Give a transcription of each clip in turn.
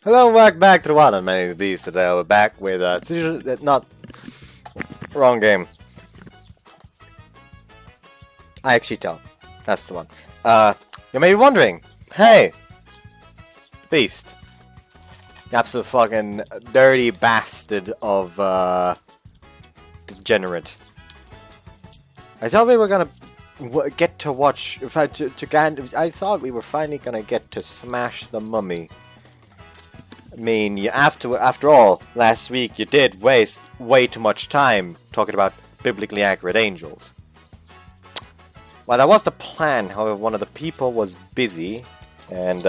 Hello and welcome back to the Wild. My name is Beast. Today we're back with not wrong game. IxSHE. That's the one. You may be wondering, hey, Beast, you absolute fucking dirty bastard of degenerate. I thought we were gonna get to watch. I thought we were finally gonna get to smash the mummy. I mean, after all, last week you did waste way too much time talking about biblically accurate angels. Well, that was the plan. However, one of the people was busy and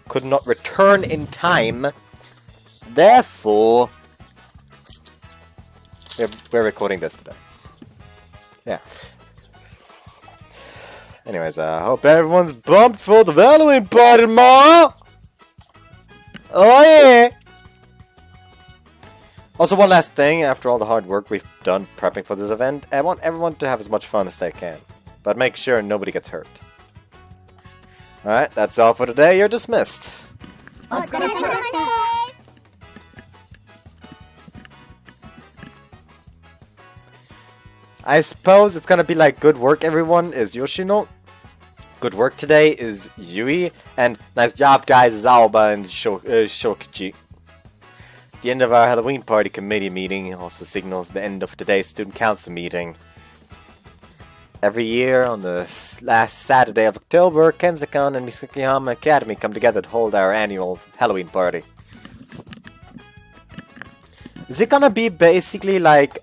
could not return in time. Therefore, we're recording this today. Yeah. Anyways, I hope everyone's bumped for the Halloween party tomorrow. Oh yeah! Also, one last thing, after all the hard work we've done prepping for this event, I want everyone to have as much fun as they can. But make sure nobody gets hurt. Alright, that's all for today. You're dismissed. I suppose it's gonna be like good work, everyone, is Yoshino. Good work today is Yui, and nice job, guys, is Aoba and Shokichi. The end of our Halloween party committee meeting also signals the end of today's student council meeting. Every year, on the last Saturday of October, Kenzakan and Misakiyama Academy come together to hold our annual Halloween party. Is it gonna be basically like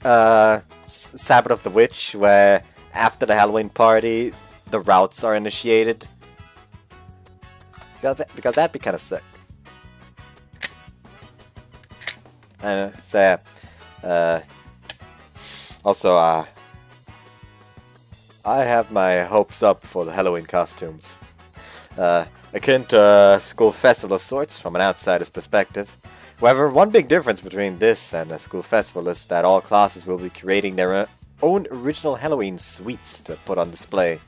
Sabbath of the Witch, where after the Halloween party, the routes are initiated? Because that'd be kind of sick. Also, I have my hopes up for the Halloween costumes. Akin to a school festival of sorts from an outsider's perspective. However, one big difference between this and a school festival is that all classes will be creating their own original Halloween sweets to put on display.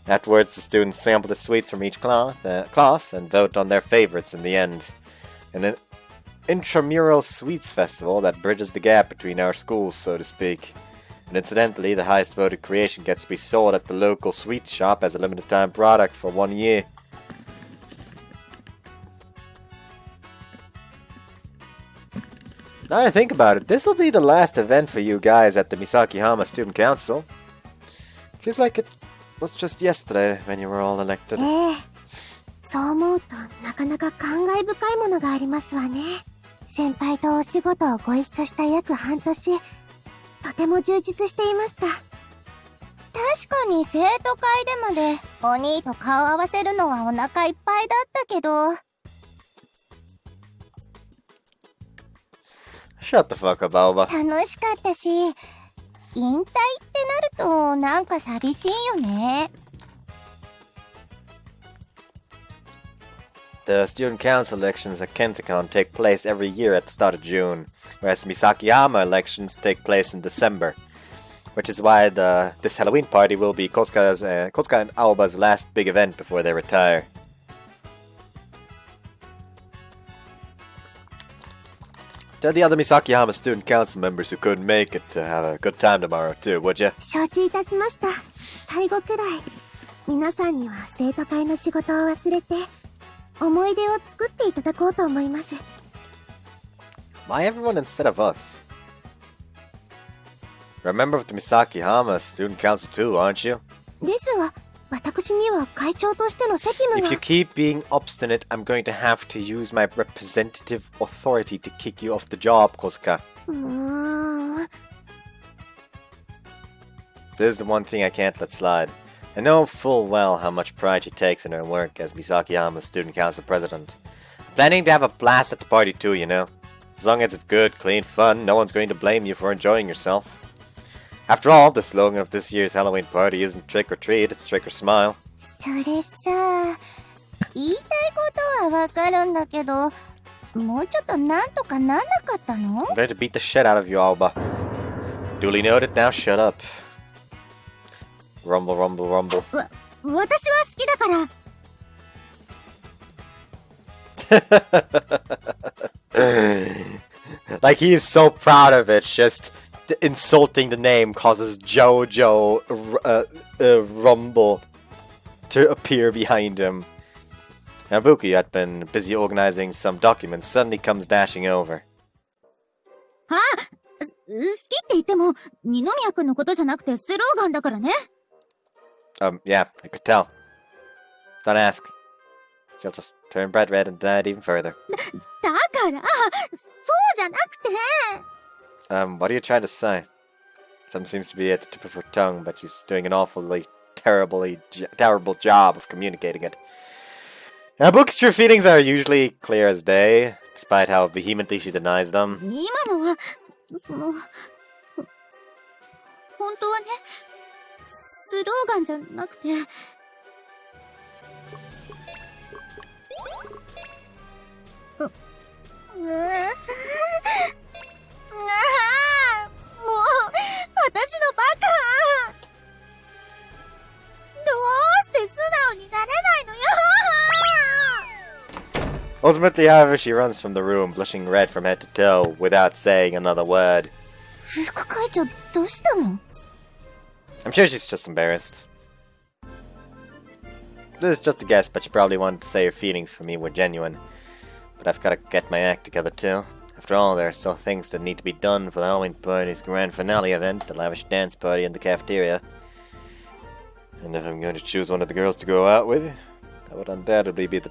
Afterwards, the students sample the sweets from each class and vote on their favorites in the end. An intramural sweets festival that bridges the gap between our schools, so to speak. And incidentally, the highest voted creation gets to be sold at the local sweets shop as a limited time product for 1 year. Now that I think about it, this will be the last event for you guys at the Misakihama Student Council. Feels like it was just yesterday when you were all elected. そう思うとなかなか感慨深いものがありますわね。先輩とお仕事をご一緒した約半年、とても充実していました。確かに生徒会でまでお兄と顔合わせるのはお腹いっぱいだったけど。Shut the fuck up, Alba. 楽しかったし、引退ってなるとなんか寂しいよね。The student council elections at Kenzakan take place every year at the start of June, whereas the Misakiyama elections take place in December. Which is why this Halloween party will be Kosuka and Aoba's last big event before they retire. Tell the other Misakiyama student council members who couldn't make it to have a good time tomorrow too, would ya? 承知いたしました。最後くらい、皆さんには生徒会の仕事を忘れて、思い出を作っていただこうと思います。Why everyone instead of us? You're a member of the Misakihama Student Council too, aren't you? ですが、私には会長としての責務が。If you keep being obstinate, I'm going to have to use my representative authority to kick you off the job, Kosuka. This is the one thing I can't let slide. I know full well how much pride she takes in her work as Misakiyama's Student Council President. I'm planning to have a blast at the party too, you know. As long as it's good, clean fun, no one's going to blame you for enjoying yourself. After all, the slogan of this year's Halloween party isn't trick or treat, it's trick or smile. それさ、言いたいことはわかるんだけど、もうちょっとなんとかなんなかったの？ I'm going to beat the shit out of you, Alba. Duly noted, now shut up. Rumble, rumble, rumble. 私は好きだから。Like he is so proud of it, just insulting the name causes Jojo Rumble to appear behind him. Nabuki, who had been busy organizing some documents, suddenly comes dashing over. 好きって言っても、二宮君のことじゃなくてスローガンだからね。Yeah, I could tell. Don't ask. She'll just turn bright red and deny it even further. だから、そうじゃなくて。What are you trying to say? Something seems to be at the tip of her tongue, but she's doing an awfully terrible job of communicating it. Nabuki's true feelings are usually clear as day, despite how vehemently she denies them. 今のは、本当はね、スローガンじゃなくて。もう、私のバカ。どうして素直になれないのよ。Ultimately, however, she runs from the room, blushing red from head to toe, without saying another word. 副会長、どうしたの？ I'm sure she's just embarrassed. This is just a guess, but she probably wanted to say her feelings for me were genuine. But I've got to get my act together too. After all, there are still things that need to be done for the Halloween party's grand finale event, the lavish dance party in the cafeteria. And if I'm going to choose one of the girls to go out with, that would undoubtedly be the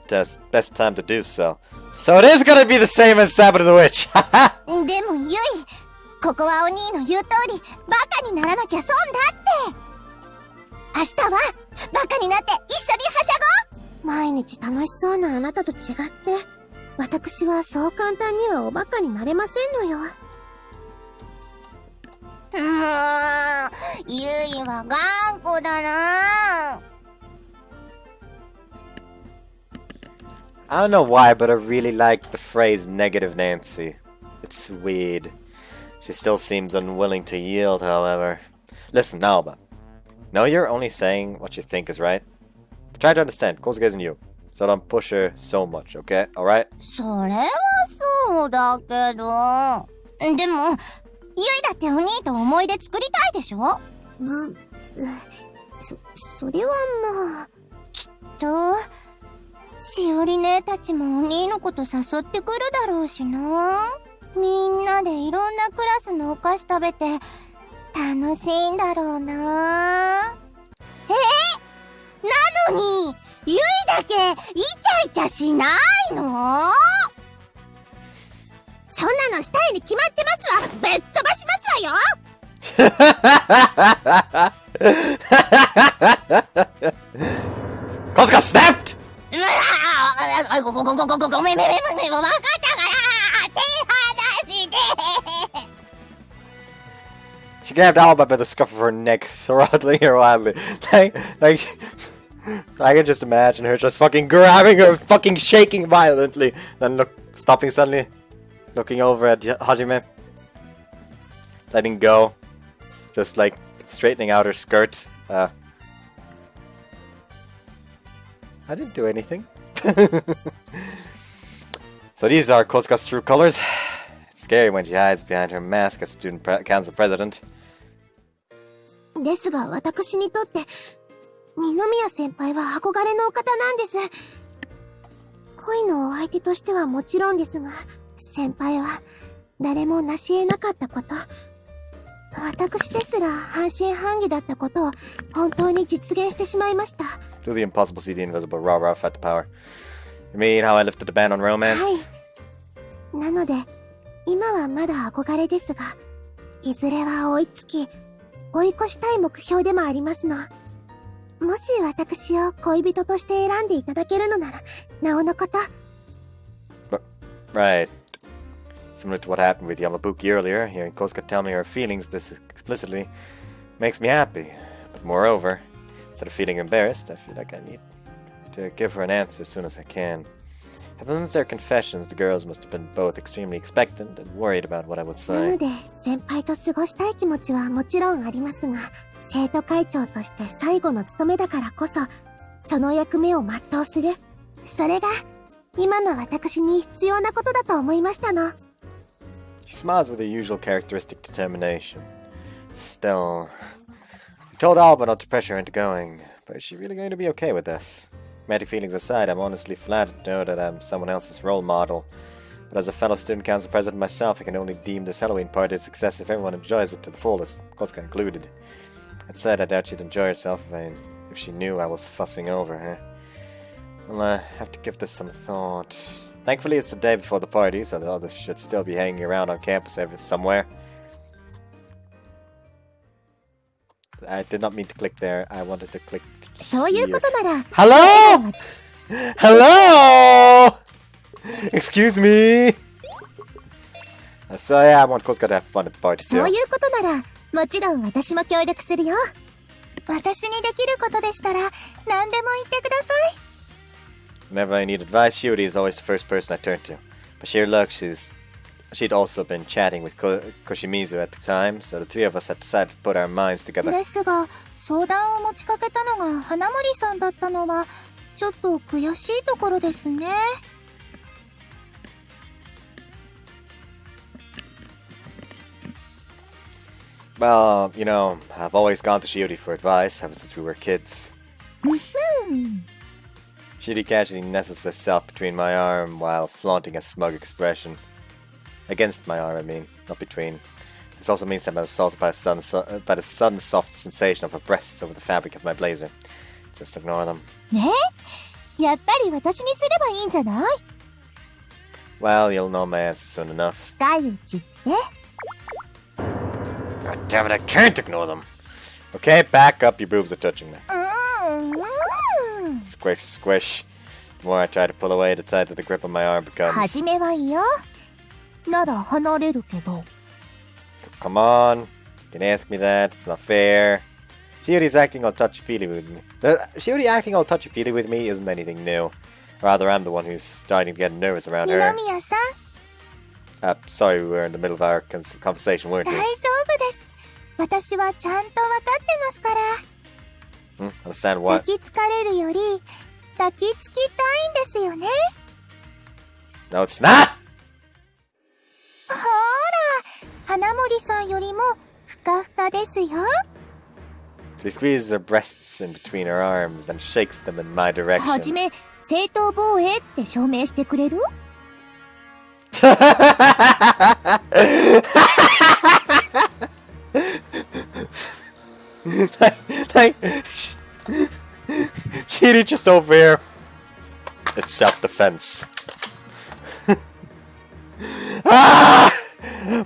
best time to do so. So it is gonna be the same as Sabrina the Witch! でもユイ、ここはお兄の言う通り、バカにならなきゃ損だって。明日はバカになって一緒にはしゃご。毎日楽しそうなあなたと違って、私はそう簡単にはおバカになれませんのよ。ユイは頑固だな。I don't know why, but I really like the phrase negative Nancy. It's weird. She still seems unwilling to yield, however. Listen, Naoba. No, you're only saying what you think is right. But try to understand, Kosuke isn't you. So don't push her so much, okay? Alright? それはそうだけど。でも、ユイだってお兄と思い出作りたいでしょ？それはまあ、きっと、しおり姉たちもお兄のこと誘ってくるだろうしな。みんなでいろんなクラスのお菓子食べて、楽しいんだろうな。なのに、ユイだけイチャイチャしないの？そんなのしたいに決まってますわ。ぶっ飛ばしますわよ。Kosuke snapped! ごめん、わかったから、手離して。She grabbed Alba by the scruff of her neck, throttling her wildly. Like, I can just imagine her just fucking grabbing her, fucking shaking violently, then stopping suddenly, looking over at Hajime, letting go, just like straightening out her skirt. I didn't do anything. So these are Kosuka's true colors. It's scary when she hides behind her mask as student council president. ですが私にとって二宮先輩は憧れのお方なんです。恋のお相手としてはもちろんですが、先輩は誰も成し得なかったこと、私ですら半信半疑だったことを本当に実現してしまいました。Do the impossible, see the invisible, raw at the power. You mean how I lifted the ban on romance? はい。なので、今はまだ憧れですが、いずれは追いつき、追い越したい目標でもありますの。もし私を恋人として選んでいただけるのなら、なおのこと。Right. Similar to what happened with Yamabuki earlier, hearing Kosuka tell me her feelings this explicitly makes me happy. But moreover, instead of feeling embarrassed, I feel like I need to give her an answer as soon as I can. Since their confessions, the girls must have been both extremely expectant and worried about what I would な say. ので、先輩と過ごしたい気持ちはもちろんありますが、生徒会長として最後の務めだからこそ、その役目を全うする。それが、今の私に必要なことだと思いましたの。She smiles with her usual characteristic determination. Still, we told Alba not to pressure her into going, but is she really going to be okay with this? Romantic feelings aside, I'm honestly flattered to know that I'm someone else's role model. But as a fellow student council president myself, I can only deem this Halloween party a success if everyone enjoys it to the fullest, Kosuka included. That said, I doubt she'd enjoy herself if she knew I was fussing over her. I'll have to give this some thought. Thankfully, it's the day before the party, so the others should still be hanging around on campus somewhere. I did not mean to click there. I wanted to click here. Hello? Hello? Excuse me? So yeah, I want Kosuka to have fun at the party too. そういうことなら、もちろん私も協力するよ。私にできることでしたら、何でも言ってください。Whenever I need advice, Shiori is always the first person I turn to. But sheer luck, she'd also been chatting with Koshimizu at the time, so the three of us had decided to put our minds together. ですが、相談を持ちかけたのが花森さんだったのは、ちょっと悔しいところですね。Well, you know, I've always gone to Shiori for advice ever since we were kids. Shiori casually nestles herself between my arm while flaunting a smug expression. Against my arm, I mean, not between. This also means I'm assaulted by the sudden soft sensation of her breasts over the fabric of my blazer. Just ignore them. ねえ、やっぱり私にすればいいんじゃない？ Well, you'll know my answer soon enough. 近いうちって。God damn it, I can't ignore them. Okay, back up, your boobs are touching me. Squish, squish. The more I try to pull away, the tighter the grip on my arm becomes. はじめは嫌。なら離れるけど。Come on. You can ask me that. It's not fair. Shiori's acting all touchy-feely with me. Shiori acting all touchy-feely with me isn't anything new. Rather, I'm the one who's starting to get nervous around her. 二宮さん。Sorry, we were in the middle of our conversation, weren't we? 大丈夫です。私はちゃんと分かってますから。Understand what? 抱きつかれるより抱きつきたいんですよね。No, it's not! ほーら、花森さんよりもふかふかですよ。She squeezes her breasts in between her arms and shakes them in my direction. はじめ、正当防衛って証明してくれる？Shiri just over here. It's self-defense. Ah!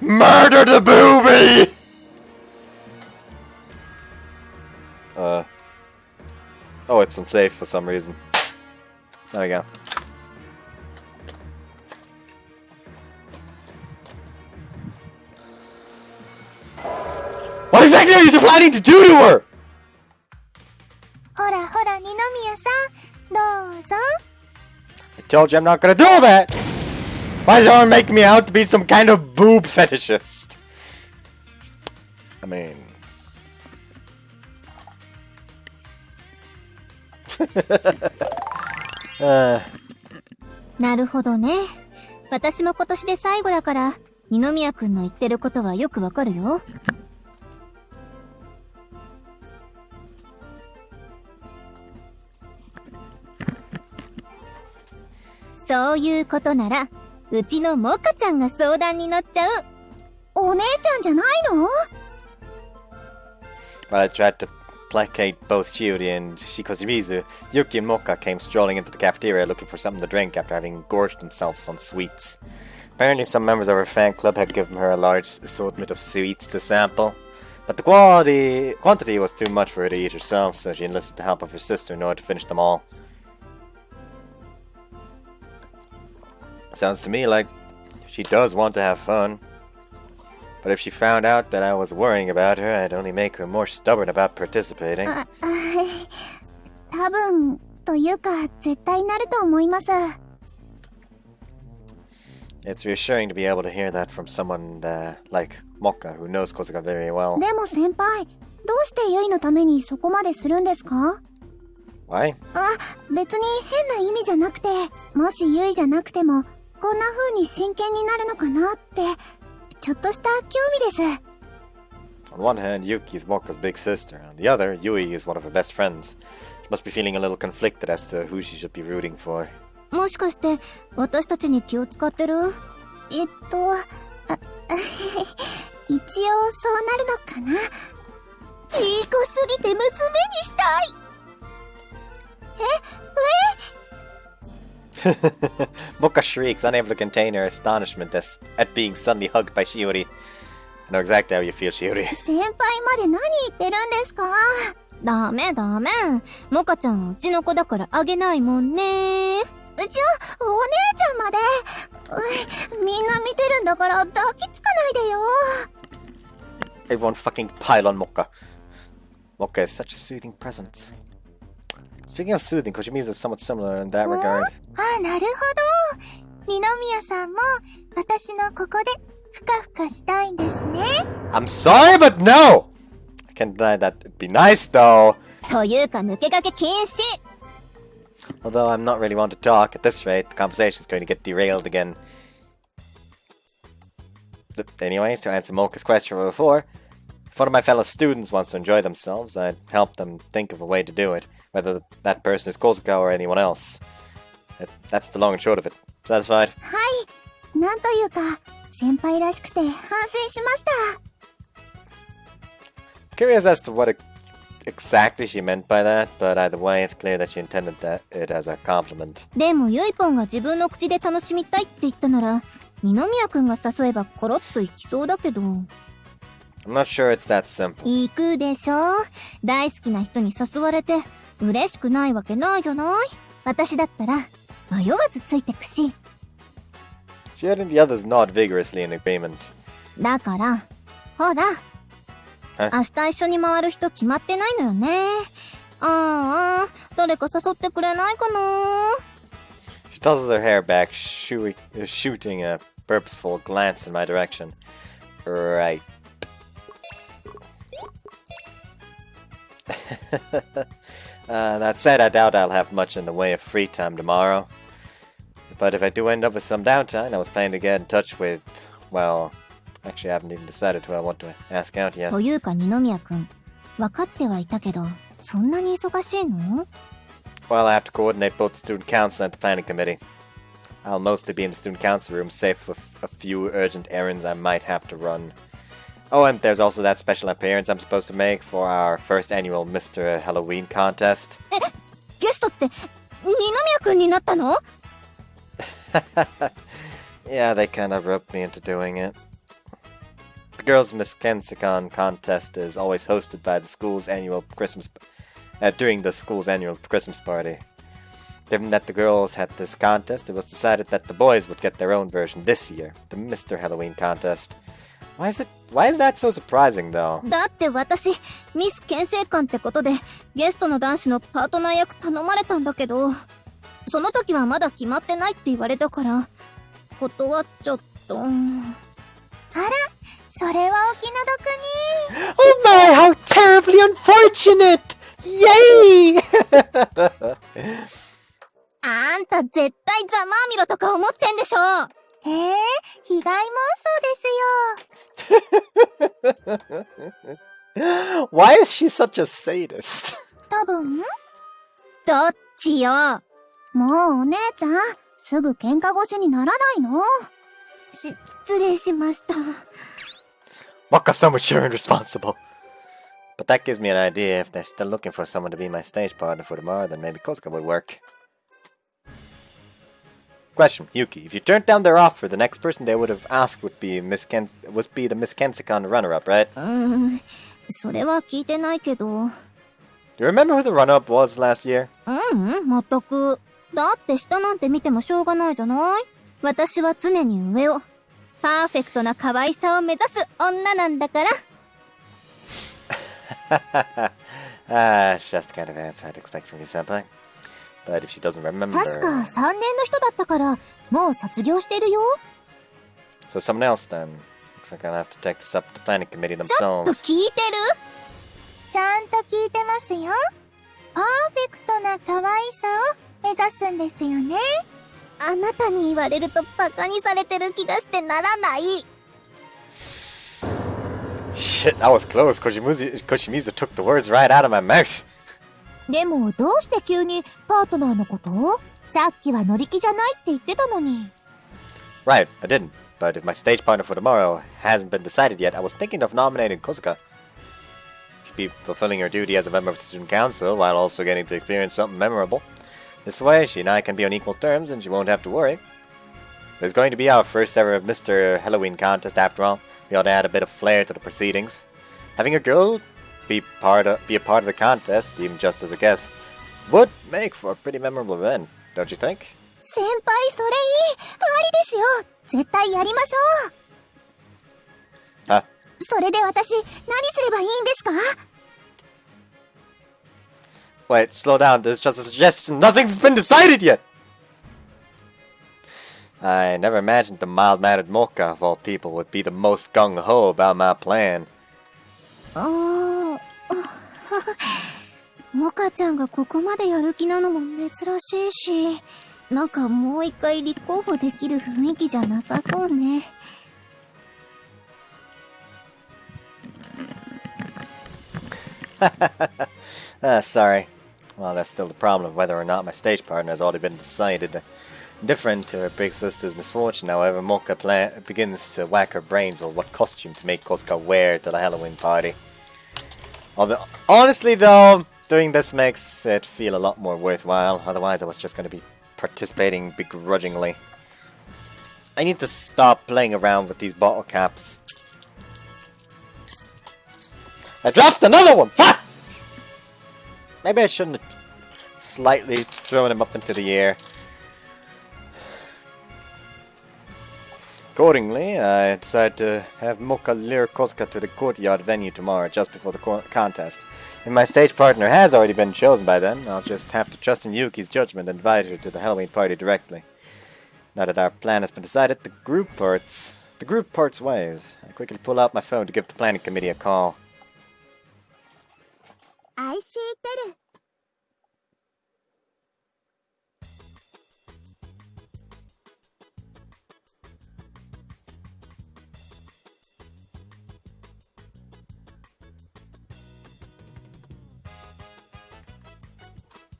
Murder the booby! Oh, it's unsafe for some reason. There we go. What exactly are you planning to do to her? ほらほら、二宮さん、どうぞ。I told you I'm not gonna do that! Why does everyone make me out to be some kind of boob fetishist? I mean... なるほどね。私も今年で最後だから、二宮くんの言ってることはよくわかるよ。そういうことなら、うちのモカちゃんが相談に乗っちゃう。お姉ちゃんじゃないの？ While I tried to placate both Shiori and Shikoshimizu, Yuki and Moka came strolling into the cafeteria looking for something to drink after having gorged themselves on sweets. Apparently some members of her fan club had given her a large assortment of sweets to sample, but the quantity was too much for her to eat herself, so she enlisted the help of her sister in order to finish them all. Sounds to me like she does want to have fun. But if she found out that I was worrying about her, I'd only make her more stubborn about participating. 多分というか絶対なると思います。It's reassuring to be able to hear that from someone like Moka, who knows Kosuka very well. でも先輩、どうしてユイのためにそこまでするんですか？ Why? 別に変な意味じゃなくて、もしユイじゃなくても、こんな風に真剣になるのかなって、ちょっとした興味です。On one hand, Yuki is Moka's big sister. On the other, Yui is one of her best friends. She must be feeling a little conflicted as to who she should be rooting for. もしかして、私たちに気を使ってる？一応そうなるのかな。いい子すぎて娘にしたい。Moka shrieks, unable to contain her astonishment at being suddenly hugged by Shiori. I know exactly how you feel, Shiori. 先輩まで何言ってるんですか？ダメ。モカちゃんはうちの子だからあげないもんね。お姉ちゃんまで。みんな見てるんだから抱きつかないでよ。Everyone fucking pile on Moka. Moka is such a soothing presence. Speaking of soothing, Koshimizu is somewhat similar in that regard. なるほど。二宮さんも私のここでふかふかしたいんですね。I'm sorry, but no! I can't deny that it'd be nice, though. というか抜け駆け禁止。Although I'm not really one to talk, at this rate, the conversation is going to get derailed again. Anyways, to answer Mocha's question from before, if one of my fellow students wants to enjoy themselves, I'd help them think of a way to do it, whether that person is Kozuka or anyone else. That's the long and short of it. Satisfied? はい。なんというか、先輩らしくて安心しました。Curious as to what exactly she meant by that, but either way, it's clear that she intended it as a compliment. でもユイポンが自分の口で楽しみたいって言ったなら、二宮くんが誘えばコロッと行きそうだけど。I'm not sure it's that simple. 行くでしょ。大好きな人に誘われて嬉しくないわけないじゃない。私だったら迷わずついてくし。She and the others nod vigorously in agreement. だから、ほら。明日一緒に回る人決まってないのよね。誰か誘ってくれないかな。She tosses her hair back, shooting a purposeful glance in my direction. Right. That said, I doubt I'll have much in the way of free time tomorrow. But if I do end up with some downtime, I was planning to get in touch with, well, actually I haven't even decided who I want to ask out yet. というか二宮くん、分かってはいたけど、そんなに忙しいの？ Well, I have to coordinate both the student council and the planning committee. I'll mostly be in the student council room, save for a few urgent errands I might have to run. Oh, and there's also that special appearance I'm supposed to make for our first annual Mr. Halloween contest. ゲストって二宮くんになったの？ Yeah, they kind of roped me into doing it. The Girls' Miss Kensikan contest is always hosted by the school's annual Christmas during the school's annual Christmas party. Given that the girls had this contest, it was decided that the boys would get their own version this year, the Mr. Halloween contest. Why is that so surprising, though? だって私、ミス県政官ってことで、ゲストの男子のパートナー役頼まれたんだけど、その時はまだ決まってないって言われたから、断っちゃった。あら、それはお気の毒に。Oh my, how terribly unfortunate! Yay! あんた絶対ざまあみろとか思ってんでしょ。被害妄想ですよ。Why is she such a sadist? 多分？どっちよ。もうお姉ちゃん、すぐ喧嘩腰にならないの？失礼しました。Waka-san was sure and responsible. But that gives me an idea. If they're still looking for someone to be my stage partner for tomorrow, then maybe Kozuka would work. Question, Yuki. If you turned down their offer, the next person they would have asked would be the Miss Kensikan runner-up, right? それは聞いてないけど。Do you remember who the runner-up was last year? 全く。だって下なんて見てもしょうがないじゃない？私は常に上を。パーフェクトな可愛さを目指す女なんだから。It's just the kind of answer I'd expect from you, senpai. But if she doesn't remember... 確か3年の人だったから、もう卒業してるよ。So someone else then. Looks like I'll have to take this up to the planning committee themselves. ちょっと聞いてる？ちゃんと聞いてますよ。パーフェクトな可愛さを目指すんですよね。あなたに言われるとバカにされてる気がしてならない。Shit, that was close. Koshimizu took the words right out of my mouth. でもどうして急にパートナーのことを？さっきは乗り気じゃないって言ってたのに。Right, I didn't. But if my stage partner for tomorrow hasn't been decided yet, I was thinking of nominating Kozuka. She'd be fulfilling her duty as a member of the student council while also getting to experience something memorable. This way, she and I can be on equal terms and she won't have to worry. There's going to be our first ever Mr. Halloween contest after all. We ought to add a bit of flair to the proceedings. Having a girl be a part of the contest, even just as a guest, would make for a pretty memorable event, don't you think? 先輩、それいい。ありですよ。絶対やりましょう。Huh? それで私、何すればいいんですか？ Wait, slow down. This is just a suggestion. Nothing's been decided yet! I never imagined the mild-mannered Mocha, of all people, would be the most gung-ho about my plan. モカちゃんがここまでやる気なのも珍しいし、なんかもう一回立候補できる雰囲気じゃなさそうね。Sorry. Well, that's still the problem of whether or not my stage partner has already been decided. Different to her big sister's misfortune, however, Mocha begins to whack her brains over what costume to make Kozuka wear to the Halloween party. Although, honestly though, doing this makes it feel a lot more worthwhile, otherwise I was just going to be participating begrudgingly. I need to stop playing around with these bottle caps. I dropped another one! Ha! Maybe I shouldn't have slightly thrown him up into the air. Accordingly, I decided to have Mocha lure Kozuka to the courtyard venue tomorrow, just before the contest. If my stage partner has already been chosen by then, I'll just have to trust in Yuki's judgment and invite her to the Halloween party directly. Now that our plan has been decided, the group parts ways. I quickly pull out my phone to give the planning committee a call. I see it.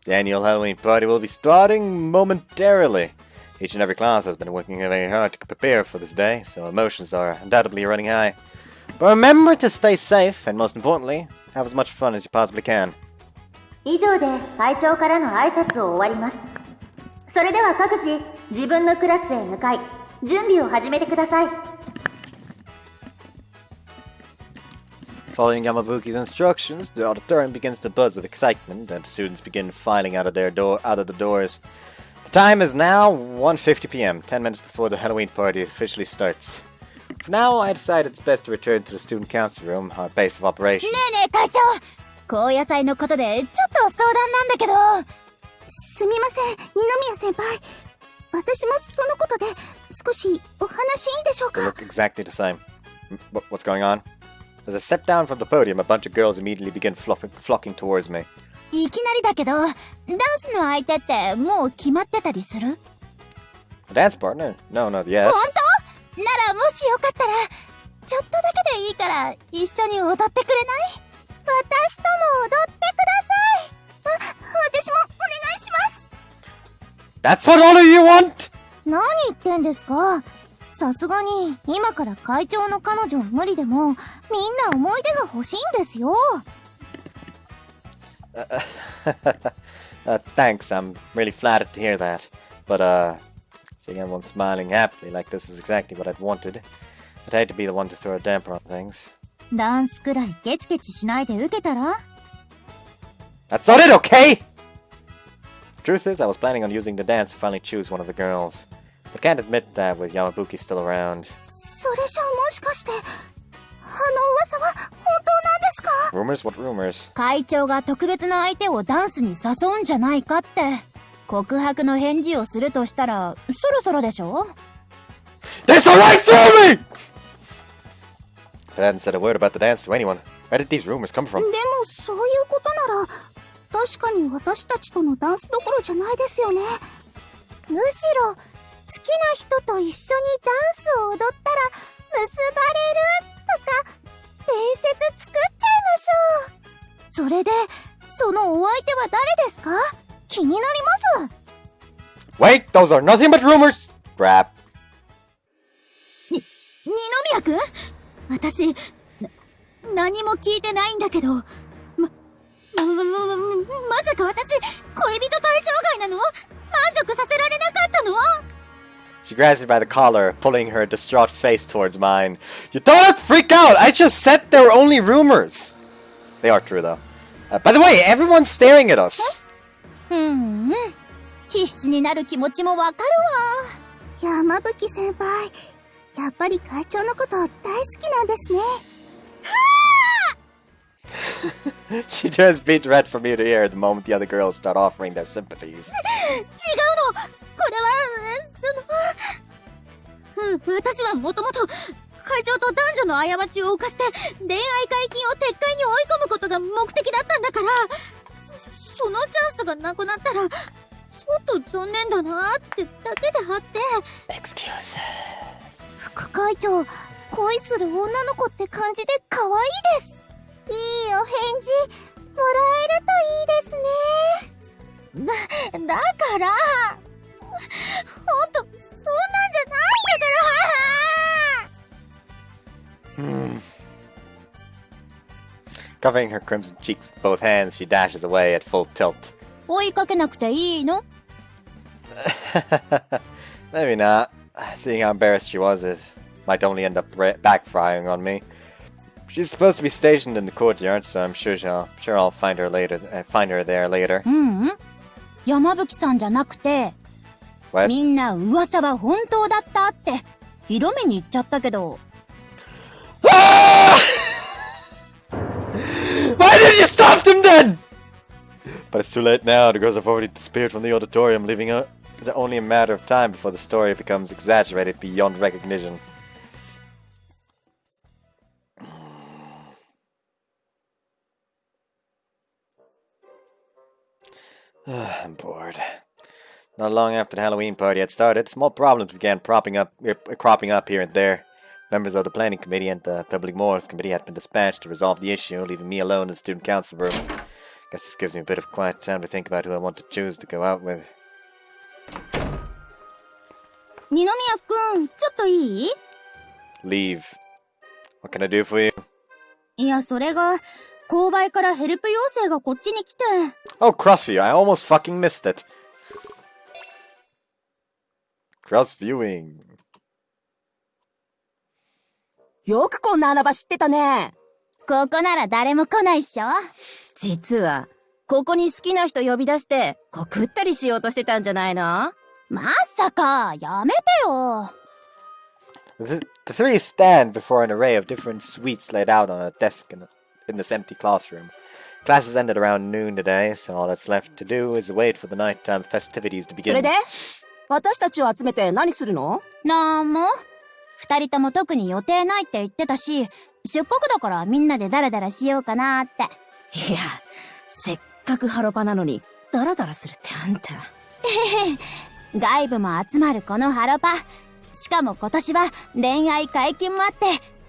The annual Halloween party will be starting momentarily. Each and every class has been working very hard to prepare for this day, so emotions are undoubtedly running high. But remember to stay safe, and most importantly, have as much fun as you possibly can. 以上で会長からの挨拶を終わります。それでは各自、自分のクラスへ向かい、準備を始めてください。Following Yamabuki's instructions, the auditorium begins to buzz with excitement, and students begin filing out of the doors. The time is now 1:50 p.m., 10 minutes before the Halloween party officially starts. For now, I decide it's best to return to the student council room, our base of operations. ねえねえ会長、高野菜のことでちょっと相談なんだけど。すみません、二宮先輩。私もそのことで少しお話いいでしょう They か？ look exactly the same. What's going on? As I step down from the podium, a bunch of girls immediately begin flocking towards me. いきなりだけど、ダンスの相手ってもう決まってたりする？ A dance partner? No, not yet. 本当？ならもしよかったら、ちょっとだけでいいから一緒に踊ってくれない？私とも踊ってください。私もお願いします。 That's what all of you want? 何言ってんですか？さすがに今から会長の彼女は無理でも、みんな思い出が欲しいんですよ。Thanks, I'm really flattered to hear that. But, seeing everyone smiling happily like this is exactly what I'd wanted. I'd hate to be the one to throw a damper on things. ダンスくらいケチケチしないで受けたら？ That's not it, okay? The truth is, I was planning on using the dance to finally choose one of the girls. But can't admit that with Yamabuki still around. それじゃもしかして、噂は本当なんですか？ Rumors? What rumors? 会長が特別な相手をダンスに誘うんじゃないかって。告白の返事をするとしたら、そろそろでしょ？ They saw right through me! But I hadn't said a word about the dance to anyone. Where did these rumors come from? でもそういうことなら、確かに私たちとのダンスどころじゃないですよね。むしろ、好きな人と一緒にダンスを踊ったら結ばれるとか、伝説作っちゃいましょう。それで、そのお相手は誰ですか？気になります。Wait, those are nothing but rumors! Crap. 二宮くん？私、何も聞いてないんだけど、まさか私、恋人対象外なの？満足させられなかったの？ She grabs me by the collar, pulling her distraught face towards mine. You don't have to freak out! I just said they were only rumors! They are true, though. By the way, everyone's staring at us! 必死になる気持ちもわかるわ。山吹先輩、やっぱり会長のこと大好きなんですね。She turns beet red from ear to ear the moment the other girls start offering their sympathies. 違うの！これは、私はもともと会長と男女の過ちを犯して恋愛解禁を撤回に追い込むことが目的だったんだから、そのチャンスがなくなったら、ちょっと残念だなってだけであって。Excuses. 副会長、恋する女の子って感じで可愛いです。いいお返事もらえるといいですね。だからほんとそんなんじゃないんだから。Covering her crimson cheeks with both hands, she dashes away at full tilt. 追いかけなくていいの？ Maybe not. Seeing how embarrassed she was, it might only end up backfiring on me. She's supposed to be stationed in the courtyard, so I'm sure I'll find her there later. 山吹さんじゃなくて、みんな噂は本当だったって広めに言っちゃったけど。Why did you stop them then? But it's too late now. The girls have already disappeared from the auditorium, leaving it only a matter of time before the story becomes exaggerated beyond recognition. I'm bored. Not long after the Halloween party had started, small problems began cropping up here and there. Members of the planning committee and the public morals committee had been dispatched to resolve the issue, leaving me alone in the student council room. Guess this gives me a bit of quiet time to think about who I want to choose to go out with. 二宮くん、ちょっといい？ Leave. What can I do for you? いや、それが、購買からヘルプ要請がこっちに来て。Oh, Crossview. I almost fucking missed it. Cross-viewing. よくこんな穴場知ってたね。ここなら誰も来ないっしょ？実は、ここに好きな人呼び出して、告ったりしようとしてたんじゃないの？まさか、やめてよ。The three stand before an array of different suites laid out on a desk in this empty classroom. Classes ended around noon today, so all that's left to do is wait for the nighttime festivities to begin. それで？私たちを集めて何するの？なんも。二人とも特に予定ないって言ってたし、せっかくだからみんなでダラダラしようかなって。いや、せっかくハロパなのに、ダラダラするってあんた。外部も集まるこのハロパ。しかも今年は恋愛解禁もあって、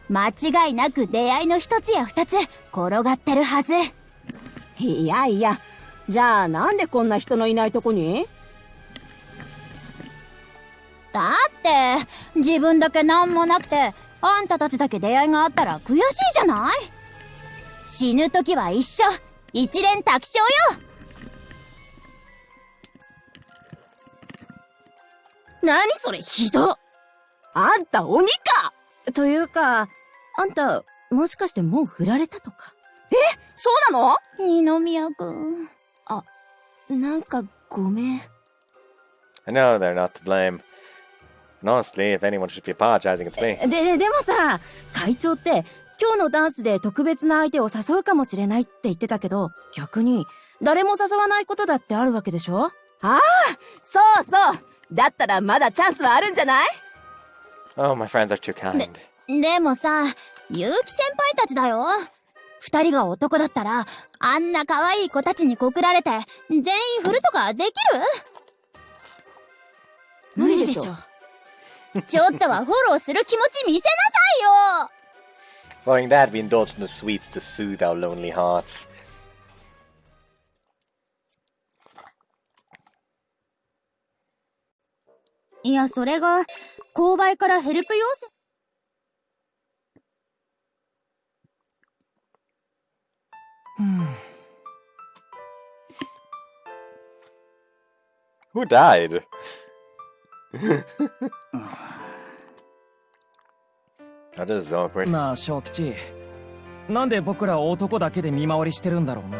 間違いなく出会いの一つや二つ転がってるはず。いやいや、じゃあなんでこんな人のいないとこに？だって自分だけなんもなくてあんたたちだけ出会いがあったら悔しいじゃない？死ぬ時は一緒、一蓮托生よ。何それひどっ。あんた鬼か！というか、あんたもしかしてもう振られたとか？え、そうなの？二宮くん。あ、なんかごめん。I know they're not to blame. And honestly, if anyone should be apologizing, it's me. でもさ、会長って今日のダンスで特別な相手を誘うかもしれないって言ってたけど、逆に誰も誘わないことだってあるわけでしょ？ああ、そうそう。だったらまだチャンスはあるんじゃない？ Oh, my friends are too kind. でもさ、結城先輩たちだよ。二人が男だったら、あんな可愛い子たちに告られて、全員振るとかできる？無理でしょ。ちょっとはフォローする気持ち見せなさいよ。 Following that, we indulged in the sweets to soothe our lonely hearts. いや、それが、購買からヘルプ要請。Who died? Oh, this is awkward. なあ小吉、なんで僕ら男だけで見回りしてるんだろうな。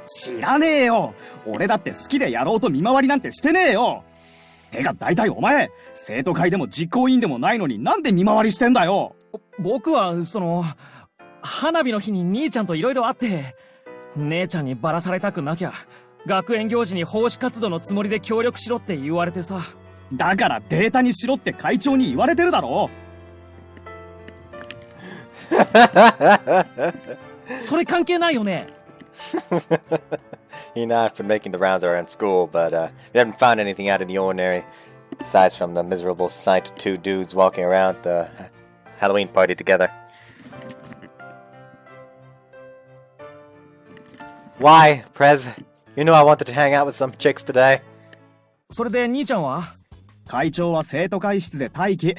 知らねえよ。俺だって好きでやろうと見回りなんてしてねえよ。てか大体お前、生徒会でも実行委員でもないのになんで見回りしてんだよ。僕は花火の日に兄ちゃんと色々あって、姉ちゃんにバラされたくなきゃ学園行事に奉仕活動のつもりで協力しろって言われてさ。だからデータにしろって会長に言われてるだろ。それ関係ないよね。He and I have been making the rounds around school, but we haven't found anything out of the ordinary, aside from the miserable sight of two dudes walking around the Halloween party together. Why, Prez? You knew I wanted to hang out with some chicks today. それで兄ちゃんは？会長は生徒会室で待機。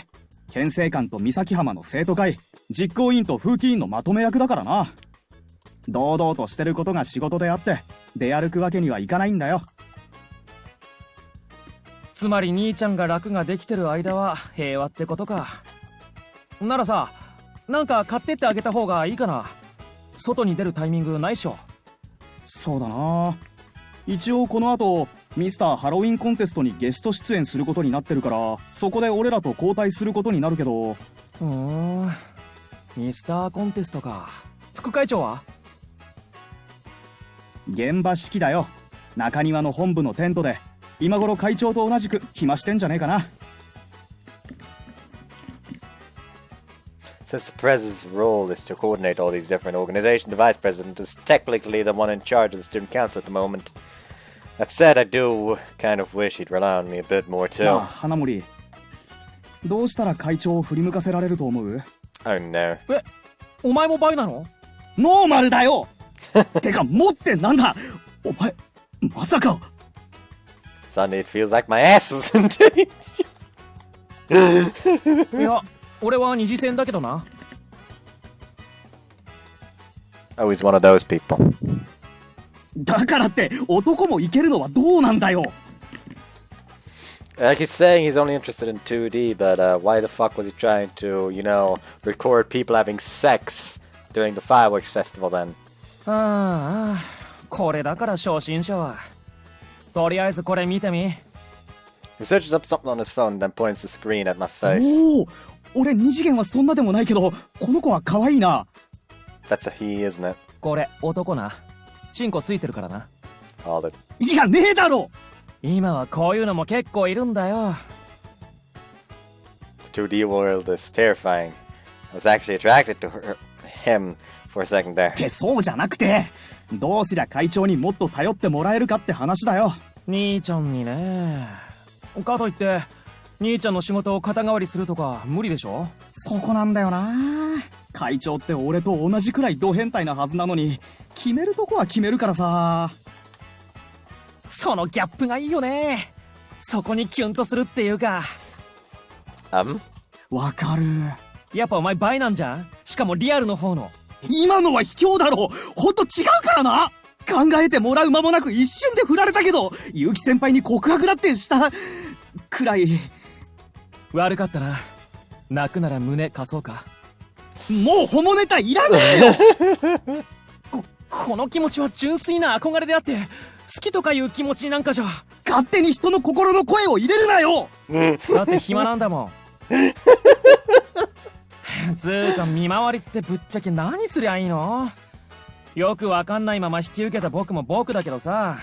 県政官と三崎浜の生徒会、実行委員と風紀委員のまとめ役だからな。堂々としてることが仕事であって、出歩くわけにはいかないんだよ。つまり兄ちゃんが楽ができてる間は平和ってことか。ならさ、なんか買ってってあげた方がいいかな。外に出るタイミングないっしょ。そうだな。一応この後ミスターハロウィンコンテストにゲスト出演することになってるから、そこで俺らと交代することになるけど。ミスターコンテストか。副会長は？現場指揮だよ。中庭の本部のテントで今頃会長と同じく暇してんじゃねえかな。 Since the Prez's role is to coordinate all these different organizations, the Vice President is technically the one in charge of the Student Council at the moment. That said, I do kind of wish he'd rely on me a bit more too. なあ花森、どうしたら会長を振り向かせられると思う？ Oh no. お前もバイなの？ノーマルだよ。てか持ってなんだお前、まさか。 Suddenly it feels like my ass is in danger. いや、俺は二次戦だけどな。Oh, he's one of those people. だからって男もいけるのはどうなんだよ。 Like he's saying he's only interested in 2D, but why the fuck was he trying to, you know, record people having sex during the fireworks festival then? ああ、これだから初心者は。とりあえずこれ見てみ。He searches up something on his phone, then points the screen at my face. おお、俺二次元はそんなでもないけど、この子は可愛いな。 That's a he, isn't it? これ男な。チンコついてるからな。All it. いやねえだろ。今はこういうのも結構いるんだよ。The 2D world is terrifying. I was actually attracted to him for a second there. ってそうじゃなくて、どうすりゃ会長にもっと頼ってもらえるかって話だよ。兄ちゃんにね。かといって兄ちゃんの仕事を肩代わりするとか無理でしょ。そこなんだよな。会長って俺と同じくらいド変態なはずなのに、決めるとこは決めるからさ。そのギャップがいいよね。そこにキュンとするっていうか。わかる。やっぱお前バイなんじゃん。しかもリアルの方の。今のは卑怯だろ。ほんと違うからな。考えてもらう間もなく一瞬で振られたけど、結城先輩に告白だってしたくらい。悪かったな。泣くなら胸貸そうか。もうホモネタいらねえよ。この気持ちは純粋な憧れであって、好きとかいう気持ちなんかじゃ。勝手に人の心の声を入れるなよ。だって暇なんだもん。つーか見回りってぶっちゃけ何すりゃいいの？よくわかんないまま引き受けた僕も僕だけどさ。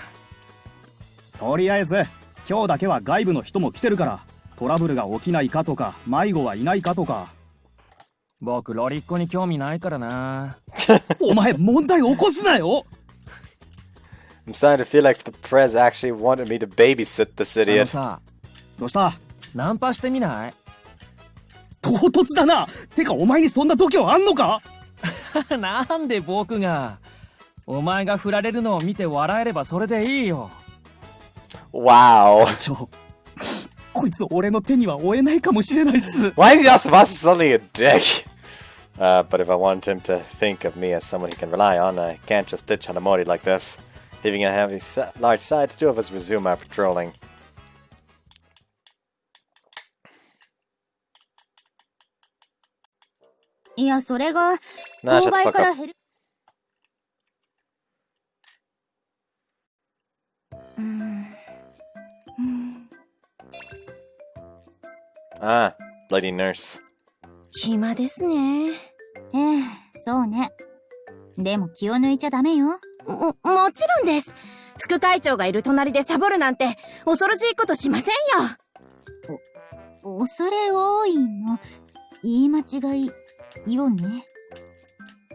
とりあえず今日だけは外部の人も来てるから、トラブルが起きないかとか迷子はいないかとか。僕ロリっ子に興味ないからな。お前問題起こすなよ。 I'm starting to feel like the Prez actually wanted me to babysit this あの idiot. さ、どうした？ナンパしてみない？唐突だな。てかお前にそんな度胸あんのか？なんで僕が。お前が振られるのを見て笑えればそれでいいよ。Wow. こいつ俺の手には負えないかもしれないっす。 Why is Yosubasa suddenly a dick? But if I want him to think of me as someone he can rely on, I can't just ditch Hanamori like this. Leaving a large side, the two of us resume our patrolling. いや、それが、 Nah, 購 shut the 買 fuck から up. 減る。Ah, Lady Nurse. 暇ですね。ええ、そうね。でも気を抜いちゃダメよ。もちろんです。副会長がいる隣でサボるなんて恐ろしいことしませんよ。恐れ多いの。言い間違いよね。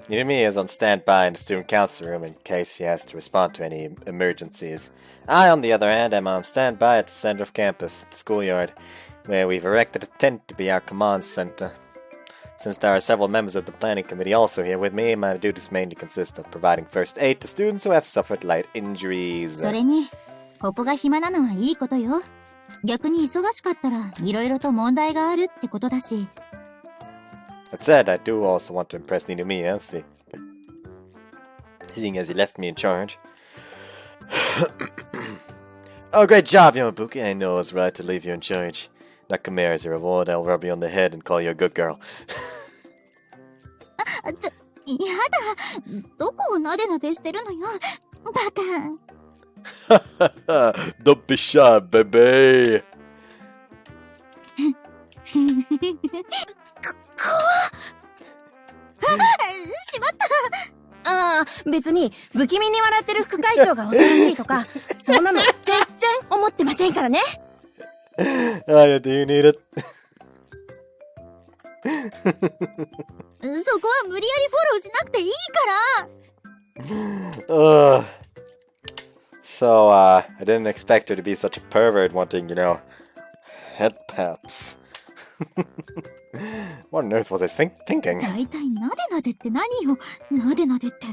Yumi is on standby in the student council room in case he has to respond to any emergencies. I, on the other hand, am on standby at the center of campus, the schoolyard, where we've erected a tent to be our command center. Since there are several members of the planning committee also here with me, my duties mainly consist of providing first aid to students who have suffered light injuries. それに、ここが暇なのはいいことよ。逆に忙しかったら色々と問題があるってことだし。That said, I do also want to impress Ninomiya, seeing as he left me in charge. Oh, great job, Yamabuki. I know it's right to leave you in charge. Not come here as your reward. I'll rub you on the head and call you a good girl. やだ。どこをなでなでしてるのよ。バカ。Don't be shy, baby. しまった。ああ、別に不気味に笑ってる副会長が恐ろしいとか、そんなの全然思ってませんからね。Oh, do you need it? そこは無理やりフォローしなくていいから。So, I didn't expect her to be such a pervert wanting, head pats. What on earth was I thinking? だいたいなでなでって何よ。なでなでって。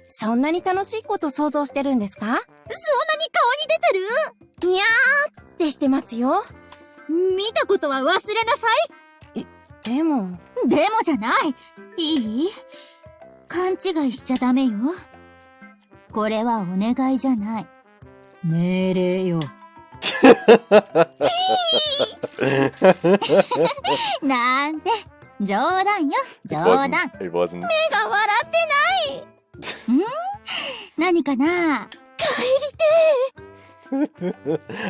そんなに楽しいこと想像してるんですか？そんなに顔に出てる？にゃーってしてますよ。見たことは忘れなさい。でもじゃない。いい？勘違いしちゃダメよ。これはお願いじゃない。命令よ。なんて、冗談よ、冗談。It wasn't. 目が笑ってない。何かな？ I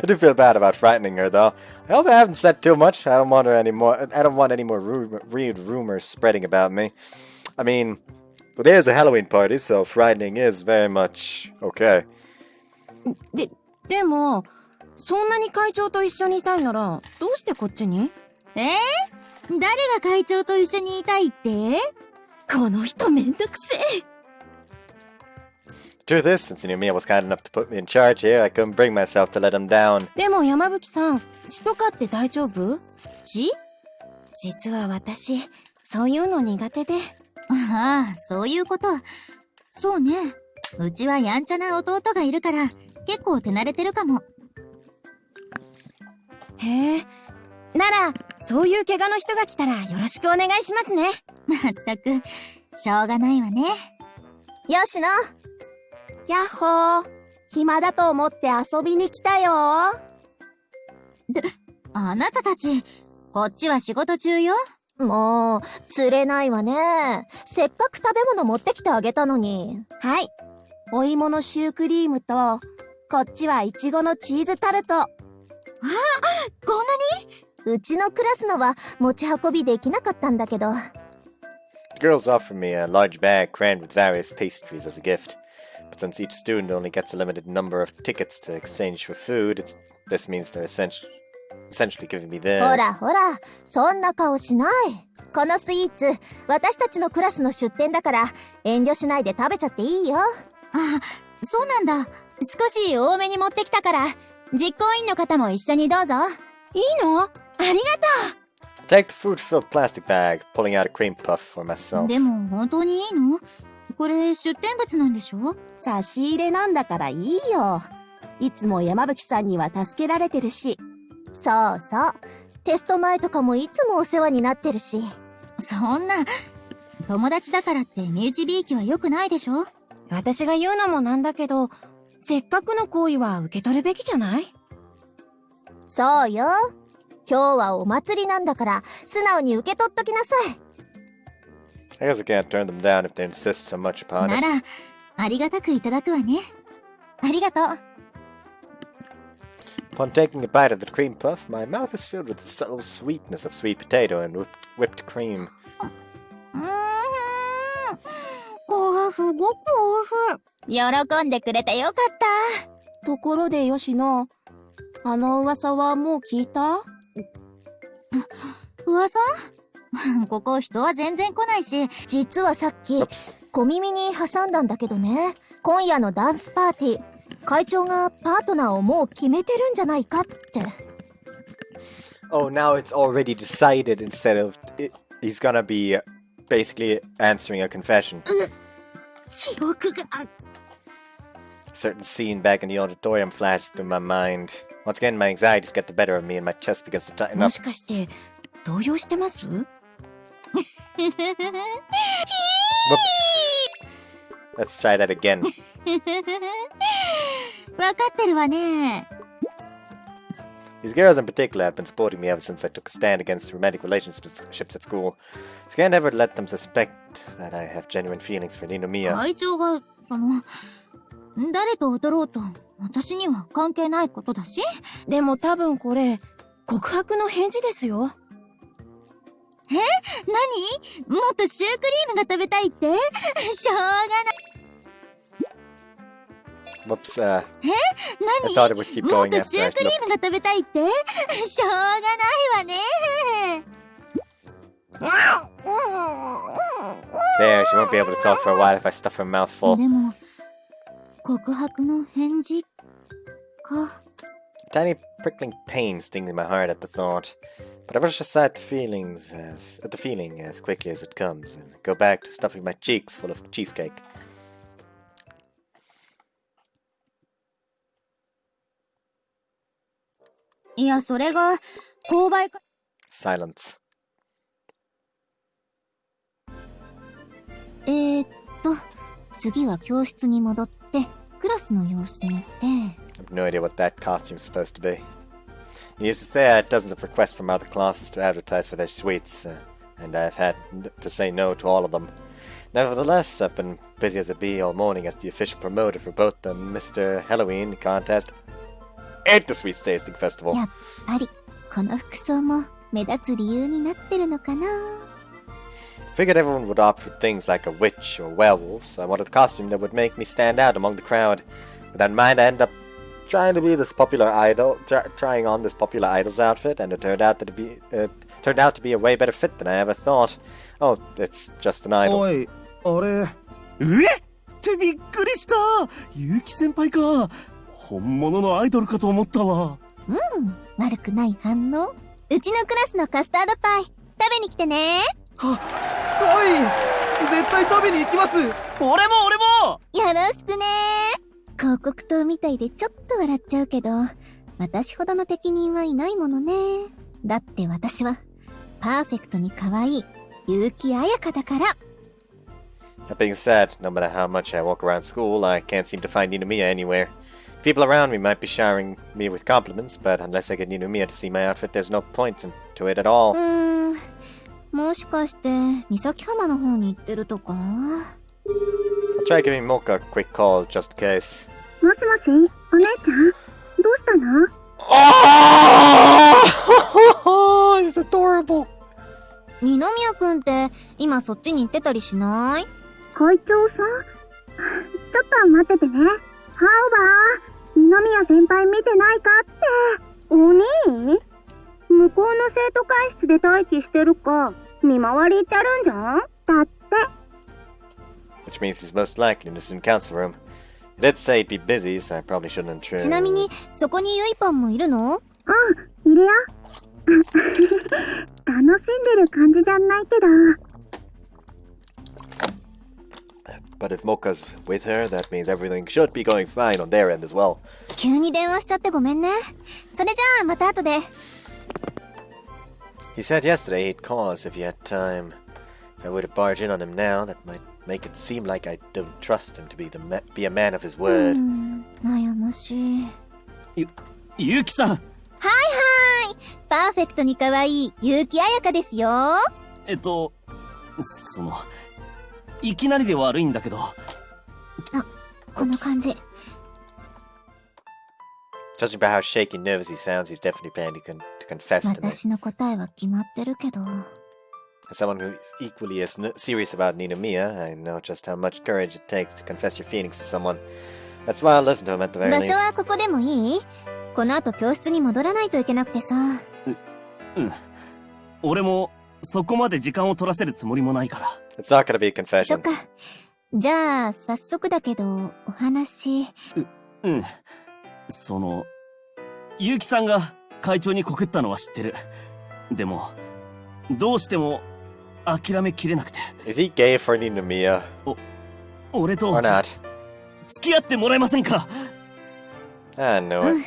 do feel bad about frightening her, though. I hope I haven't said too much. I don't want any more rumors spreading about me. I mean, it is a Halloween party, so frightening is very much okay. でも、そんなに会長と一緒にいたいなら、どうしてこっちに？誰が会長と一緒にいたいって？この人めんどくせえ。Truth is, since Inumiya was kind enough to put me in charge here, I couldn't bring myself to let him down. でも山吹さん、血とかって大丈夫？血？実は私、そういうの苦手で。ああ、そういうこと。そうね。うちはやんちゃな弟がいるから、結構手慣れてるかも。へえ。なら、そういう怪我の人が来たらよろしくお願いしますね。まったく、しょうがないわね。よしの。やっほー。暇だと思って遊びに来たよ。あなたたち、こっちは仕事中よ。もう、釣れないわね。せっかく食べ物持ってきてあげたのに。はい。お芋のシュークリームと、こっちはイチゴのチーズタルト。こんなに？うちのクラスのは持ち運びできなかったんだけど。The girls offered me a large bag crammed with various pastries as a gift. But since each student only gets a limited number of tickets to exchange for food, this means they're essentially giving me this. ほらほら、そんな顔しない。このスイーツ、私たちのクラスの出店だから、遠慮しないで食べちゃっていいよ。あ、そうなんだ。少し多めに持ってきたから、実行委員の方も一緒にどうぞ。いいの？ありがと Take the food-filled plastic bag, pulling out a cream puff for myself. でも本当にいいの？これ出店物なんでしょ？差し入れなんだからいいよ。いつも山吹さんには助けられてるし。そうそう。テスト前とかもいつもお世話になってるし。そんな、友達だからって身内びいきは良くないでしょ？私が言うのもなんだけど、せっかくの行為は受け取るべきじゃない？そうよ。今日はお祭りなんだから、素直に受け取っときなさい。I guess I can't turn them down if they insist so much upon な it. ら、ありがたくいただくわね。ありがとう。Upon taking a bite of the cream puff, my mouth is filled with the subtle sweetness of sweet potato and whipped cream. これすごく美味しい。喜んでくれてよかった。ところで吉野、あの噂はもう聞いた？噂？ここ人は全然来ないし。実はさっき、 Oops. 小耳に挟んだんだけどね。今夜のダンスパーティー、会長がパートナーをもう決めてるんじゃないかって。Oh, now it's already decided instead of he's gonna be basically answering a confession. 記憶が。A certain scene back in the auditorium flashed through my mind. Once again, my anxieties get the better of me and my chest begins to tighten も up. しかして、動揺してます？ Whoops. Let's try that again. わかってるわね。These girls in particular have been supporting me ever since I took a stand against romantic relationships at school. So I can't ever let them suspect that I have genuine feelings for Ninomiya. 会長が、誰と踊ろうと、私には関係ないことだし。でも多分これ、告白の返事ですよ。何？もっとシュークリームが食べたいって？しょうがない。Whoops, I 何？ thought it would keep もっ going と after シ I ュークリームが食べたいって？しょうがないわね。There, she won't be able to talk for a while if I stuff her mouth full. でも、告白の返事か。A tiny prickling pain stings in my heart at the thought, but I brush aside the feeling as quickly as it comes and go back to stuffing my cheeks full of cheesecake. いや、それが、購買か。Silence. 次は教室に戻って、クラスの様子見て。I have no idea what that costume's supposed to be. Needless to say, I had dozens of requests from other classes to advertise for their suites, and I've had to say no to all of them. Nevertheless, I've been busy as a bee all morning as the official promoter for both the Mr. Halloween contest and the Sweets Tasting Festival. やっぱりこの服装も目立つ理由になってるのかな。 Figured everyone would opt for things like a witch or werewolf, so I wanted a costume that would make me stand out among the crowd. With that in mind, I ended up trying to be this popular idol, trying on this popular idol's outfit, and it turned out to be a way better fit than I ever thought. Oh, it's just an idol. おい、あれ。ってびっくりした。結城先輩か。本物のアイドルかと思ったわ。悪くない反応。うちのクラスのカスタードパイ食べに来てね。はい絶対食べに行きます。俺もよろしくね。広告塔みたいでちょっと笑っちゃうけど、私ほどの適任はいないものね。だって私はパーフェクトに可愛い結城彩香だから。 That being said, no matter how much I walk around school, I can't seem to find Ninomiya anywhere. People around me might be showering me with compliments, but unless I get Ninomiya to see my outfit, there's no point to it at all. もしかして三崎浜の方に行ってるとか？ I'll try giving Mocha a quick call just in case. もしもし、お姉ちゃんどうしたの？ Oh! It's adorable! 二宮くんって今そっちに行ってたりしない？会長さんちょっと待っててね。ハウバー、二宮先輩見てないかって。お兄？向こうの生徒会室で待機してるか。見回り行ってるんじゃんだって。Which means he's most likely in the student council room. He did say he'd be busy, so I probably shouldn't intrude. ちなみに、そこにユイポンもいるの？いるよ。楽しんでる感じじゃないけど。But if Mocha's with her, that means everything should be going fine on their end as well. 急に電話しちゃってごめんね。それじゃあ、また後で。He said yesterday he'd call us if he had time. If I were to barge in on him now, that might make it seem like I don't trust him to be a man of his word. 悩ましい。ゆうきさん。はい。パーフェクトに可愛い結城彩香ですよ。いきなりで悪いんだけど。この感じ。Judging by how shaky and nervous he sounds, he's definitely planning to confess to me. 私の答えは決まってるけど。As someone who's equally as serious about Ninomiya, I know just how much courage it takes to confess your feelings to someone. That's why I'll listen to him at the very 場 least. 所はここでもいい？この後教室に戻らないといけなくてさ。俺もそこまで時間を取らせるつもりもないから。It's not gonna be a confession. そっか。じゃあ、早速だけど、お話。ゆうきさんが会長に告ったのは知ってる。でも、どうしても諦めきれなくて。Is he gay for Ninomiya? 俺と Or not? 付き合ってもらえませんか？ I know it.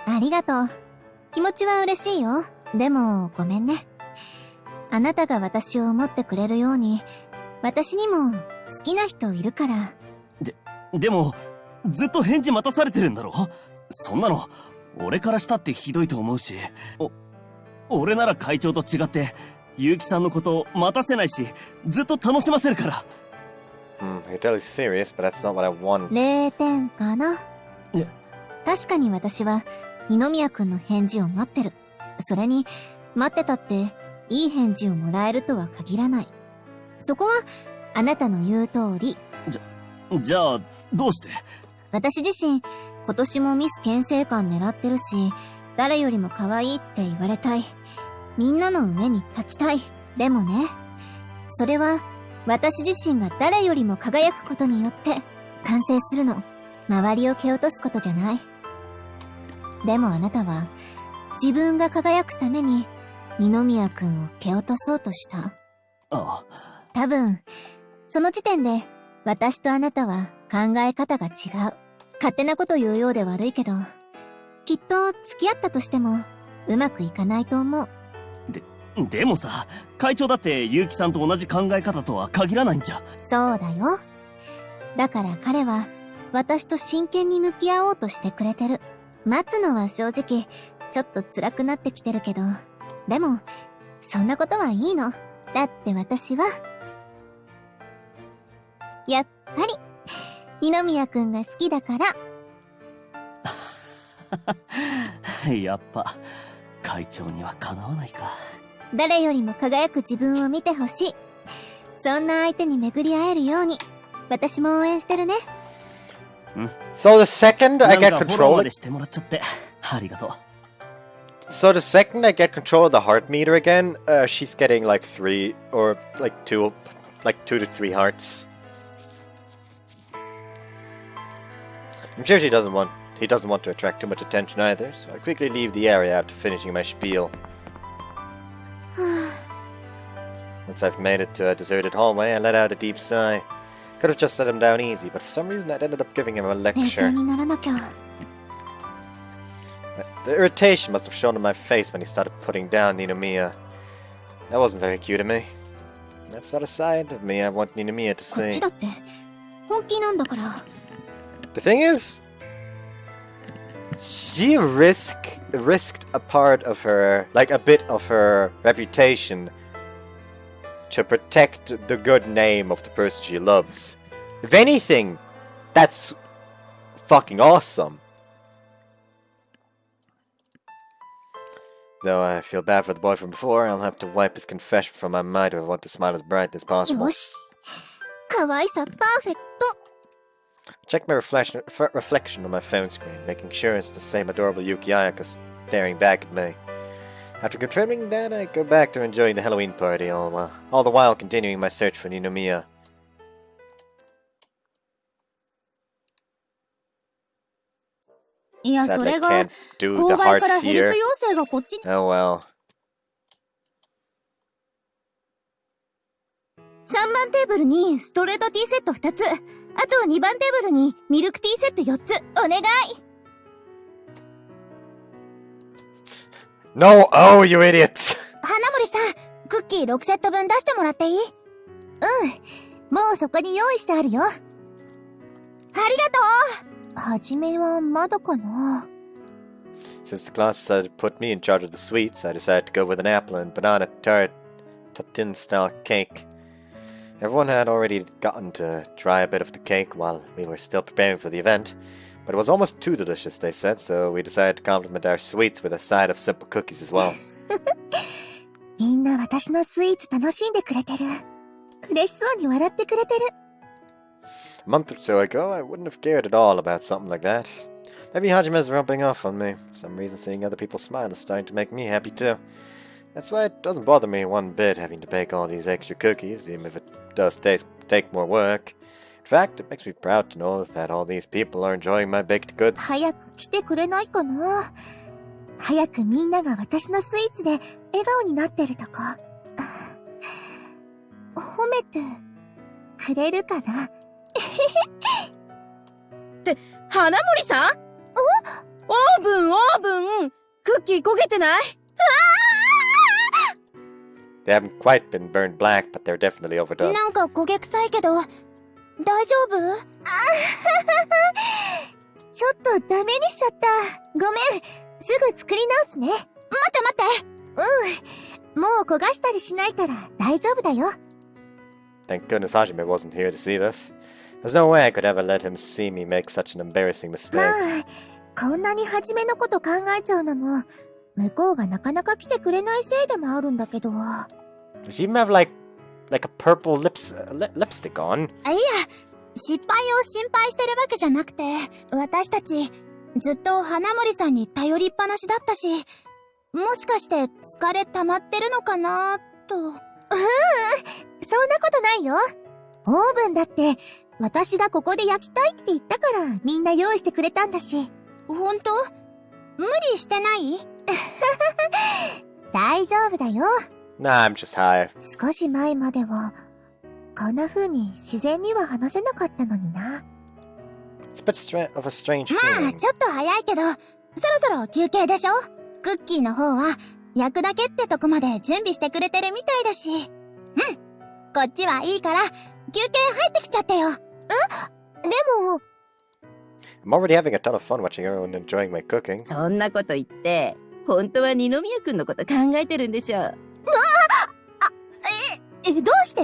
ありがとう。気持ちは嬉しいよ。でも、ごめんね。あなたが私を思ってくれるように、私にも好きな人いるから。でも、ずっと返事待たされてるんだろ？そんなの、俺からしたってひどいと思うし、俺なら会長と違って、ゆうきさんのことを待たせないし、ずっと楽しませるから。You're totally serious, but that's not what I want. 0点かな。確かに私は、二宮くんの返事を待ってる。それに、待ってたって、いい返事をもらえるとは限らない。そこは、あなたの言う通り。じゃあ、どうして？私自身、今年もミス県政官狙ってるし、誰よりも可愛いって言われたい。みんなの上に立ちたい。でもね、それは、私自身が誰よりも輝くことによって、完成するの。周りを蹴落とすことじゃない。でもあなたは、自分が輝くために、二宮くんを蹴落とそうとした。多分、その時点で、私とあなたは考え方が違う。勝手なこと言うようで悪いけど、きっと付き合ったとしても、うまくいかないと思う。でもさ、会長だって結城さんと同じ考え方とは限らないんじゃ。そうだよ。だから彼は、私と真剣に向き合おうとしてくれてる。待つのは正直、ちょっと辛くなってきてるけど、でも、そんなことはいいの。だって私は、やっぱり、二宮くんが好きだから。やっぱ、会長にはかなわないか。誰よりも輝く自分を見てほしい。そんな相手に巡り会えるように、私も応援してるね。So the second I get control, so the second I get control of the heart meter again, she's getting like 3 or like 2 to 3 hearts. I'm sure he doesn't want to attract too much attention either, so I quickly leave the area after finishing my spiel. Once I've made it to a deserted hallway, I let out a deep sigh. Could have just set him down easy, but for some reason I ended up giving him a lecture. The irritation must have shown on my face when he started putting down Ninomiya. That wasn't very cute of me. That's not a side of me I want Ninomiya to see. The thing is, she risked a part of her, like a bit of her reputation to protect the good name of the person she loves. If anything, that's fucking awesome. Though I feel bad for the boy from before, I'll have to wipe his confession from my mind if I want to smile as bright as possible. Check my reflection on my phone screen, making sure it's the same adorable Yuki Ayaka staring back at me. After confirming that, I go back to enjoying the Halloween party, all the while continuing my search for Ninomiya. いや、 Sadly, それ I が can't do the 購買か hearts らヘル here. プ要請がこっちに Oh well. 3番テーブルにストレートティーセット2つ、あと2番テーブルにミルクティーセット4つ、お願い。 No! Oh, you idiots! 花森さん、クッキー6セット分出してもらっていい？もうそこに用意してあるよ。ありがとう。はじめはまだかな。 Since the class decided to put me in charge of the sweets, I decided to go with an apple and banana tartine style cake. Everyone had already gotten to try a bit of the cake while we were still preparing for the event, but it was almost too delicious, they said, so we decided to complement our sweets with a side of simple cookies as well. みんな私のスイーツ楽しんでくれてる。嬉しそうに笑ってくれてる。A month or so ago, I wouldn't have cared at all about something like that. Maybe Hajime's rubbing off on me. For some reason, seeing other people smile is starting to make me happy too. That's why it doesn't bother me one bit having to bake all these extra cookies, even if it does take more work. In fact, it makes me proud to know that all these people are enjoying my baked goods. 早く来てくれないかな。早くみんなが私のスイーツで笑顔になってるとこ。褒めてくれるかな。って花森さん？オーブンクッキー焦げてない？ They haven't quite been burned black, but they're definitely overdone. なんか焦げ臭いけど、大丈夫？ちょっとダメにしちゃった。ごめん。すぐ作り直すね。待って。もう焦がしたりしないから大丈夫だよ。 Thank goodness Hajime wasn't here to see this. There's no way I could ever let him see me make such an embarrassing mistake. まあ、こんなに初めのこと考えちゃうのも、向こうがなかなか来てくれないせいでもあるんだけど。Does she even have like a purple lipstick on? いや、失敗を心配してるわけじゃなくて、私たち、ずっと花森さんに頼りっぱなしだったし、もしかして疲れ溜まってるのかなと。そんなことないよ。オーブンだって、私がここで焼きたいって言ったからみんな用意してくれたんだし。ほんと？無理してない？大丈夫だよ。Nah, I'm just high. 少し前までは、こんな風に自然には話せなかったのにな。It's a bit of a strange まあ、 feeling. ちょっと早いけど、そろそろ休憩でしょ？クッキーの方は、焼くだけってとこまで準備してくれてるみたいだし。こっちはいいから、休憩入ってきちゃってよ。でも、I'm already having a ton of fun watching everyone enjoying my cooking. そんなこと言って、本当は二宮くんのこと考えてるんでしょ。どうして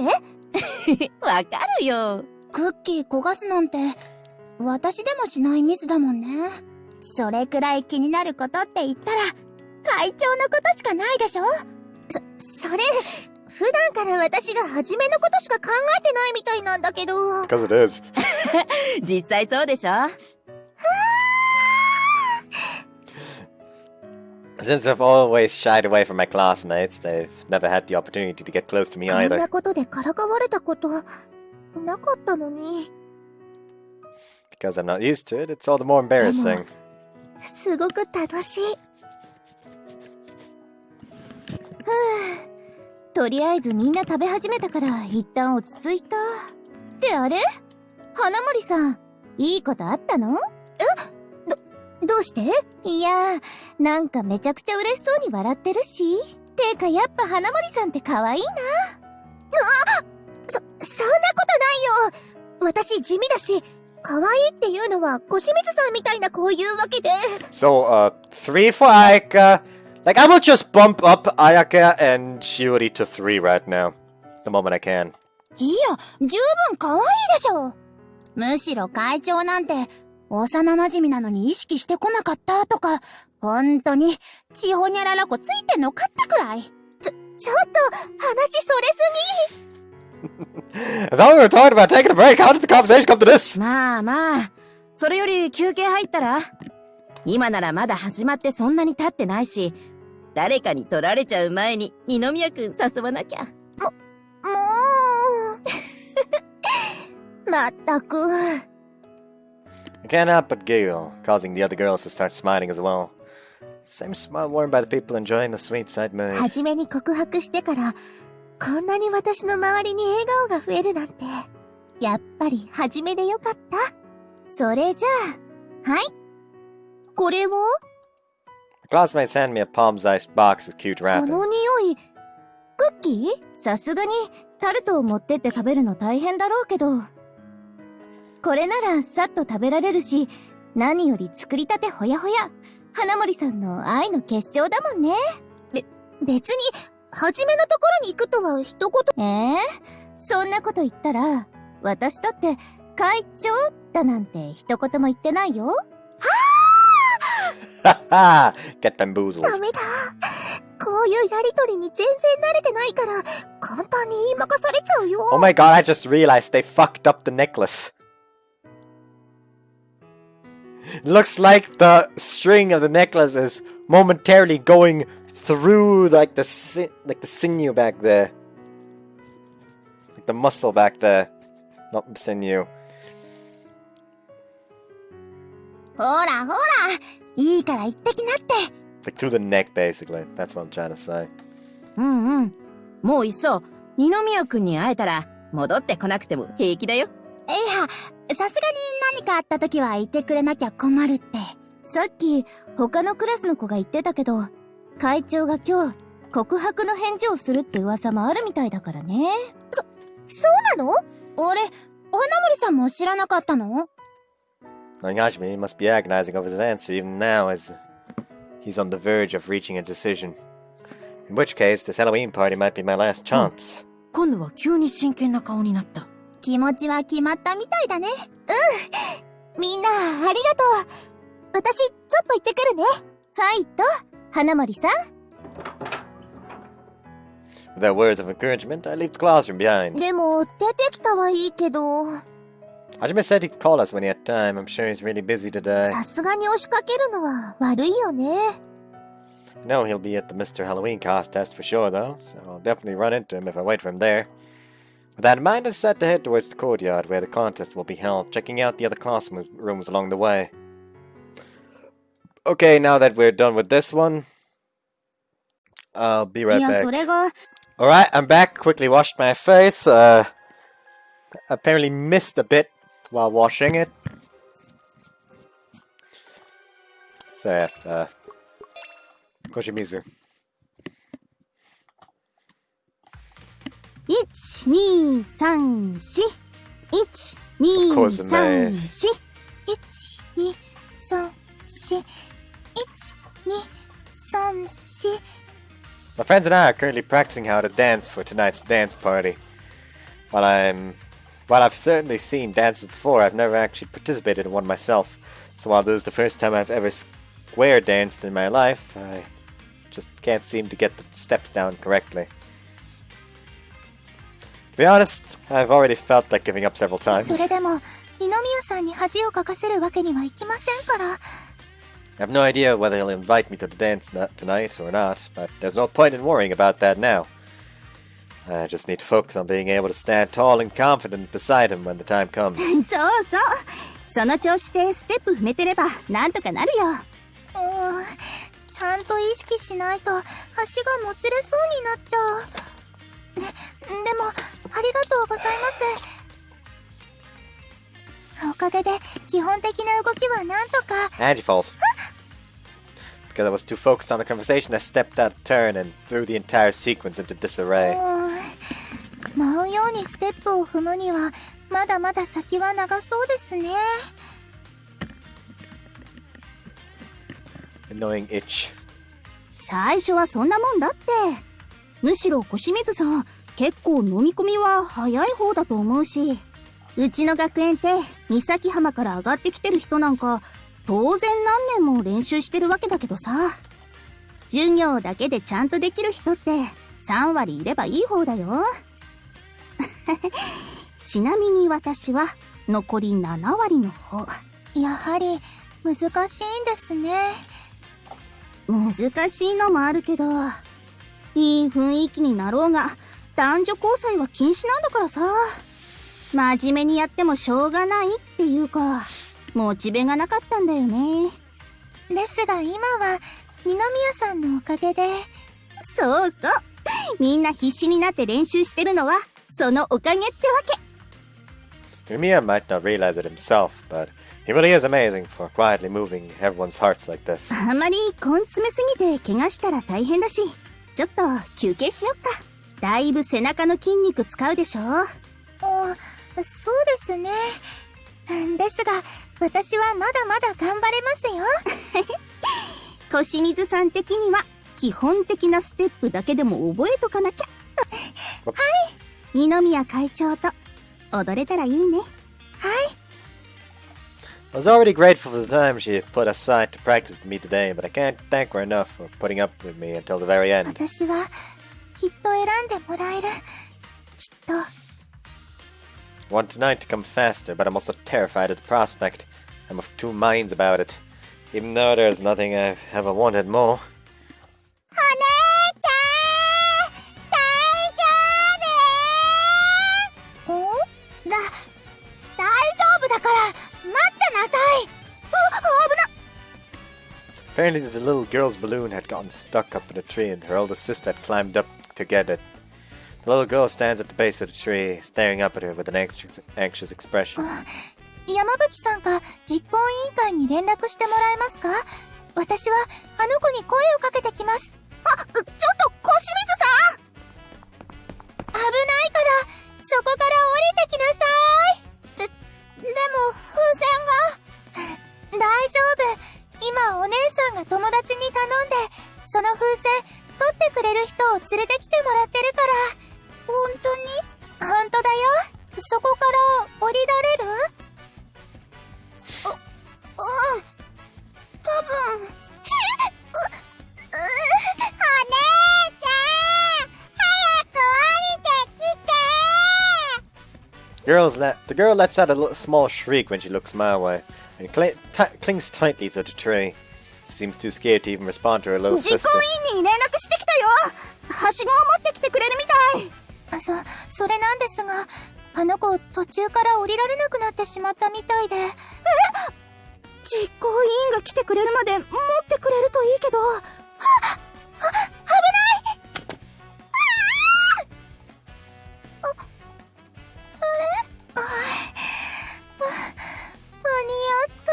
わかるよ。クッキー焦がすなんて、私でもしないミスだもんね。それくらい気になることって言ったら、会長のことしかないでしょ？それ、普段から私が初めのことしか考えてないみたいなんだけど。Because it is. 実際そうでしょ。Since I've always shied away from my classmates, they've never had the opportunity to get close to me こん either. なことでからかわれたこと、なかったのに。Because I'm not used to it, it's all the more embarrassing. すごく楽しい。とりあえずみんな食べ始めたから一旦落ち着いた。ってあれ？花森さん、いいことあったの？どうして？いやー、なんかめちゃくちゃ嬉しそうに笑ってるし。てかやっぱ花森さんって可愛いな。そんなことないよ。私地味だし、可愛いっていうのは小清水さんみたいなこういうわけで。So, 3 for Ayaka. Like, I will just bump up Ayaka and Shiori to 3 right now. The moment I can. いや、十分可愛いでしょ。むしろ会長なんて、幼馴染なのに意識してこなかったとか、ほんとに、ちほにゃららこついてんのかってくらい。ちょっと、話それずに。 I thought we were talking about taking a break. How did the conversation come to this? まあまあ、それより休憩入ったら？今ならまだ始まってそんなに経ってないし、誰かに取られちゃう前に二宮くん誘わなきゃ。もう。まったく。I can't help but giggle, causing the other girls to start smiling as well. Same smile worn by the people enjoying the sweet side mood. はじめに告白してから、こんなに私の周りに笑顔が増えるなんて、やっぱりはじめでよかった。それじゃあ、はい。これを Classmates hand me a palm-sized box with cute こ wrapping. の匂い、クッキー？さすがにタルトを持ってって食べるの大変だろうけど、これならさっと食べられるし、何より作りたてほやほや、花森さんの愛の結晶だもんね。別に、はじめのところに行くとは一言。そんなこと言ったら、私だって会長だなんて一言も言ってないよ。Haha! Get bamboozled. ダメだ。こういうやりとりに全然慣れてないから、簡単に言いまかされちゃうよ。Oh my god, I just realized they fucked up the necklace. Looks like the string of the necklace is momentarily going through like the sinew back there. Like the muscle back there. Not the sinew. ほらほら、いいから行ってきなって。Like through the neck basically. That's what I'm trying to say. うんうん。もういっそ、二宮くんに会えたら、戻ってこなくても平気だよ。いや、さすがに何かあった時はいてくれなきゃ困るって。さっき他のクラスの子が言ってたけど、会長が今日告白の返事をするって噂もあるみたいだからね。そうなの？俺、花森さんも知らなかったの？ Knowing Hajime, he must be agonizing over his answer even now as he's on the verge of reaching a decision. In which case, this Halloween party might be my last chance. 今度は急に真剣な顔になった。気持ちは決まったみたいだね。うん。みんな、ありがとう。私、ちょっと行ってくるね。はいと、花森さん。Without words of encouragement, I leave the classroom behind. でも、出てきたはいいけど。Hajime said he'd call us when he had time. I'm sure he's really busy today. さすがに押しかけるのは悪いよね。I know he'll be at the Mr. Halloween contest for sure, though, so I'll definitely run into him if I wait for him there. With that in mind, I decided to head towards the courtyard where the contest will be held, checking out the other classrooms along the way. Okay, now that we're done with this one, I'll be right いや、 back. それが、Alright, I'm back. Quickly washed my face. Apparently missed a bit while washing it. So yeah, Koshimizu. 1、2、3、4。1、2、Of course, 3、4。1、2、3、4。1、2、3、4。My friends and I are currently practicing how to dance for tonight's dance party. While I've certainly seen dances before, I've never actually participated in one myself. So while this is the first time I've ever square danced in my life, I just can't seem to get the steps down correctly. To be honest, I've already felt like giving up several times. それでも、二宮さんに恥をかかせるわけにはいきませんから。I have no idea whether he'll invite me to the dance tonight or not, but there's no point in worrying about that now. I just need to focus on being able to stand tall and confident beside him when the time comes. そうそう。その調子でステップ踏めてればなんとかなるよ。ちゃんと意識しないと足がもつれそうになっちゃう。でも、ありがとうございます。おかげで基本的な動きはなんとか。And she falls. Because I was too focused on the conversation, I stepped out of turn and threw the entire sequence into disarray. 舞うようにステップを踏むにはまだまだ先は長そうですね。Annoying itch. 最初はそんなもんだって。むしろ小清水さん、結構飲み込みは早い方だと思うし、うちの学園って三崎浜から上がってきてる人なんか当然何年も練習してるわけだけどさ、授業だけでちゃんとできる人って3割いればいい方だよ。ちなみに私は残り7割の方。やはり難しいんですね。難しいのもあるけど、いい雰囲気になろうが、男女交際は禁止なんだからさ。真面目にやってもしょうがないっていうか、モチベがなかったんだよね。ですが今は、二宮さんのおかげで。そうそう。みんな必死になって練習してるのは、そのおかげってわけ。Yumiya might not realize it himself, but he really is amazing for quietly moving everyone's hearts like this. あまり根詰めすぎて怪我したら大変だし、ちょっと休憩しよっか。だいぶ背中の筋肉使うでしょ。そうですね。ですが、私はまだまだ頑張れますよ。小清水さん的には、基本的なステップだけでも覚えとかなきゃ。はい。二宮会長と踊れたらいいね。はい。I was already grateful for the time she put aside to practice with me today, but I can't thank her enough for putting up with me until the very end. 私は、きっと選んでもらえる。きっと。I want tonight to come faster, but I'm also terrified at the prospect. I'm of two minds about it, even though there's nothing I've ever wanted more. お姉ちゃん、大丈夫？大丈夫だから、待ってなさい。危な。 Apparently the little girl's balloon had gotten stuck up in a tree and her older sister had climbed up to get it. The little girl stands at the base of the tree, staring up at her with an anxious expression. 山吹さんか実行委員会に連絡してもらえますか？私はあの子に声をかけてきます。ちょっと小清水さん！危ないからそこから降りてきなさい。でも風船が。大丈夫。今お姉さんが友達に頼んでその風船取ってくれる人を連れてきてもらってるから。本当に？本当だよ。そこから降りられる？多分。お姉ちゃん、早く降りてきて。 The girl lets out a little small shriek when she looks my way and clings tightly to the tree. She seems too scared to even respond to her little sister. 実行委員に連絡してきたよ。はしごを持ってきてくれるみたい。それなんですが、あの子途中から降りられなくなってしまったみたいで。実行委員が来てくれるまで持ってくれるといいけど。危ない！間に合った。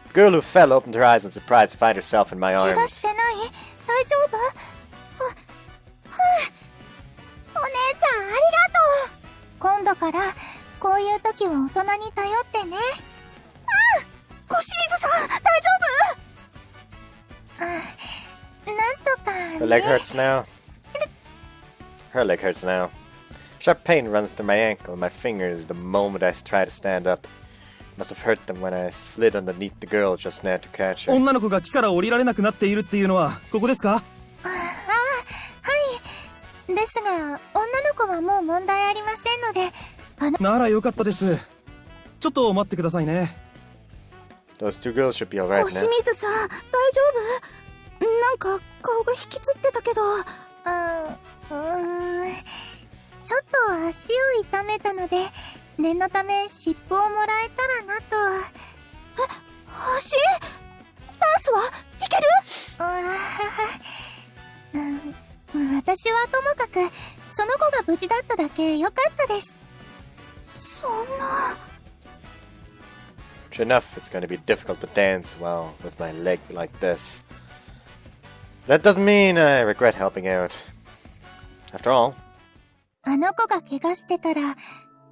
The girl who fell opened her eyes in surprise to find herself in my 怪我 arms. してない？大丈夫？お姉ちゃんありがとう。今度からこういう時は大人に頼ってね。小清水さん大丈夫？なんとかね。 Her leg hurts now. Her leg hurts now. Sharp pain runs through my ankle and my fingers the moment I try to stand up. Must have hurt them when I slid underneath the girl just now to catch her. 女の子が木から降りられなくなっているっていうのはここですか？はい。ですが、女の子はもう問題ありませんので、ならよかったです。ちょっと待ってくださいね。Those two girls should be alright 小清 now. 水さん大丈夫？なんか顔が引きつってたけど。ちょっと足を痛めたので、念のため尻尾をもらえたらなと。足？ダンスはいける？私はともかく、その子が無事だっただけ良かったです。そんな。Sure enough, it's going to be difficult to dance well with my leg like this. That doesn't mean I regret helping out. After all, あの子が怪我してたら、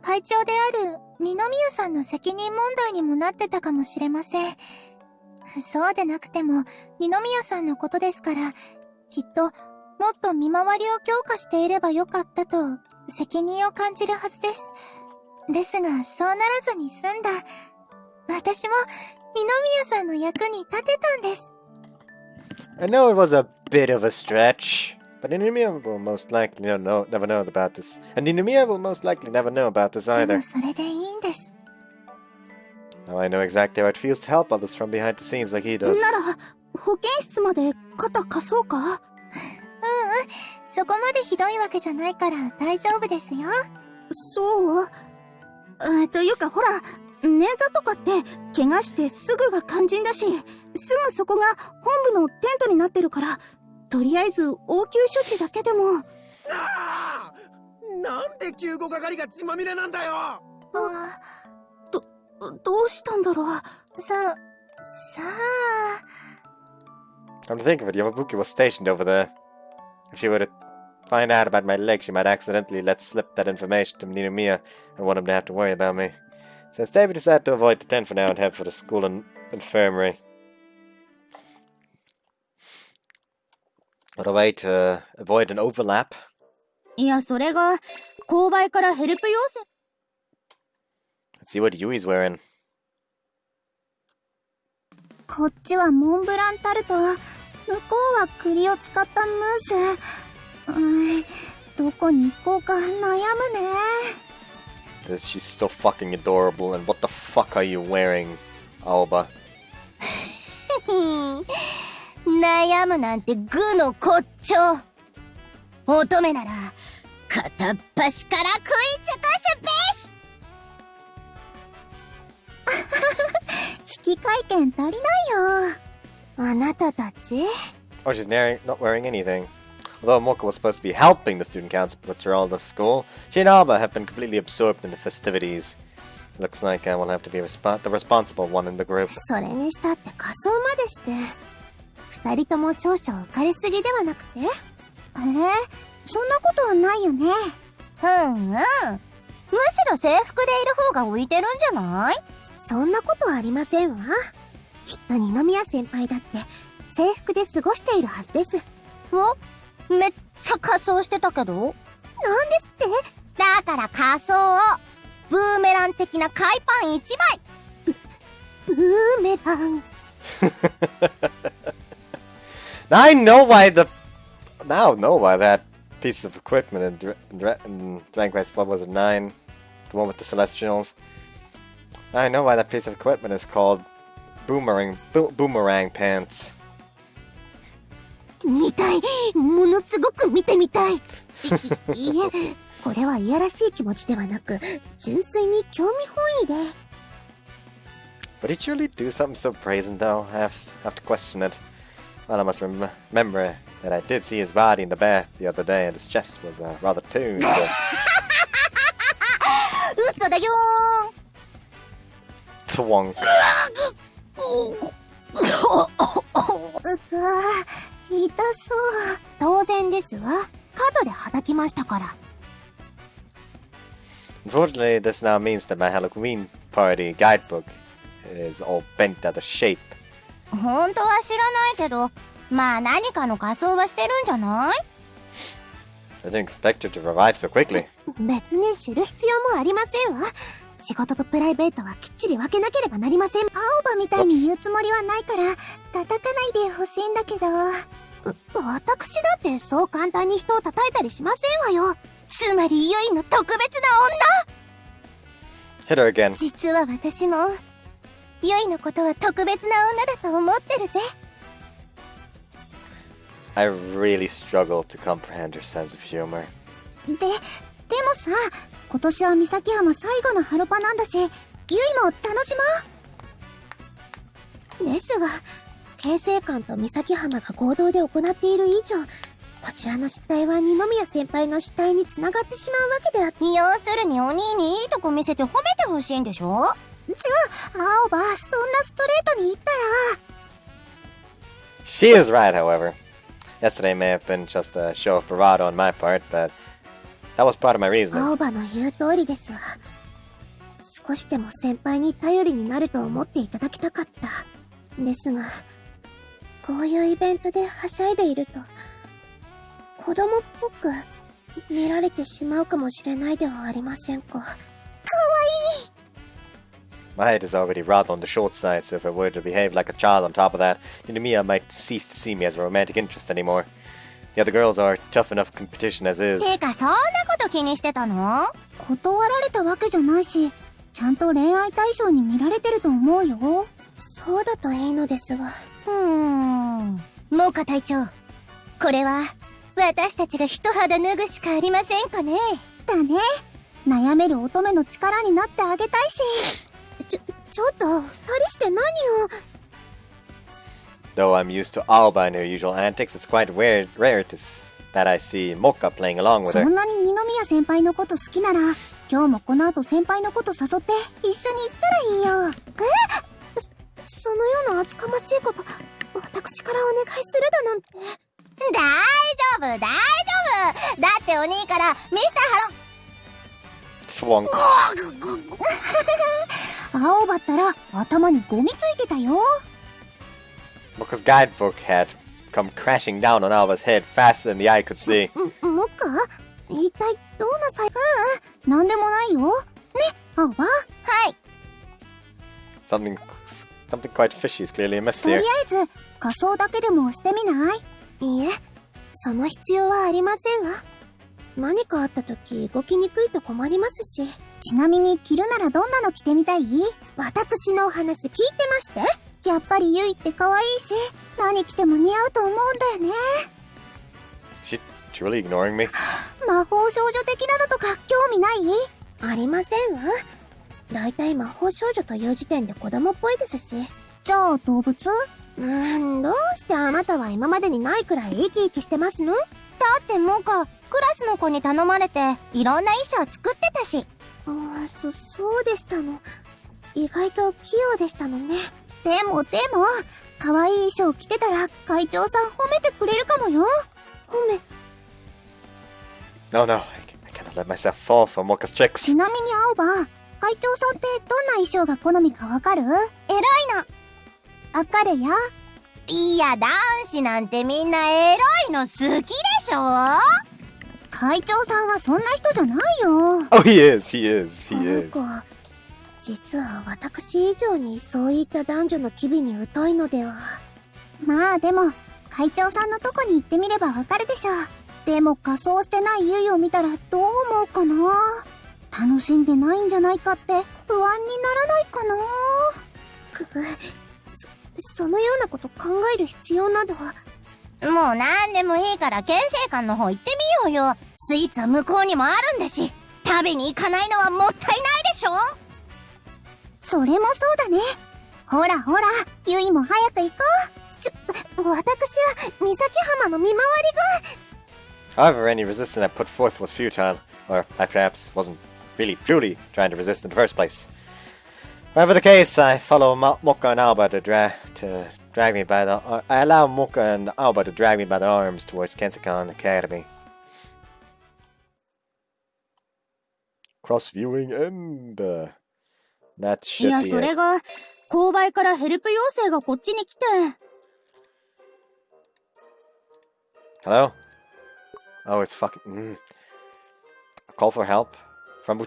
会長である二宮さんの責任問題にもなってたかもしれません。そうでなくても、二宮さんのことですから、きっと、もっと見回りを強化していればよかったと、責任を感じるはずです。ですが、そうならずに済んだ。私も、二宮さんの役に立てたんです。I know it was a bit of a stretch, but Inumiya will most likely never know about this. And Inumiya will most likely never know about this で either. もそれでいいんです。Now I know exactly how it feels to help others from behind the scenes like he does. なら、保健室まで肩貸そうか？そこまでひどいわけじゃないから大丈夫ですよ。そう？というかほら、捻挫とかって怪我してすぐが肝心だし、すぐそこが本部のテントになってるから、とりあえず応急処置だけでも。なんで救護係が血まみれなんだよ。どうしたんだろう。さあ。Come to think of it, Yamabuki was stationed over there. If she were to find out about my leg, she might accidentally let slip that information to Ninomiya and want him to have to worry about me. So instead we decided to avoid the tent for now and head for the school and infirmary. What a way to avoid an overlap. いや、それが購買からヘルプ要請。 Let's see what Yui's wearing. こっちはモンブランタルト。向こうは栗を使ったムース。どこに行こうか悩むね。She's so fucking adorable, and what the fuck are you wearing, Aoba? 悩むなんて愚の骨頂。乙女なら片っ端から食い尽くすべし。引換券足りないよ。あなたたち Oh, she's not wearing anything. Although Moka was supposed to be helping the student council patrol the school, she and Alba have been completely absorbed in the festivities. Looks like I will have to be the responsible one in the group. それにしたって仮装までして。二人とも少々浮かれすぎではなくて？そんなことはないよね。むしろ制服でいる方が浮いてるんじゃない？そんなことはありませんわ。きっと二宮先輩だって制服で過ごしているはずです。めっちゃ仮装してたけど？なんですって？だから仮装をブーメラン的な海パン1枚。ブーメラン。I know why that piece of equipment in Dragon Quest, what was it, 9? The one with the Celestials. I know why that piece of equipment is called boomerang pants. 見たい。ものすごく見てみたい。いえ、これはいやらしい気持ちではなく、純粋に興味本位で。Would he truly do something so brazen, though? I have to question it. Well, I must remember that I did see his body in the bath the other day, and his chest was rather tuned. 嘘だよーん。Thwonk. 痛そう。当然ですわ。角で叩きましたから。Unfortunately, this now means that my Halloween party guidebook is all bent out of shape. 本当は知らないけど、まあ何かの仮装はしてるんじゃない？ I didn't expect her to revive so quickly. 別に知る必要もありませんわ。仕事とプライベートはきっちり分けなければなりません。青葉みたいに言うつもりはないから、叩かないでほしいんだけど。私だってそう簡単に人を叩いたりしませんわよ。つまりユイの特別な女。Hit her again. 実は私も、ユイのことは特別な女だと思ってるぜ。I really struggle to comprehend her sense of humor. でもさ、今年は三崎浜最後のハロパなんだし、ユイも楽しもう。ですが、京成館と三崎浜が合同で行っている以上、こちらの失態は二宮先輩の失態につながってしまうわけであって。要するにお兄にいいとこ見せて褒めてほしいんでしょ？じゃあ、青葉、そんなストレートに言ったら。She is right, however. Yesterday may have been just a show of bravado on my part, but that was part of my reasoning. 青葉の言う通りですわ。少しでも先輩に頼りになると思っていただきたかった。ですが、こういうイベントではしゃいでいると、子供っぽく見られてしまうかもしれないではありませんか。かわいい。My height is already rather on the short side, so if I were to behave like a child on top of that, Ninomiya might cease to see me as a romantic interest anymore. The other girls are tough enough competition as is. てか、そんなこと気にしてたの？断られたわけじゃないし、ちゃんと恋愛対象に見られてると思うよ。そうだといいのですが。モカ隊長。これは、私たちが一肌脱ぐしかありませんかね。だね。悩める乙女の力になってあげたいし。ちょっと、二人して何を。Though I'm used to Alba and her usual antics, it's quite rare that I see Mocha playing along with her. そんなに二宮先輩のこと好きなら、今日もこの後先輩のこと誘って一緒に行ったらいいよ。そのような厚かましいこと、私からお願いするだなんて。大丈夫、大丈夫。だってお兄からミスターハロ。Swunk. 青葉ったら頭にゴミついてたよ。Mocha's guidebook had come crashing down on Alba's head faster than the eye could see. モカ？一体どうなさい？なんでもないよ。ね、青葉？はい。Something quite fishy is clearly amiss とり here. あえず仮装だけでもしてみない？いいえ、その必要はありませんわ。何かあった時動きにくいと困りますし。ちなみに着るならどんなの着てみたい？私のお話聞いてまして。やっぱりユイって可愛いし、何着ても似合うと思うんだよね。She truly ignoring me? 魔法少女的なのとか興味ない？ありませんわ。だいたい魔法少女という時点で子供っぽいですし。じゃあ動物？どうしてあなたは今までにないくらい生き生きしてますの？だってモカ、クラスの子に頼まれていろんな衣装作ってたし。そうでしたの。意外と器用でしたのね。でも、可愛い衣装着てたら会長さん褒めてくれるかもよ。褒め。No, I cannot let myself fall for Mocha's tricks. ちなみに青葉、会長さんってどんな衣装が好みかわかる？偉いの。わかるよ。いや、男子なんてみんなエロいの好きでしょ？会長さんはそんな人じゃないよ。Oh, he is. 実は私以上にそういった男女の機微に疎いのでは。まあでも、会長さんのとこに行ってみればわかるでしょう。でも仮装してないユイを見たらどう思うかな？楽しんでないんじゃないかって不安にならないかな？そのようなこと考える必要などは。もうなんでもいいから県政館の方行ってみようよ。スイーツは向こうにもあるんだし、食べに行かないのはもったいないでしょ？それもそうだね。ほら、ユイも早く行こう。私は三崎浜の見回りが。However, any resistance I put forth was futile, or I perhaps wasn't really truly trying to resist in the first place. Whatever the case, I follow Mocha and Alba to drag me by the. I allow Mocha and Alba to drag me by the arms towards Kensekan Academy. Cross viewing and that should いや、 be それ it. が、購買からヘルプ要請がこっちに来て。Hello? Oh, it's fucking. A call for help from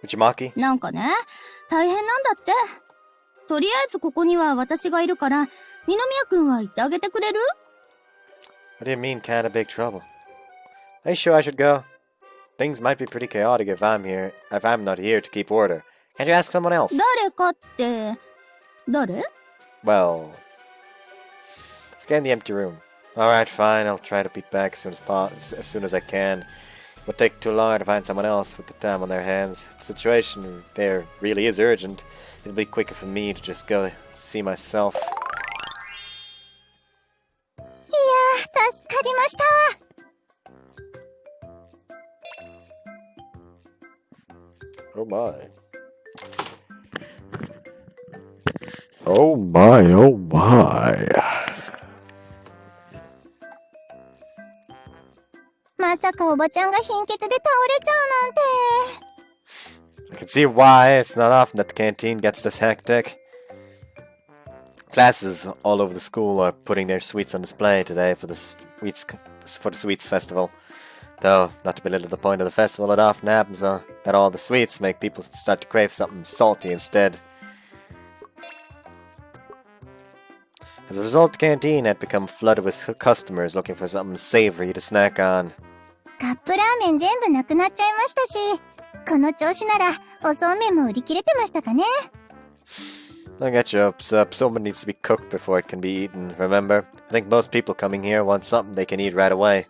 Uchimaki? なんかね、大変なんだって。とりあえずここには私がいるから、二宮くんは行ってあげてくれる？ What do you mean, kinda big trouble? Are you sure I should go? Things might be pretty chaotic if I'm not here to keep order. Can't you ask someone else? 誰かって、誰？ Well, scan the empty room. Alright, fine, I'll try to be back as soon as I can. It would take too long to find someone else with the time on their hands. The situation there really is urgent. It'll be quicker for me to just go see myself. いやー、助かりました。Oh my. Oh my. まさかおばちゃんが貧血で倒れちゃうなんて。I can see why. It's not often that the canteen gets this hectic. Classes all over the school are putting their sweets on display today for the sweets festival. Though, not to belittle the point of the festival, it often happens that all the sweets make people start to crave something salty instead. As a result, the canteen had become flooded with customers looking for something savory to snack on. カップラーメン全部なくなっちゃいましたし、この調子ならおそうめんも売り切れてましたかね。Don't get your hopes up. Soba needs to be cooked before it can be eaten, remember? I think most people coming here want something they can eat right away.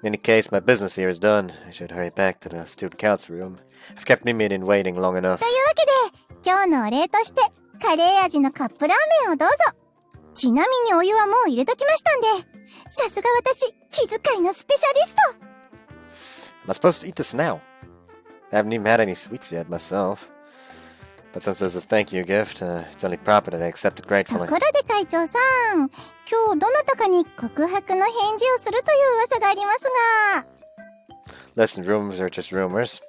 In any case, my business here is done. I should hurry back to the student council room. I've kept Mimian waiting long enough. というわけで、今日のお礼として、カレー味のカップラーメンをどうぞ。ちなみにお湯はもう入れときましたんで、さすが私、気遣いのスペシャリスト。Am I supposed to eat this now? I haven't even had any sweets yet myself. But since this is a thank you gift, it's only proper that I accept it と gratefully. ころで会長さん、今日どなたかに告白の返事をするという噂がありますが。Listen, rumors are just rumors.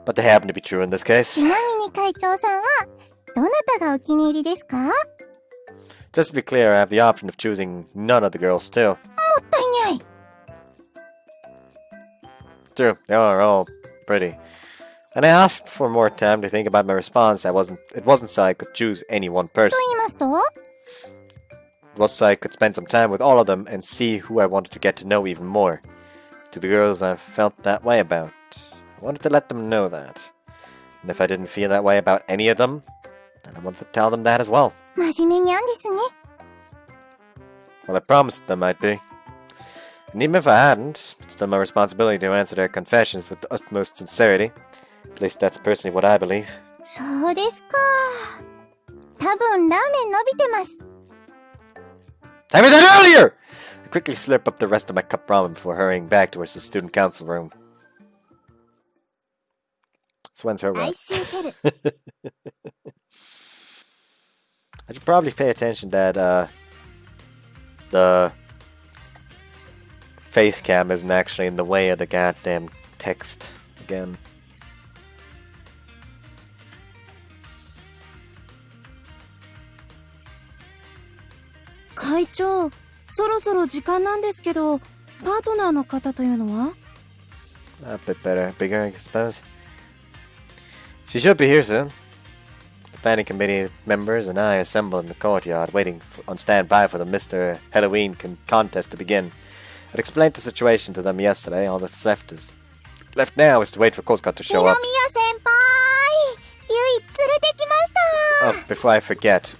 But they happen to be true in this case. ちなみに会長さんは、どなたがお気に入りですか？もっ Just to be clear, I have the option of choosing none of the girls too. たいない。True, they are all pretty. And I asked for more time to think about my response. It wasn't so I could choose any one と person. 言いますと？ It was so I could spend some time with all of them and see who I wanted to get to know even more. To the girls I felt that way about, I wanted to let them know that. And if I didn't feel that way about any of them, then I wanted to tell them that as well. 真面目にゃんですね。Well, I promised them I'd be. And even if I hadn't, it's still my responsibility to answer their confessions with the utmost sincerity. At least that's personally what I believe. そうですか。多分ラーメン伸びてます。I meant that earlier! I quickly slurp up the rest of my cup ramen before hurrying back towards the student council room. So when's her 哀 run? 愁てる。I should probably pay attention that the face cam isn't actually in the way of the goddamn text again. 会長、そろそろ時間なんですけど、パートナーの方というのは？ A bit better, bigger, I suppose. She should be here soon. The planning committee members and I assemble in the courtyard, waiting on standby for the Mr. Halloween contest to begin. I'd explained the situation to them yesterday. All that's left now is to wait for Kozka to 二 show 宮 up. 先輩、ゆい連れてきました。 Oh, before I forget,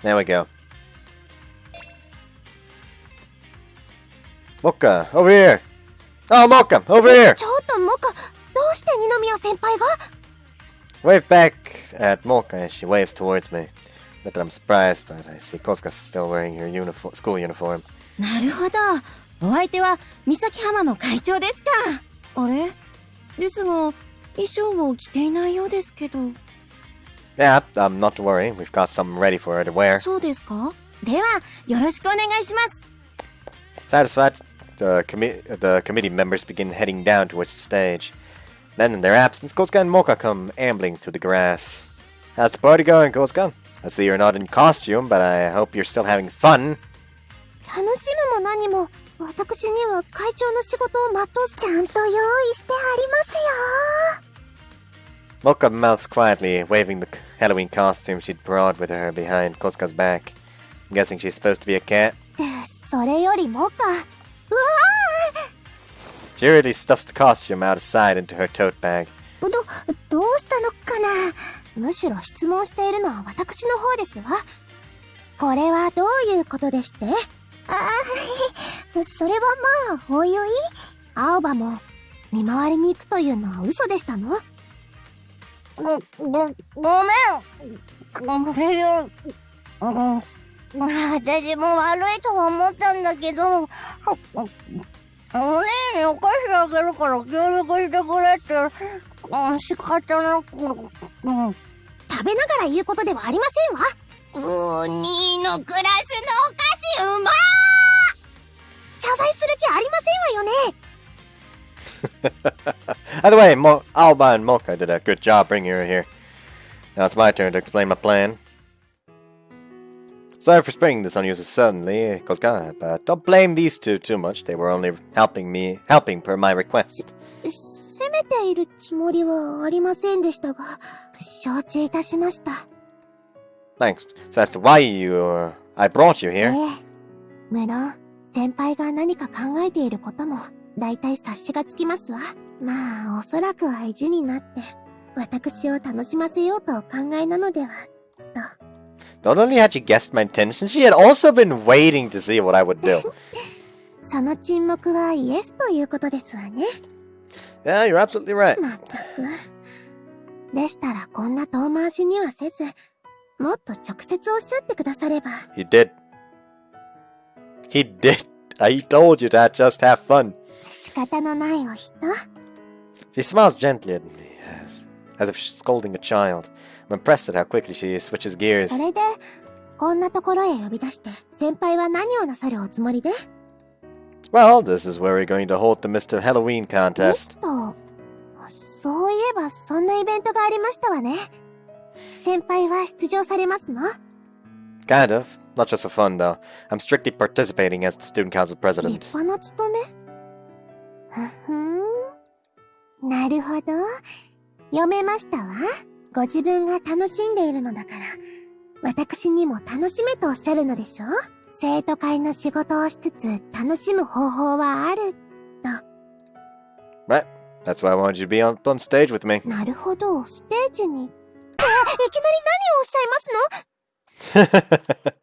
there we go. Mocha, over here! Oh, Mocha, over here! ちょっとモカ、どうして二宮先輩が？ Wave back at Mocha as she waves towards me. Not that I'm surprised, but I see Kozka's still wearing her school uniform. なるほど。お相手は三崎浜の会長ですか。あれ？ですが、衣装を着ていないようですけど。Yeah, not to worry. We've got something ready for her to wear. そうですか？では、よろしくお願いします。 Satisfied, the committee members begin heading down towards the stage. Then, in their absence, Kozka and Mocha come ambling through the grass. How's the party going, Kozka? I see you're not in costume, but I hope you're still having fun. 楽しむも何も、私には会長の仕事を全うちゃんと用意してありますよ。 Mocha mouths quietly, waving the Halloween costume she'd brought with her behind Kozka's back. I'm guessing she's supposed to be a cat. で、それよりモカ、うわー She hurriedly stuffs the costume out of sight into her tote bag. どうしたのかな。むしろ質問しているのは私の方ですわ。これはどういうことでして？それはまあ、おいおい。青葉も見回りに行くというのは嘘でしたの？ごめん。私も悪いとは思ったんだけど、お姉にお菓子あげるから協力してくれって、仕方なく、食べながら言うことではありませんわ。兄のクラスのお菓子うまー。謝罪する気ありませんわよね。Either way, Alba and Mocha did a good job bringing her here. Now it's my turn to explain my plan. Sorry for springing this on you so suddenly, Kozka, but don't blame these two too much. They were only helping per my request. 責めているつもりはありませんでしたが、承知いたしました。Thanks. So as to why I brought you here. 無論、先輩が何か考えていることも、だいたい察しがつきますわ。まあ、おそらくは意地になって、私を楽しませようとお考えなのでは、と。Not only had she guessed my intention, she had also been waiting to see what I would do. その沈黙はイエスということですわね。Yeah, you're absolutely right. まったく。でしたらこんな遠回しにはせず、もっと直接おっしゃってくだされば。He did. He did. I told you to just have fun. 仕方のないお人。She smiles gently at me, as if she's scolding a child. I'm impressed at how quickly she switches gears. それで、こんなところへ呼び出して、先輩は何をなさるおつもりで？ Well, this is where we're going to hold the Mr. Halloween ミ contest. スト。そういえばそんなイベントがありましたわね。先輩は出場されますの？ Kind of. Not just for fun, though. I'm strictly participating as the student council 立 president. 派な務め？なるほど。読めましたわ。ご自分が楽しんでいるのだから、私にも楽しめとおっしゃるのでしょ？生徒会の仕事をしつつ楽しむ方法はある、と。Right. That's why I wanted you to be on stage with me. なるほど、ステージに。いきなり何をおっしゃいます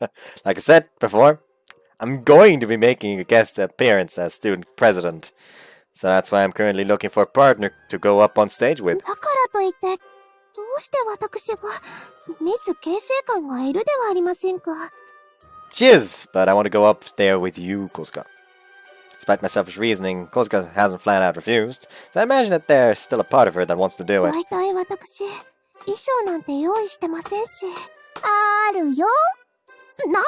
の？ Like I said before, I'm going to be making a guest appearance as student president. So that's why I'm currently looking for a partner to go up on stage with. だからといって、どうして私が、ミス形成官がいるではありませんか。She is, but I want to go up there with you, Kosuka. Despite my selfish reasoning, Kosuka hasn't flat out refused, so I imagine that there's still a part of her that wants to do it. 大体私、衣装なんて用意してませんし。あるよ。な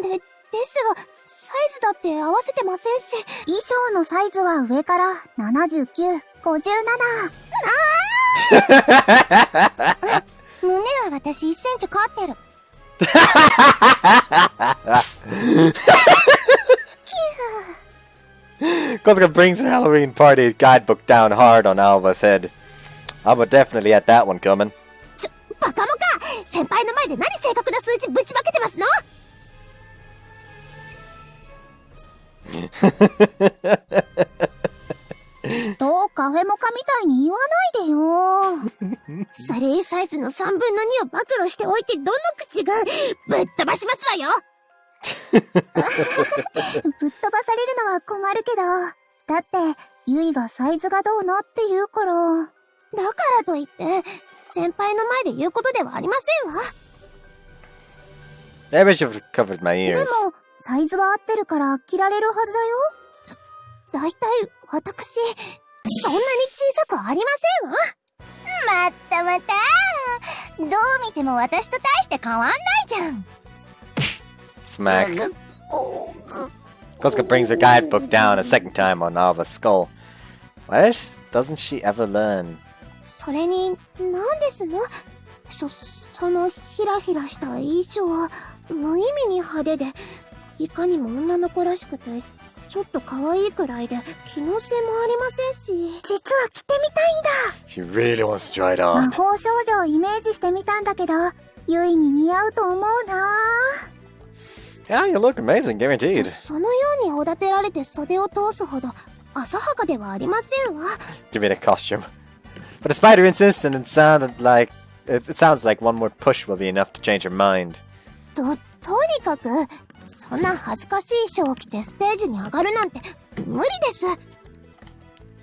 ぜ？ですが、サイズだって合わせてませんし。衣装のサイズは上から79、57。胸は私1センチ勝ってる。Kosuka brings her Halloween party guidebook down hard on Alba's head. Alba definitely had that one coming. バカモカ！先輩の前で何正確な数値ぶちまけてますの？人をカフェモカみたいに言わないでよ。3サイズの3分の2を暴露しておいてどの口がぶっ飛ばしますわよ。ぶっ飛ばされるのは困るけど。だって、ゆいがサイズがどうのって言うから。だからといって、先輩の前で言うことではありませんわ。Maybe I should have covered my で ears. も、サイズは合ってるから着られるはずだよ。だいたい私、そんなに小さくありませんわ。まったまた。どう見ても私と大して変わんないじゃん。Smack. Kosuka brings her guidebook down a second time on Alba's skull. Why doesn't she ever learn? それに、何ですの？そのヒラヒラした衣装は無意味に派手で、いかにも女の子らしくて、ちょっと可愛いくらいで機能性もありませんし。実は着てみたいんだ。 She really wants to try it 魔 on. 法少女をイメージしてみたんだけど、ゆいに似合うと思うな。Yeah, you look amazing, guaranteed. そのようにおだてられて袖を通すほど浅はかではありませんわ。Give me the costume. But despite her insistence, it sounds like one more push will be enough to change her mind. とにかく、そんな恥ずかしい衣装を着てステージに上がるなんて無理です。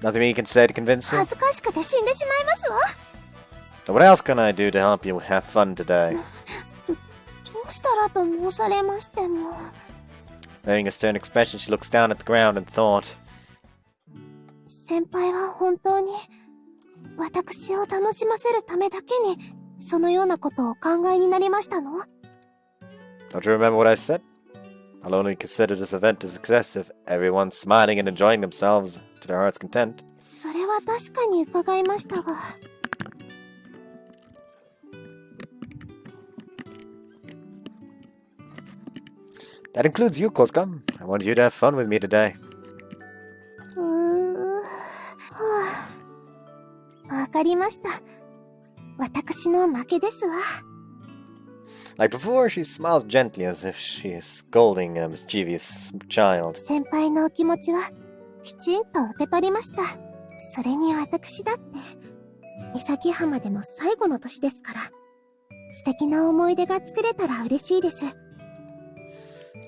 Nothing you can say to convince you? 恥ずかしくて死んでしまいますわ。So what else can I do to help you have fun today? どうしたらと申されましても。 Wearing a stern expression, she looks down at the ground and thought. 先輩は本当に私を楽しませるためだけにそのようなことをお考えになりましたの？ Don't you remember what I said? I'll only consider this event a success if everyone's smiling and enjoying themselves to their heart's content. それは確かに伺いましたが。That includes you, Kosuka. I want you to have fun with me today. わかりました。私の負けですわ。Like before, she smiles gently as if she is scolding a mischievous child. 先輩のお気持ちはきちんと受け取りました。それに私だって、三崎浜での最後の年ですから、素敵な思い出が作れたら嬉しいです。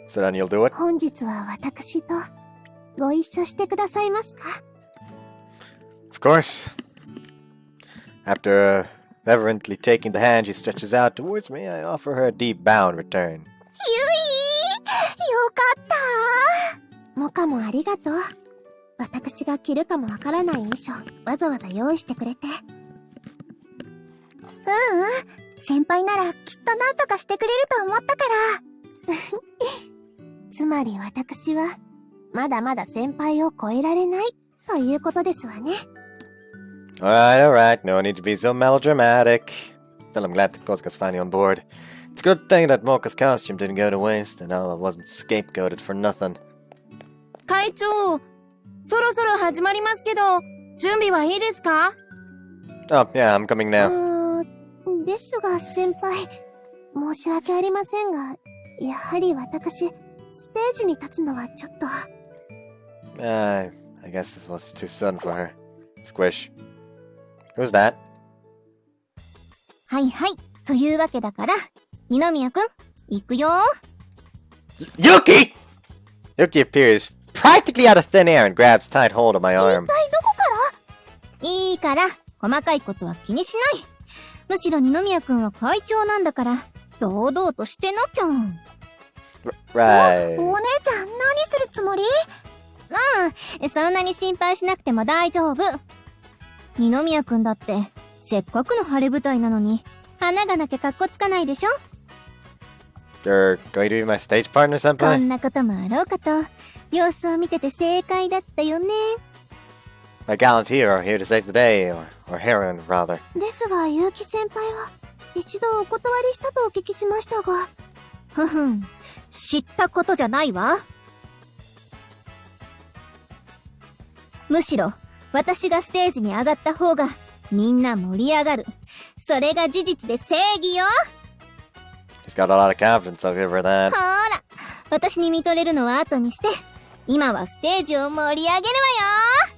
So then you'll do it? 本日は私とご一緒してくださいますか？ Of course. After reverently taking the hand she stretches out towards me, I offer her a deep bow in return. よかったモカもありがとう。私が着るかもわからない衣装、わざわざ用意してくれて。先輩ならきっと何とかしてくれると思ったから。つまり私は、まだまだ先輩を超えられないということですわね。Alright, no need to be so melodramatic. Still, I'm glad that Kosuka's finally on board. It's a good thing that Mocha's costume didn't go to waste, and I wasn't scapegoated for nothing. 会長、そろそろ始まりますけど、準備はいいですか？ Oh, yeah, I'm coming now. ですが先輩、申し訳ありませんが、やはり私、ステージに立つのはちょっと。I guess this was too sudden for her. Squish. Who's that? はいはい。というわけだから、二宮くん、行くよ。Yuki! Yuki appears practically out of thin air and grabs tight hold of my arm. 一体どこから？いいから、細かいことは気にしない。むしろ二宮くんは会長なんだから、堂々としてなきゃ。Right. お姉ちゃん、何するつもり？そんなに心配しなくても大丈夫。二宮くんだって、せっかくの晴れ舞台なのに、花がなきゃかっこつかないでしょ？ You're going to be my stage partner, こ senpai? んなこともあろうかと、様子を見てて正解だったよね。My gallant hero here to save the day, or heroine, rather. ですが、結城先輩は、一度お断りしたとお聞きしましたが。ふふん、知ったことじゃないわ。むしろ、私がステージに上がった方が、みんな盛り上がる。それが事実で正義よ。She's got a lot of confidence, I'll give her that. ほーら、私に見とれるのは後にして、今はステージを盛り上げるわよ。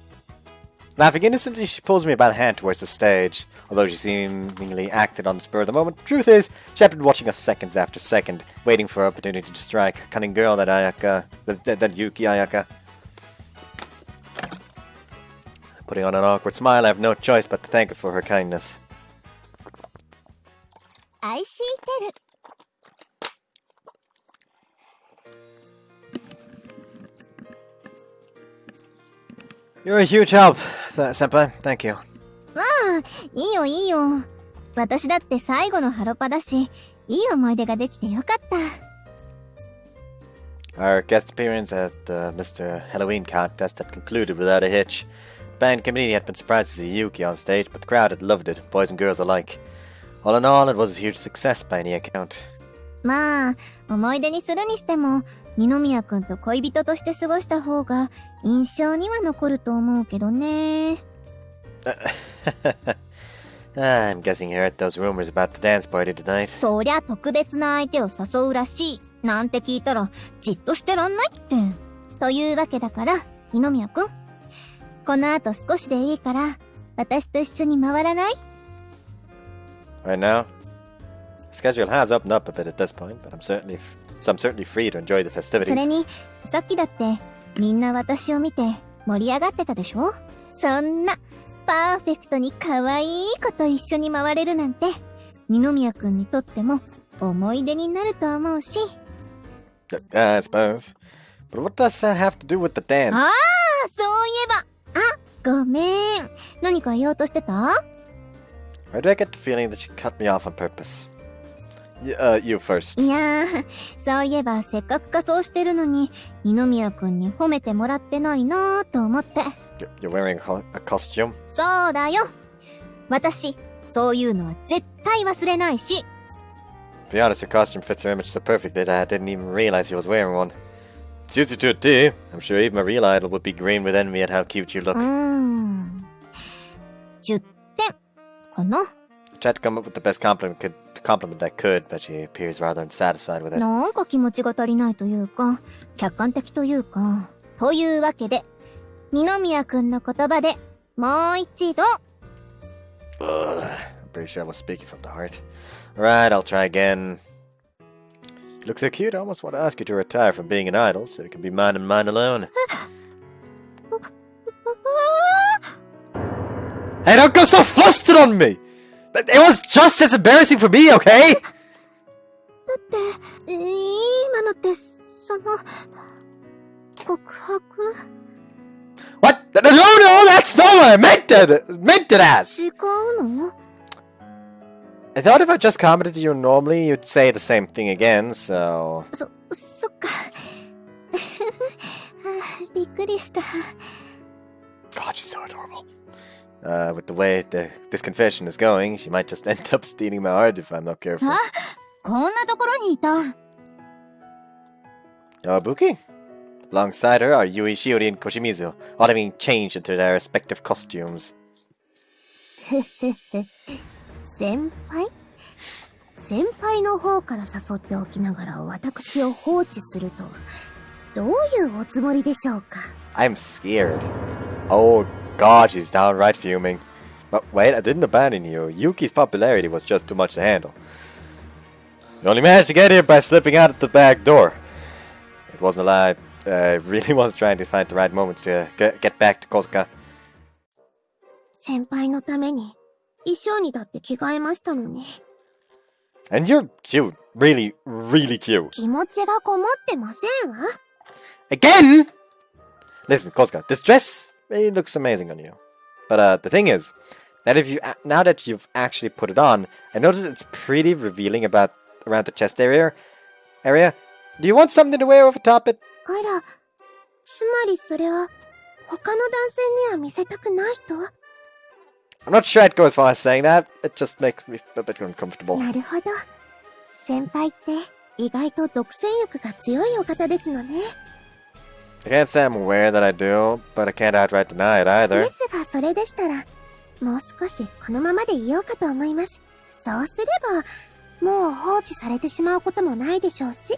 Laughing innocently, she pulls me by the hand towards the stage. Although she seemingly acted on the spur of the moment, truth is, she had been watching us seconds after second, waiting for her opportunity to strike. Cunning girl, that Ayaka. That Yuki Ayaka. Putting on an awkward smile, I have no choice but to thank her for her kindness. IC テル。You're a huge help, senpai. Thank you. いいよいいよ。私だって最後のハロパだし、いい思い出ができてよかった。Our guest appearance at the Mr. Halloween contest had concluded without a hitch. The band committee had been surprised to see Yuki on stage, but the crowd had loved it, boys and girls alike. All in all, it was a huge success by any account. まあ、思い出にするにしても、二宮くんと恋人として過ごした方が印象には残ると思うけどね。I'm guessing you heard those rumors about the dance party tonight. そりゃ特別な相手を誘うらしい。なんて聞いたら、じっとしてらんないって。というわけだから、二宮くん。この後少しでいいから、私と一緒に回らない？ Right now? Schedule has opened up a bit at this point, but I'm certainly free to enjoy the それ festivities. に、さっきだって、みんな私を見て盛り上がってたでしょ？そんな、パーフェクトに可愛い子と一緒に回れるなんて、二宮くんにとっても思い出になると思うし。I suppose. But what does that have to do with the dance? ああ、そういえば。あ、ごめん。何か言おうとしてた？ Why do I get the feeling that she cut me off on purpose? You first. いやー、そういえばせっかく仮装してるのに、二宮くんに褒めてもらってないなーと思って。You're wearing a costume? そうだよ。私、そういうのは絶対忘れないし。To be honest, your costume fits her image so perfectly that I didn't even realize she was wearing one. It suits you to a T. I'm sure even a real idol would be green with envy at how cute you look. 10点かな。I tried to come up with the best compliment I could, but she appears rather unsatisfied with it. なんか気持ちが足りないというか、客観的というか。というわけで、二宮くんの言葉でもう一度。 Ugh, I'm pretty sure I was speaking from the heart. Alright, I'll try again. You look so cute, I almost want to ask you to retire from being an idol so you can be mine and mine alone. Hey, don't go so flustered on me! It was just as embarrassing for me, okay? だって、今のって、告白 What? No, that's not what I meant it as! 違うの I thought if I just commented you normally, you'd say the same thing again, so... そっか。びっくりした。God, she's so adorable. With the way this confession is going, she might just end up stealing my heart if I'm not careful. あ、こんなところにいた。Oh, Buki? Alongside her are Yui, Shiori, and Koshimizu, all having changed into their respective costumes. 先輩の方から誘っておきながら私を放置するとは、どういうおつもりでしょうか。 I'm scared. Oh god, she's downright fuming. But wait, I didn't abandon you. Yuki's popularity was just too much to handle. You only managed to get here by slipping out of the back door. It wasn't a lie. I really was trying to find the right moment to get back to Kosuka. 先輩のために衣装にだって着替えましたのに。 And you're cute. Really, really cute. 気持ちがこもってませんわ。 Again? Listen, Kosuka, this dress really looks amazing on you. But the thing is, that now that you've actually put it on, I noticed it's pretty revealing around the chest area. Do you want something to wear over top it? あら、つまりそれは他の男性には見せたくないと？ I'm not sure I'd go as far as saying that. It just makes me a bit uncomfortable. なるほど。先輩って意外と独占欲が強いお方ですのね。 I can't say I'm aware that I do, but I can't outright deny it either. ですがそれでしたら、もう少しこのままでいようかと思います。そうすれば、もう放置されてしまうこともないでしょうし。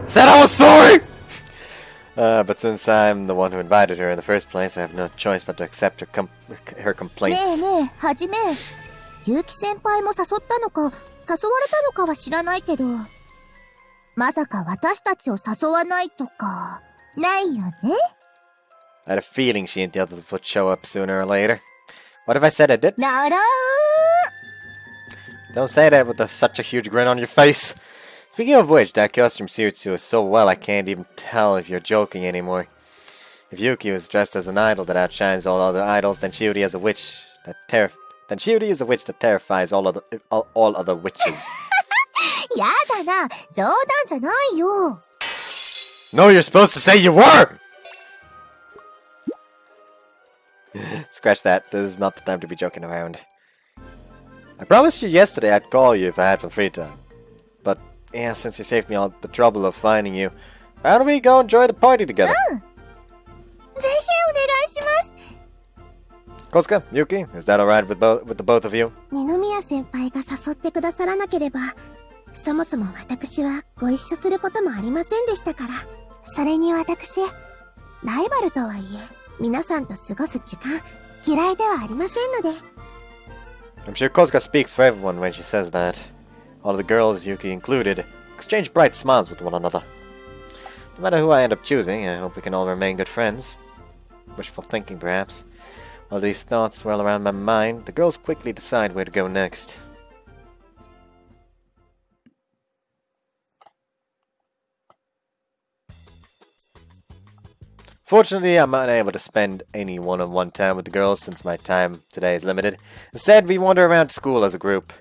Said I was sorry! But since I'm the one who invited her in the first place, I have no choice but to accept her ね complaints. えねえ、はじめ。結城先輩も誘ったのか、誘われたのかは知らないけど、まさか私たちを誘わないとか、ないよね？ I had a feeling she and the others would show up sooner or later. What if I said I did? なら Don't say that with such a huge grin on your face. Speaking of which, that costume suits you so well I can't even tell if you're joking anymore. If Yuki was dressed as an idol that outshines all other idols, then Shiori is a witch that terrifies all other witches. やだな、冗談じゃないよ。 No, you're supposed to say you were! Scratch that. This is not the time to be joking around. I promised you yesterday I'd call you if I had some free time. But, yeah, since you saved me all the trouble of finding you, why don't we go enjoy the party together? ぜひお願いします。 Kosuka, Yuki, is that alright with the both of you? 二宮先輩が誘ってくださらなければ、そもそも私はご一緒することもありませんでしたから。それに私、ライバルとはいえ、皆さんと過ごす時間、嫌いではありませんので。I'm sure Kosuka speaks for everyone when she says that. All of the girls, Yuki included, exchange bright smiles with one another. No matter who I end up choosing, I hope we can all remain good friends. Wishful thinking, perhaps. While these thoughts swirl around my mind, the girls quickly decide where to go next. Fortunately, I'm unable to spend any one-on-one time with the girls since my time today is limited. Instead, we wander around school as a group.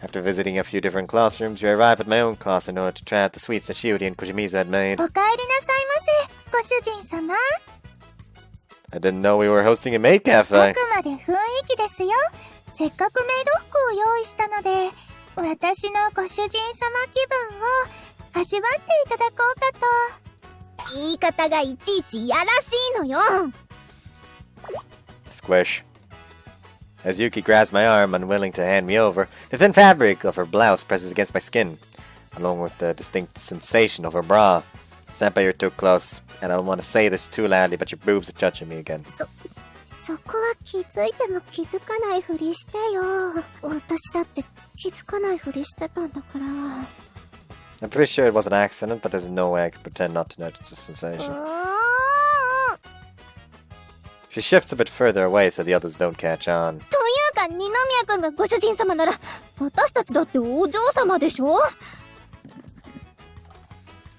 After visiting a few different classrooms, we arrive at my own class in order to try out the sweets that Shiori and Koshimizu had made. お帰りなさいませ、ご主人様。 I didn't know we were hosting a maid あ cafe. くまで雰囲気ですよ。せっかくメイド服を用意したので、私のご主人様気分を味わっていただこうかと。言い方がいちいちやらしいのよ。 Squish. As Yuki grabs my arm, unwilling to hand me over, the thin fabric of her blouse presses against my skin, along with the distinct sensation of her bra. Senpai, you're too close, and I don't want to say this too loudly, but your boobs are touching me again. そこは気づいても気づかないふりしてよ。私だって気づかないふりしてたんだから。I'm pretty sure it was an accident, but there's no way I could pretend not to notice the sensation. She shifts a bit further away so the others don't catch on. というか、二宮君がご主人様なら、私たちだってお嬢様でしょ？っ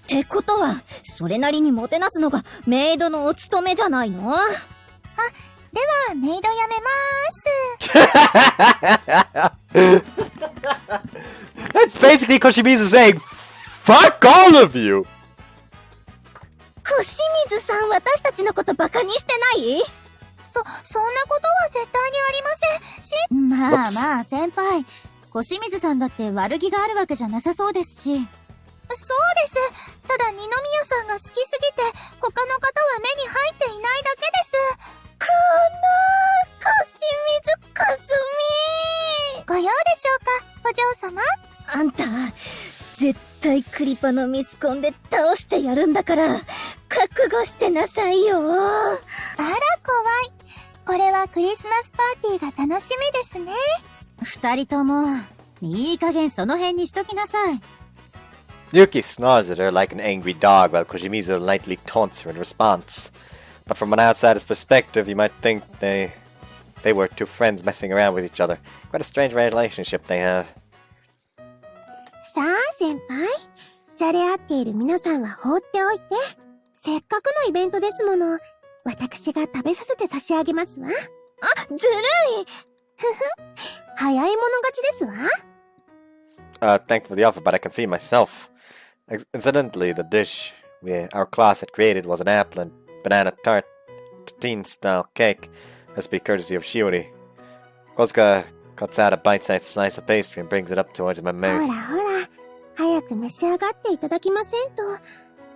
てことは、それなりにもてなすのがメイドのお務めじゃないの？あ、ではメイドやめまーす。That's basically Koshimizu saying, fuck all of you! 小清水さん、私たちのことバカにしてない？そんなことは絶対にありませんし。まあまあ、先輩。小清水さんだって悪気があるわけじゃなさそうですし。そうです。ただ二宮さんが好きすぎて、他の方は目に入っていないだけです。この小清水かすみ。ご用でしょうか、お嬢様。あんた、絶対クリパのミスコンで倒してやるんだから、覚悟してなさいよ。あら、怖い。これはクリスマスパーティーが楽しみですね。二人とも、いい加減その辺にしときなさい。Yuki snarls at her like an angry dog while Koshimizu lightly taunts her in response. But from an outsider's perspective, you might think they were two friends messing around with each other. Quite a strange relationship they have. さあ先輩、じゃれ合っている皆さんは放っておいて。せっかくのイベントですもの、私が食べさせて差し上げますわ。あ、ずるい。ふふ、早い者勝ちですわ。Thanks for the offer, but I can feed myself. Incidentally, the dish our class had created was an apple and banana tartine-style cake. Must be courtesy of Shiori. Kosuka cuts out a bite-sized slice of pastry and brings it up towards my ほ mouth. らほら、早く召し上がっていただきませんと、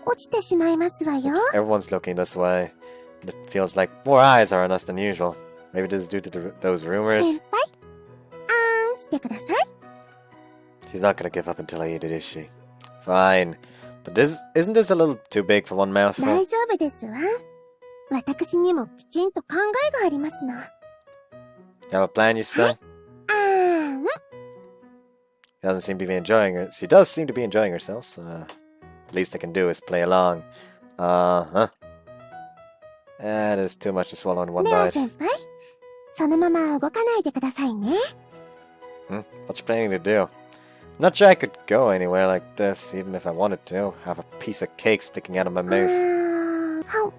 落ちてしまいますわよ。Everyone's looking this way. It feels like more eyes are on us than usual. Maybe this is due to those rumors. 先輩、あーんしてください。She's not gonna give up until I eat it, is she? Fine. But isn't this a little too big for one 大 mouthful? 丈夫ですわ。私にもきちんと考えがありますの。You have a plan, you say? あーん。She does seem to be enjoying herself, so the least I can do is play along. That is too much to swallow in one では bite. 先輩、そのまま動かないでくださいね。What you planning to do? I'm not sure I could go anywhere like this, even if I wanted to. Have a piece of cake sticking out of my mouth. はん。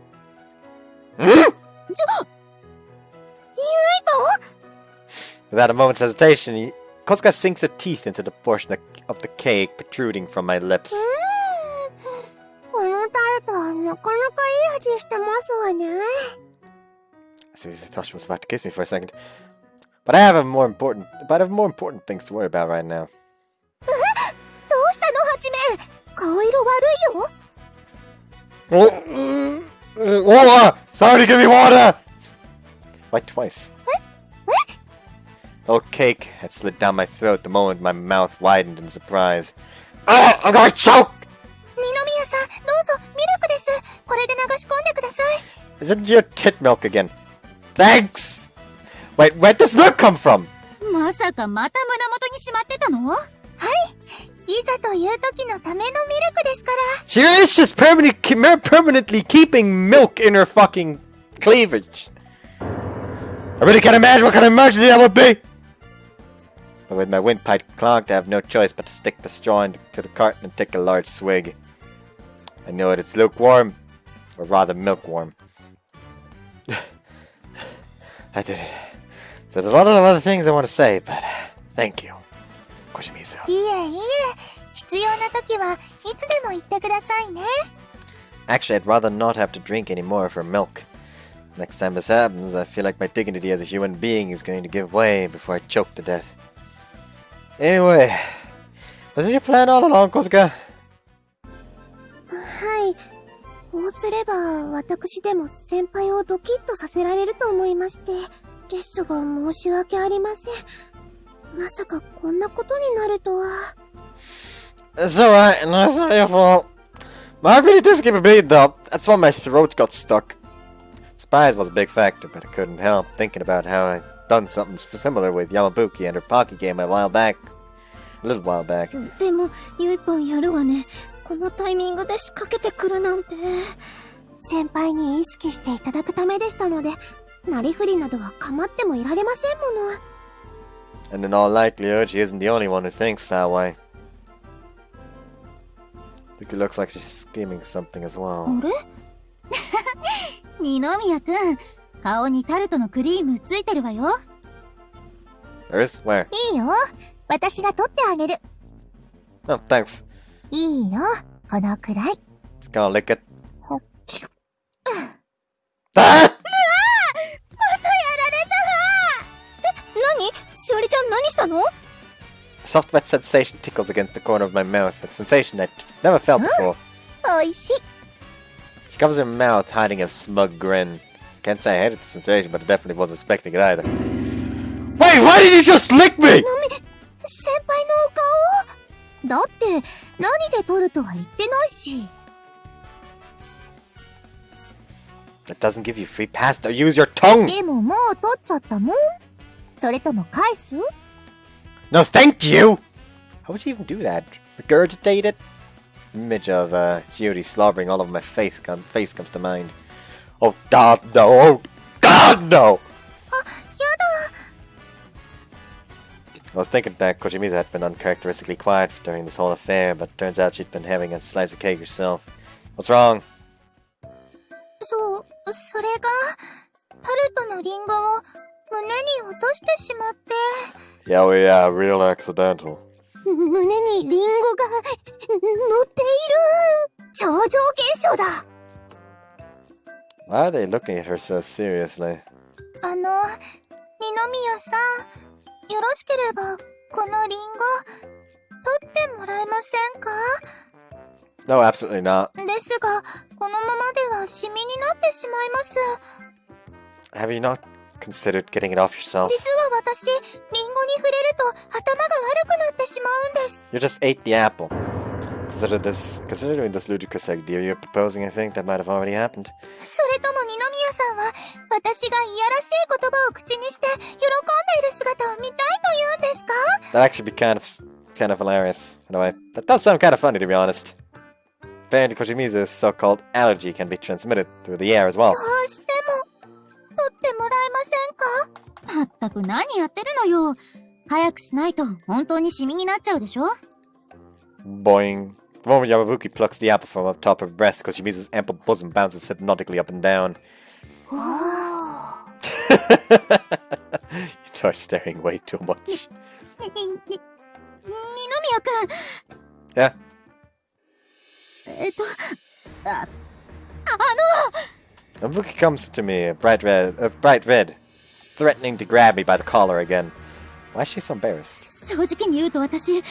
Without a moment's hesitation, Kosuka sinks her teeth into the portion of the cake protruding from my lips. このタルトはなかなかいい味してますわね。Seriously, I thought she was about to kiss me for a second. But I have more important things to worry about right now. どうしたのはじめ？顔色悪いよ。Water! Somebody give me water! Why twice? The whole cake had slid down my throat the moment my mouth widened in surprise. I'm gonna choke! 二宮さん、どうぞミルクです。これで流し込んでください。Is it your tit milk again? Thanks! Wait, where'd this milk come from? まさかまた胸元にしまってたの？はい。いざという時のためのミルクですから。She is just permanently keeping milk in her fucking cleavage. I really can't imagine what kind of emergency that would be! But with my windpipe clogged, I have no choice but to stick the straw into the carton and take a large swig. I know it's lukewarm, or rather milk-warm. I did it. There's a lot of other things I want to say, but thank you, Koshimizu. いえいえ、必要な時はいつでも言ってくださいね。Actually, I'd rather not have to drink any more of her milk. Next time this happens, I feel like my dignity as a human being is going to give way before I choke to death. Anyway, was this your plan all along, Kosuka? はい。こうすれば、私でも先輩をドキッとさせられると思いまして。ですが、申し訳ありません。まさかこんなことになるとは。It's alright, no, it's not your fault. My heart really does keep a beat though. That's why my throat got stuck. It's surprise was a big factor, but I couldn't help thinking about how I'd done something similar with Yamabuki and her Pocky game a little while back. でも、ゆいぽんやるわね。このタイミングで仕掛けてくるなんて。先輩に意識していただくためでしたので、なりふりなどは構ってもいられませんもの。And in all likelihood, she isn't the only one who thinks that way. It looks like she's scheming something as well. あれ？二宮くん、顔にタルトのクリームついてるわよ。There is? Where? いいよ。私が取ってあげる。Oh, thanks. いいよ。このくらい。Just gonna lick it. ほっ。Ah! またやられたわ。何？しおりちゃん何したの？ A soft wet sensation tickles against the corner of my mouth. A sensation I'd never felt before. おいしい。 She covers her mouth, hiding a smug grin. Can't say I hated the sensation, but I definitely wasn't expecting it either. Wait, why did you just lick me?先輩のお顔？だって何で取るとは言ってないし。That doesn't give you free pass to use your tongue! でももう取っちゃったもん。それとも返す？ No, thank you! How would you even do that? Regurgitate it? Image of Judy slobbering all over my face comes to mind. Oh God, no! Oh God, no! あ、やだ。I was thinking that Kojimizu had been uncharacteristically quiet during this whole affair, but turns out she'd been having a slice of cake herself. What's wrong? それが、タルトのリンゴを胸に落としてしまって。Yeah, real accidental. 胸にリンゴが乗っている。超常現象だ。Why are they looking at her so seriously? 二宮さん、よろしければこのリンゴ取ってもらえませんか？ No, absolutely not. ですが、このままではシミになってしまいます。 Have you not considered getting it off yourself? 実は私、リンゴに触れると頭が悪くなってしまうんです。 You just ate the apple. Considering this ludicrous idea you're proposing, I think that might have already happened. それとも二宮さんは、私がいやらしい言葉を口にして喜んでいる姿を見たいと言うんですか？ That'd actually be kind of hilarious. In a way, that does sound kind of funny, to be honest. Apparently, Kojimizu's so-called allergy can be transmitted through the air as well. どうしても、取ってもらえませんか？まったく何やってるのよ。早くしないと本当にシミになっちゃうでしょ。 Boing. The moment Yamabuki plucks the apple from up top of her breast, Kojimizu's ample bosom bounces hypnotically up and down. You are staring way too much. 二宮くん。Yeah? Yamabuki comes to me, bright red, threatening to grab me by the collar again. Why is she so embarrassed? 正直に言うと私、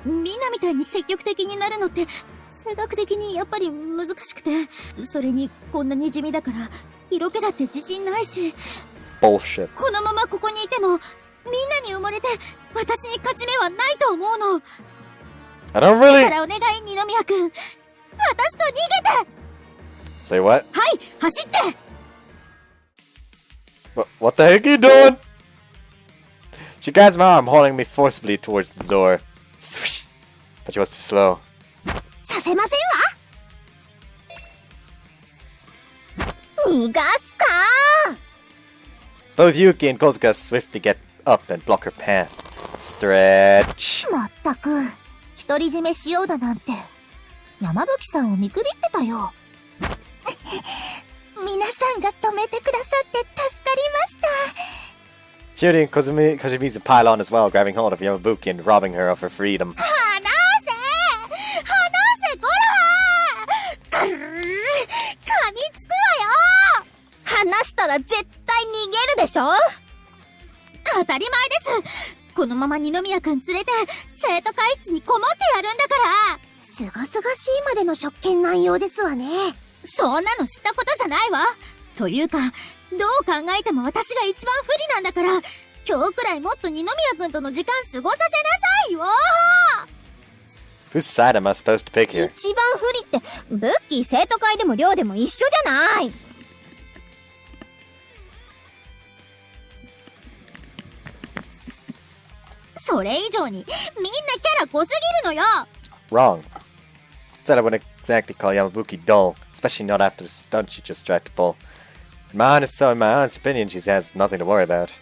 みんなみたいに積極的になるのって性格的にやっぱり難しくて、それにこんなに地味だから色気だって自信ないし。Bullshit. このままここにいてもみんなに埋もれて私に勝ち目はないと思うの。 I don't really. だからお願い二宮くん、私と逃げて。 Say what? はい、走って。 What the heck are you doing? She grabs my arm, holding me forcibly towards the door. Swish. But she was too slow. させませんわ。逃がすか。 Both Yuki and Kozuka swiftly get up and block her path. Stretch. まったく、独り占めしようだなんて、山吹さんを見くびってたよ。皆さんが止めてくださって助かりました。Shuri and Kojimizu pile on as well, grabbing hold of Yamabuki and robbing her of her freedom. 離せこらー。噛みつくわよ。離したら絶対逃げるでしょ。当たり前です。このまま二宮くん連れて生徒会室にこもってやるんだから。すがすがしいまでの職権乱用ですわね。そんなの知ったことじゃないわ。というか、どう考えても私が一番不利なんだから、今日くらいもっと二宮くんとの時間過ごさせなさいよ。 Whose side am I supposed to pick here? 一番不利って、ブッキー生徒会でも寮でも一緒じゃない。それ以上にみんなキャラ濃すぎるのよ。 Wrong. Instead, I wouldn't exactly call Yamabuki dull, especially not after the stunt she just tried to pull. In my honest opinion, she has nothing to worry about.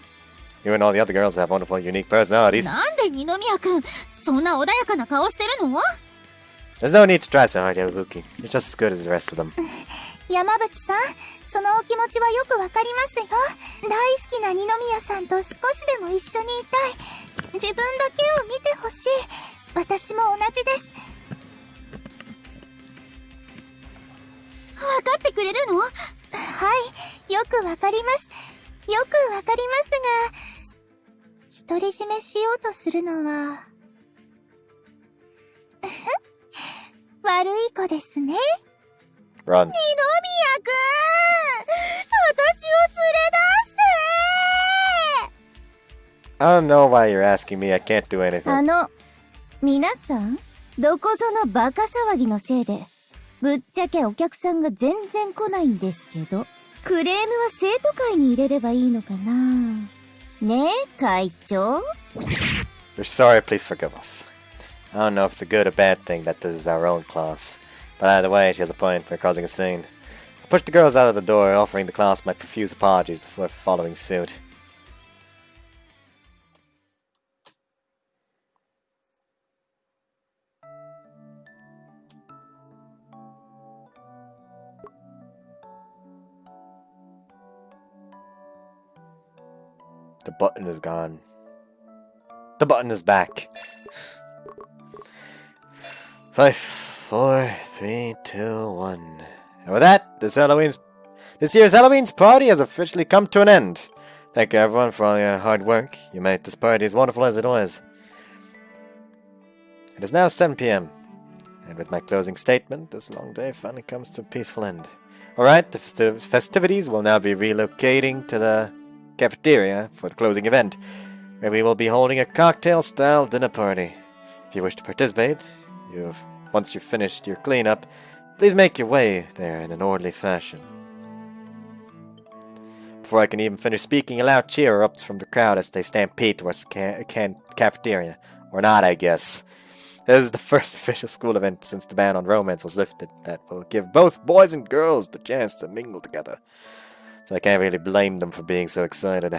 You and all the other girls have wonderful, unique personalities. なんで二宮君そんな穏やかな顔してるの？ There's no need to try so hard, Yamabuki. You're just as good as the rest of them. 山吹さん、そのお気持ちはよくわかりますよ。大好きな二宮さんと少しでも一緒にいたい。自分だけを見てほしい。私も同じです。分かってくれるの？はい、よくわかります。よくわかりますが、独り占めしようとするのは、悪い子ですね。Run. 二宮君、私を連れ出して。 I don't know why you're asking me. I can't do anything. 皆さん、どこぞのバカ騒ぎのせいで、ぶっちゃけお客さんが全然来ないんですけど、クレームは生徒会に入れればいいのかな？ねえ、会長？ We're sorry, please forgive us. I don't know if it's a good or bad thing that this is our own class. But either way, she has a point for causing a scene. I pushed the girls out of the door, offering the class my profuse apologies before following suit. The button is gone. The button is back. 5, 4, 3, 2, 1. And with that, this year's Halloween's party has officially come to an end. Thank you everyone for all your hard work. You made this party as wonderful as it was. It is now 7 p.m. And with my closing statement, this long day finally comes to a peaceful end. Alright, the festivities will now be relocating to the cafeteria for the closing event, where we will be holding a cocktail-style dinner party. If you wish to participate, once you've finished your cleanup, please make your way there in an orderly fashion. Before I can even finish speaking, a loud cheer erupts from the crowd as they stampede towards the cafeteria. Or not, I guess. This is the first official school event since the ban on romance was lifted that will give both boys and girls the chance to mingle together. So I can't really blame them for being so excited.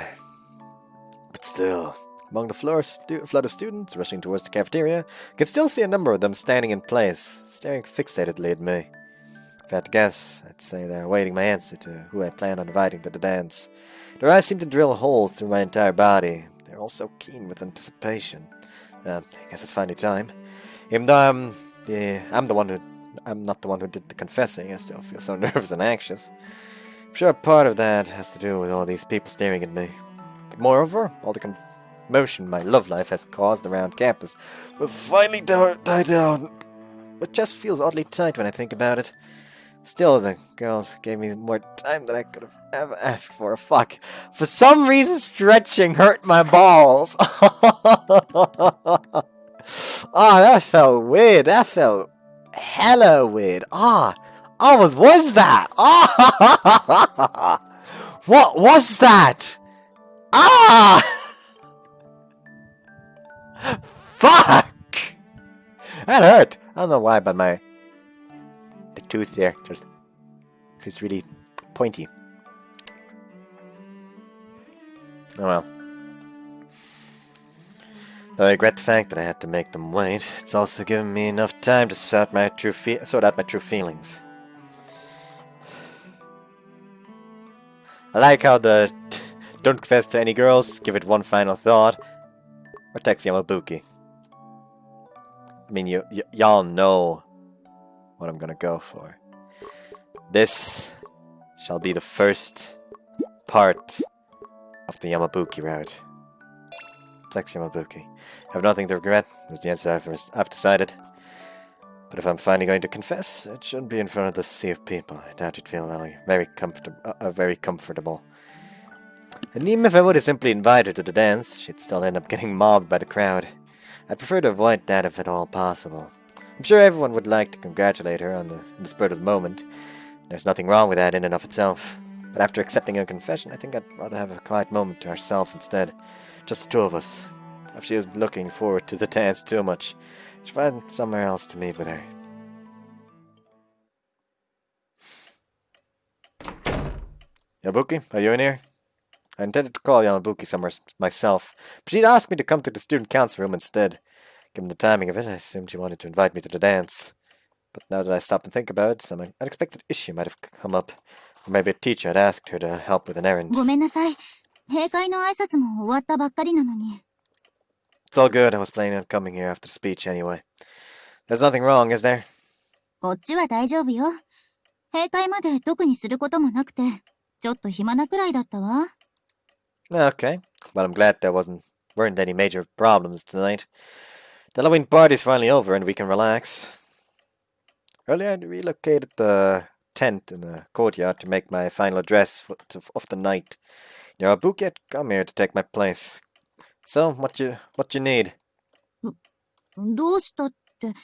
But still, among the flood of students rushing towards the cafeteria, I can still see a number of them standing in place, staring fixatedly at me. If I had to guess, I'd say they're awaiting my answer to who I plan on inviting to the dance. Their eyes seem to drill holes through my entire body. They're all so keen with anticipation. I guess it's finally time. Even though I'm not the one who did the confessing, I still feel so nervous and anxious. I'm sure part of that has to do with all these people staring at me. But moreover, all the commotion my love life has caused around campus will finally die down. My chest feels oddly tight when I think about it. Still, the girls gave me more time than I could have ever asked for. Fuck. For some reason, stretching hurt my balls. That felt weird. That felt hella weird. What was that? What was that? Fuck! That hurt. I don't know why, but the tooth there just really pointy. Oh well. Though I regret the fact that I had to make them wait, it's also given me enough time to sort out my true feelings. I like how the don't confess to any girls, give it one final thought, or text Yamabuki. I mean, y'all know what I'm gonna go for. This shall be the first part of the Yamabuki route. Text Yamabuki. I have nothing to regret, was the answer I've decided. But if I'm finally going to confess, it shouldn't be in front of this sea of people. I doubt you'd feel very comfortable. And even if I would have simply invited her to the dance, she'd still end up getting mobbed by the crowd. I'd prefer to avoid that if at all possible. I'm sure everyone would like to congratulate her in the spur of the moment. There's nothing wrong with that in and of itself. But after accepting her confession, I think I'd rather have a quiet moment to ourselves instead. Just the two of us. If she isn't looking forward to the dance too much, she'll find somewhere else to meet with her. Yabuki, are you in here? I intended to call Yamabuki somewhere myself, but she'd asked me to come to the student council room instead. Given the timing of it, I assumed she wanted to invite me to the dance. But now that I stop and think about it, some unexpected issue might have come up. Or maybe a teacher had asked her to help with an errand. ごめんなさい。閉会の挨拶も終わったばっかりなのに。It's all good. I was planning on coming here after the speech anyway. There's nothing wrong, is there? こっちは大丈夫よ。閉会まで特にすることもなくて、ちょっと暇なくらいだったわ。Okay. Well, I'm glad there weren't any major problems tonight. The Halloween party's finally over and we can relax. Earlier, I relocated the tent in the courtyard to make my final address of the night. Yamabuki had come here to take my place. So, what you need? どうしたって、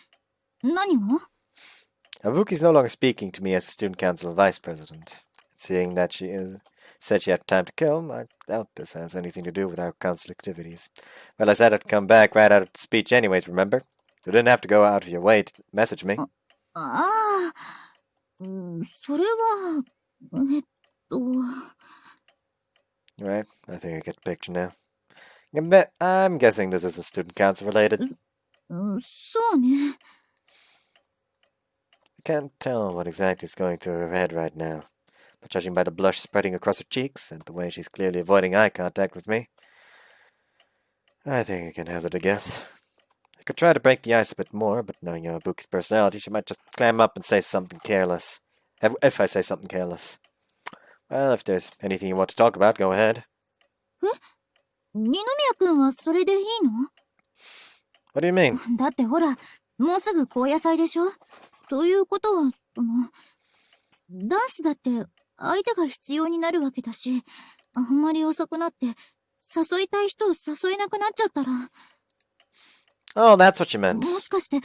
何が？ Yamabuki's no longer speaking to me as the student council vice president. Seeing that she said she had time to kill, I doubt this has anything to do with our council activities. Well, I said I'd come back right out of the speech anyways, remember? You didn't have to go out of your way to message me. ああ、それは、Right, I think I get the picture now. I'm guessing this is a student council related. そうね。I can't tell what exactly is going through her head right now, but judging by the blush spreading across her cheeks and the way she's clearly avoiding eye contact with me, I think I can hazard a guess. I could try to break the ice a bit more, but knowing Yamabuki's personality, she might just clam up and say something careless. If I say something careless. Well, if there's anything you want to talk about, go ahead. 二宮君はそれでいいの？ What do you mean? だってほら、もうすぐ高野祭でしょ？ということは、ダンスだって相手が必要になるわけだし、あんまり遅くなって誘いたい人を誘えなくなっちゃったら。Oh, that's what you meant. もしかして、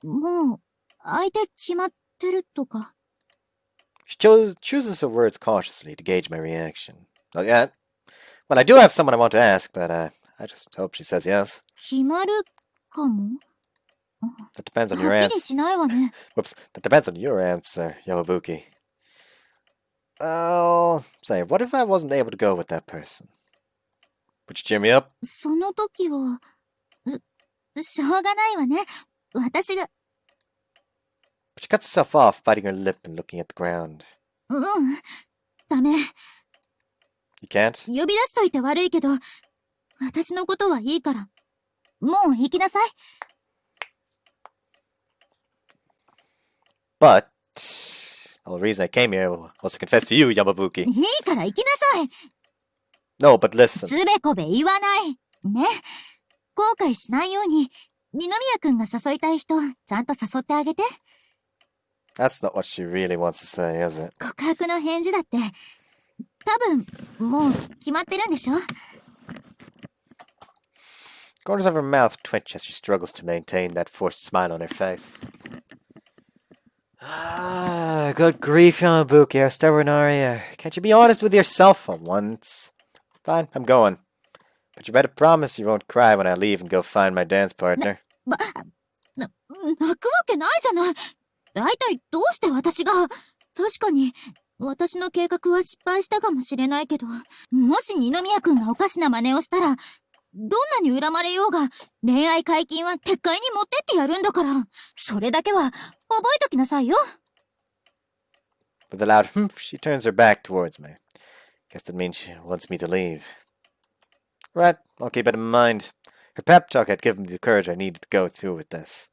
もう相手決まってるとか。She chooses her words cautiously to gauge my reaction. Not yet. Well, I do have someone I want to ask, but I just hope she says yes. 決まるかも？ That depends on your はっき answer. りしないわね。 Whoops, that depends on your answer, Yamabuki. Oh, say, what if I wasn't able to go with that person? Would you cheer me up? その時は、しょうがないわね。私が。But she cuts herself off, biting her lip and looking at the ground. ダメ。You can't? 呼び出しといて悪いけど、私のことはいいから、もう行きなさい。But the whole reason I came here was to confess to you, Yamabuki. いいから行きなさい。 No, but listen. つべこべ言わない。ね。後悔しないように、二宮君が誘いたい人、ちゃんと誘ってあげて。That's not what she really wants to say, is it? 告白の返事だって、多分、もう決まってるんでしょ？ Corners of her mouth twitch as she struggles to maintain that forced smile on her face. Ah, good grief, Yamabuki, how stubborn are you? Can't you be honest with yourself for once? Fine, I'm going. But you better promise you won't cry when I leave and go find my dance partner. 泣くわけないじゃない。だいたいどうして私が。確かに、私の計画は失敗したかもしれないけど、もし二宮君がおかしな真似をしたら、どんなに恨まれようが、恋愛解禁は撤回に持ってってやるんだから、それだけは覚えときなさいよ。With a loud humph, she turns her back towards me. Guess that means she wants me to leave. Right, I'll keep it in mind. Her pep talk had given me the courage I needed to go through with this.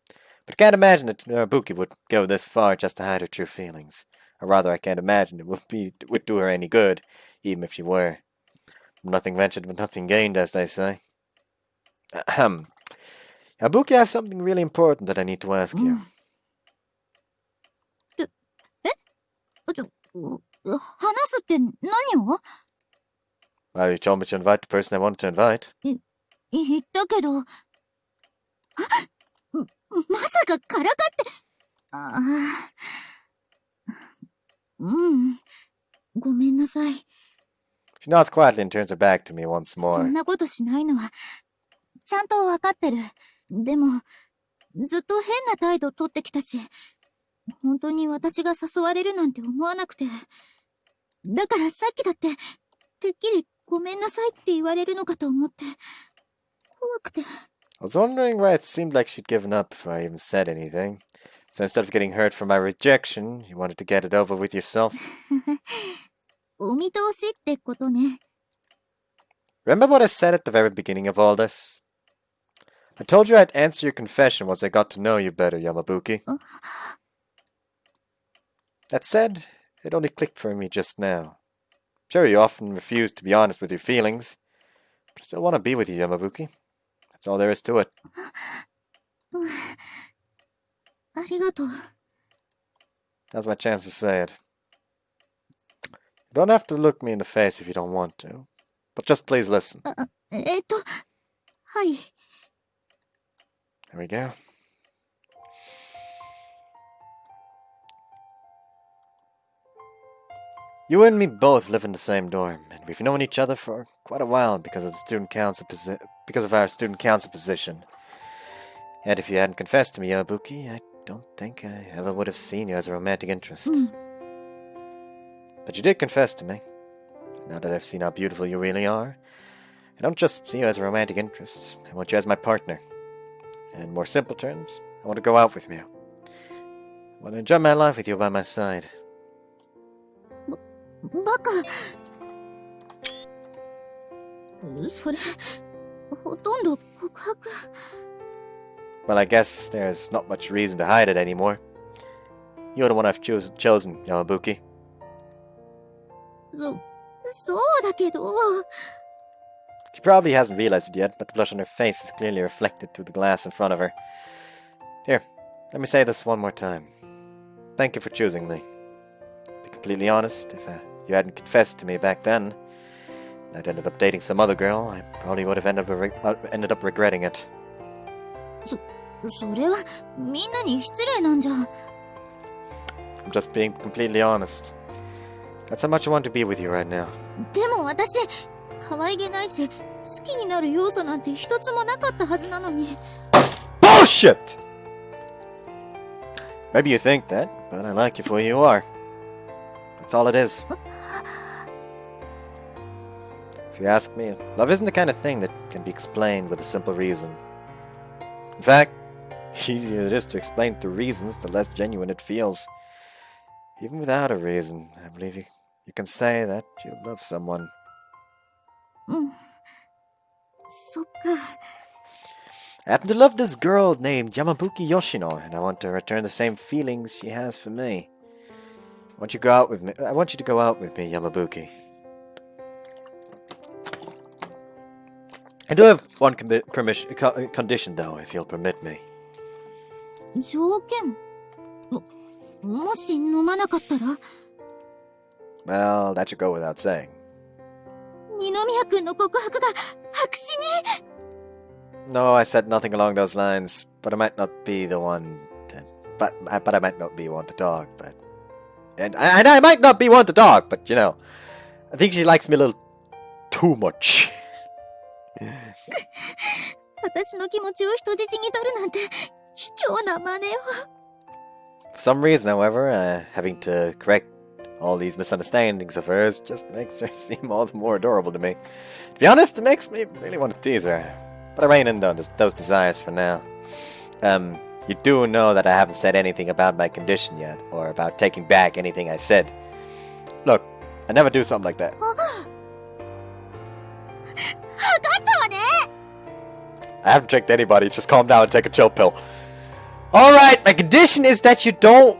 But I can't imagine that Narabuki would go this far just to hide her true feelings. Or rather, I can't imagine it would do her any good, even if she were. Nothing ventured but nothing gained, as they say. Ahem. Narabuki, I have something really important that I need to ask you. 話すって何を？ Well, you told me to invite the person I wanted to invite. 言ったけど、まさかからかって、ごめんなさい。She nods quietly and turns her back to me once そ more. んなことしないのは、ちゃんとわかってる。でも、ずっと変な態度取ってきたし、本当に私が誘われるなんて思わなくて。だからさっきだって、てっきりごめんなさいって言われるのかと思って、怖くて。I was wondering why it seemed like she'd given up before I even said anything. So instead of getting hurt for my rejection, you wanted to get it over with yourself. お見通しってことね。Remember what I said at the very beginning of all this? I told you I'd answer your confession once I got to know you better, Yamabuki. That said, it only clicked for me just now. Sure, you often refuse to be honest with your feelings, but I still want to be with you, Yamabuki. That's all there is to it. ありがとう。Now's my chance to say it. You don't have to look me in the face if you don't want to, but just please listen. はい。There we go. You and me both live in the same dorm, and we've known each other for quite a while because of our student council position. And if you hadn't confessed to me, Yabuki, I don't think I ever would have seen you as a romantic interest. But you did confess to me. Now that I've seen how beautiful you really are, I don't just see you as a romantic interest. I want you as my partner. In more simple terms, I want to go out with you. I want to enjoy my life with you by my side. バカ。それ、ほとんど告白。Well, I guess there's not much reason to hide it anymore. You're the one I've chosen, Yamabuki. そうだけど。She probably hasn't realized it yet, but the blush on her face is clearly reflected through the glass in front of her. Here, let me say this one more time. Thank you for choosing me. To be completely honest, if you hadn't confessed to me back then, and I'd ended up dating some other girl, I probably would have ended up regretting it. それはみんなに失礼なんじゃ。I'm just being completely honest. That's how much I want to be with you right now. でも私、可愛げないし、好きになる要素なんて一つもなかったはずなのに。Bullshit! Maybe you think that, but I like you for who you are. That's all it is. If you ask me, love isn't the kind of thing that can be explained with a simple reason. In fact, the easier it is to explain the reasons, the less genuine it feels. Even without a reason, I believe you can say that you love someone. そっか。I happen to love this girl named Yamabuki Yoshino, and I want to return the same feelings she has for me. I want you to go out with me, Yamabuki. I do have one condition, though, if you'll permit me. 条件？もし飲まなかったら？ Well, that should go without saying. 二宮君の告白が白紙に？ No, I said nothing along those lines, but I might not be the one to... But I might not be one to talk, but... And I might not be one to talk, but, you know... I think she likes me a little... too much. 私の気持ちを人質に取るなんて卑怯な真似を。For some reason, however, having to correct all these misunderstandings of hers just makes her seem all the more adorable to me. To be honest, it makes me really want to tease her. But I rein in those desires for now. You do know that I haven't said anything about my condition yet, or about taking back anything I said. Look, I never do something like that. I haven't tricked anybody, just calm down and take a chill pill. Alright, my condition is that you don't...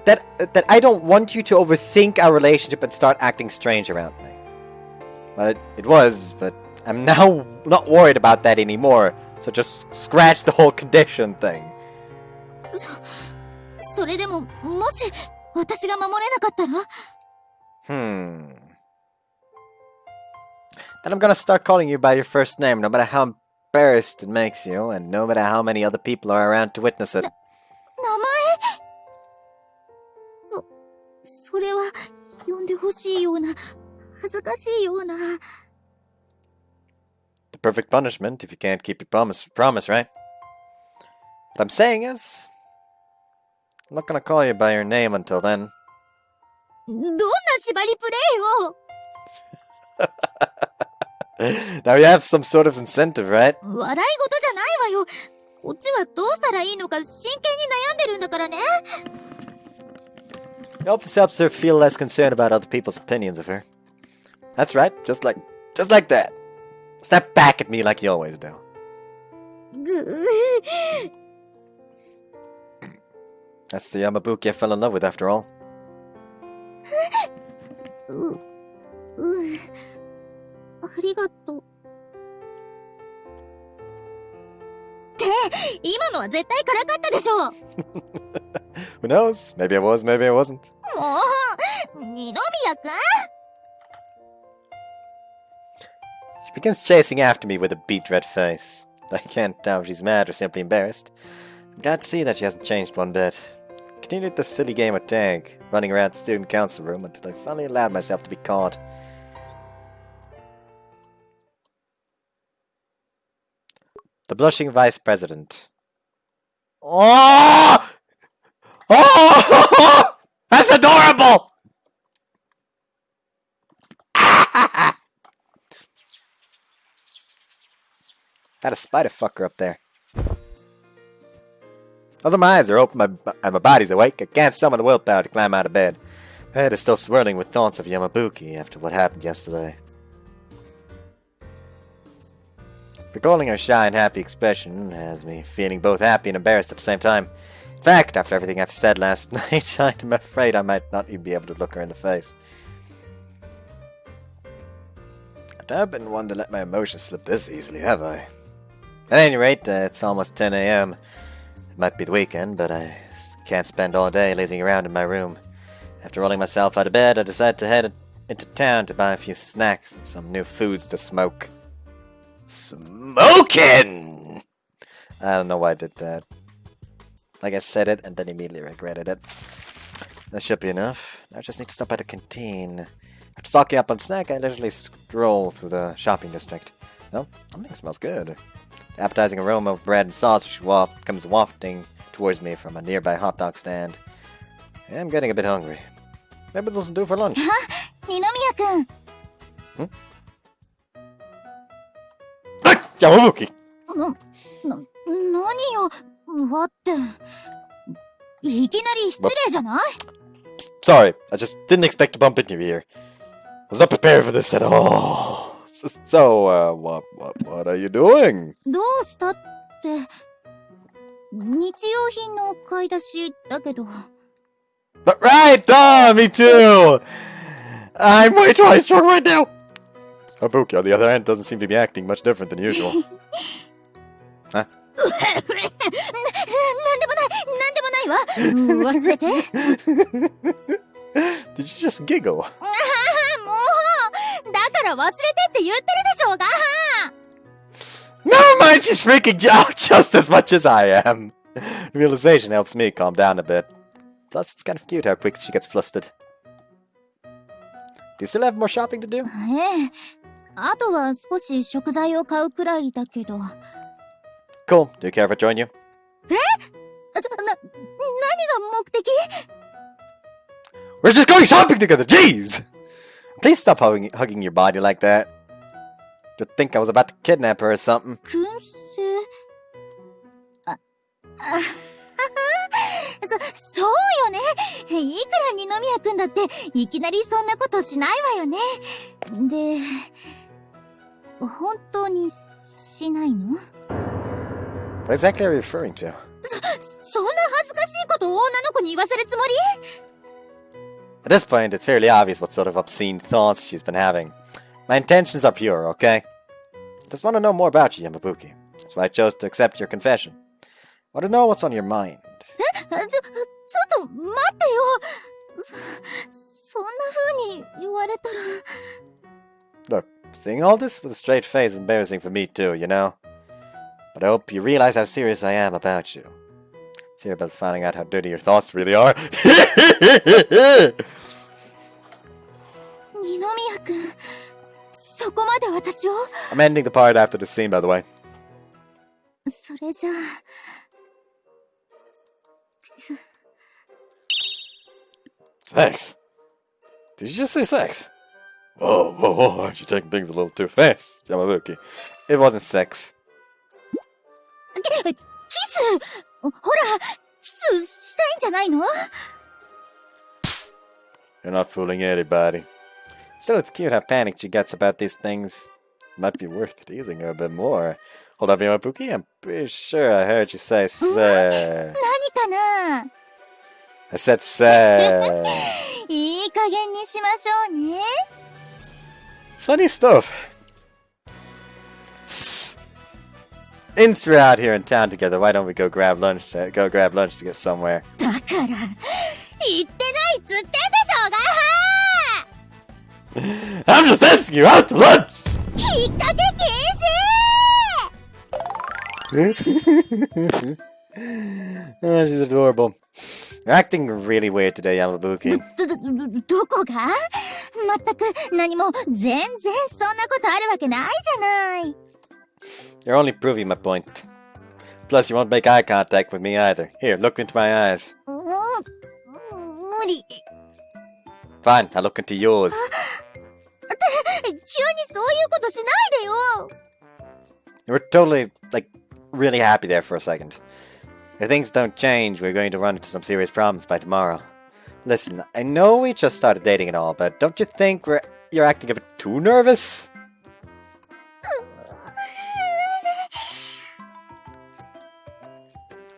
That I don't want you to overthink our relationship and start acting strange around me. Well, it was, but I'm now not worried about that anymore, so just scratch the whole condition thing. それでも、もし、私が守れなかったら？ Then I'm gonna start calling you by your first name, no matter how embarrassed it makes you, and no matter how many other people are around to witness it. 名前？それは、呼んでほしいような、恥ずかしいような。The perfect punishment if you can't keep your promise, right? What I'm saying is, I'm not gonna call you by your name until then. どんな縛りプレイよ Now you have some sort of incentive, right? 笑い事じゃないわよ。こっちはどうしたらいいのか真剣に悩んでるんだからね。I hope this helps her feel less concerned about other people's opinions of her. That's right, just like that. Step back at me like you always do. ぐぅ That's the Yamabuki I fell in love with after all. ありがとう。って今のは絶対からかったでしょ Who knows? Maybe I was, maybe I wasn't. もう二宮くん She begins chasing after me with a beet red face. I can't tell if she's mad or simply embarrassed. I'm glad to see that she hasn't changed one bit. Continued the silly game of tag, running around the student council room until I finally allowed myself to be caught. The blushing vice president. Oh! Oh! That's adorable! Had a spider fucker up there. Although my eyes are open and my body's awake, I can't summon the willpower to climb out of bed. My head is still swirling with thoughts of Yamabuki after what happened yesterday. Recalling her shy and happy expression has me feeling both happy and embarrassed at the same time. In fact, after everything I've said last night, I'm afraid I might not even be able to look her in the face. I've never been one to let my emotions slip this easily, have I? At any rate, it's almost 10 a.m. It might be the weekend, but I can't spend all day lazing around in my room. After rolling myself out of bed, I decided to head into town to buy a few snacks and some new foods to smoke. Smoking! I don't know why I did that. Like I said it and then immediately regretted it. That should be enough. Now I just need to stop at the canteen. After stocking up on snack, I leisurely stroll through the shopping district. Well, something smells good. The appetizing aroma of bread and sausage comes wafting towards me from a nearby hot dog stand. I'm getting a bit hungry. Maybe this will do for lunch. 二宮くん Yamabuki! 何よわっていきなり失礼じゃない Sorry, I just didn't expect to bump into you here. I was not prepared for this at all. So, what are you doing? どうしたって日用品の買い出しだけど But right, me too! I'm way twice strong right now! Yamabuki, on the other hand, doesn't seem to be acting much different than usual. Huh? なんでもないわ忘れて Did you just giggle? もうだから忘れてって言ってるでしょうが Never mind, she's freaking out just as much as I am. Realization helps me calm down a bit. Plus, it's kind of cute how quick she gets flustered. Do you still have more shopping to do? ええあとは少し食材を買うくらいだけど Cool. Do you care if I join you? 何が目的 We're just going shopping together, jeez! Please stop hugging your body like that. You'd think I was about to kidnap her or something. 燻製そうよねいくら二宮くんだっていきなりそんなことしないわよねで本当にしないの What exactly are you referring to? そんな恥ずかしいことを女の子に言わせるつもり At this point, it's fairly obvious what sort of obscene thoughts she's been having. My intentions are pure, okay? I just want to know more about you, Yamabuki. That's why I chose to accept your confession. I want to know what's on your mind. ちょっと待ってよそんな風に言われたら Look, seeing all this with a straight face is embarrassing for me too, you know? But I hope you realize how serious I am about you. Serious about finding out how dirty your thoughts really are. 二宮くんそそこまで私を I'm ending the part after the scene, by the way. それじゃあ Sex? Did you just say sex? Whoa, whoa, whoa, aren't you taking things a little too fast, Yamabuki? It wasn't sex. キスほらキスしたいんじゃないの You're not fooling anybody. Still, it's cute how panicked she gets about these things. Might be worth teasing her a bit more. Hold up, Yamabuki, I'm pretty sure I heard you say sex. 何かな I said sex. いい加減にしましょうね Funny stuff. Since we're out here in town together, why don't we go grab lunch to get somewhere? だから言ってないっつってんでしょうが I'm just asking you out to lunch! 引っ掛け禁止 Oh, she's adorable. You're acting really weird today, Yamabuki. どこがまったく何も全然そんなことあるわけないじゃない You're only proving my point. Plus, you won't make eye contact with me either. Here, look into my eyes. 無理 Fine, I'll look into yours. 急にそういうことしないでよ You were totally, really happy there for a second. If things don't change, we're going to run into some serious problems by tomorrow. Listen, I know we just started dating and all, but don't you think you're acting a bit too nervous?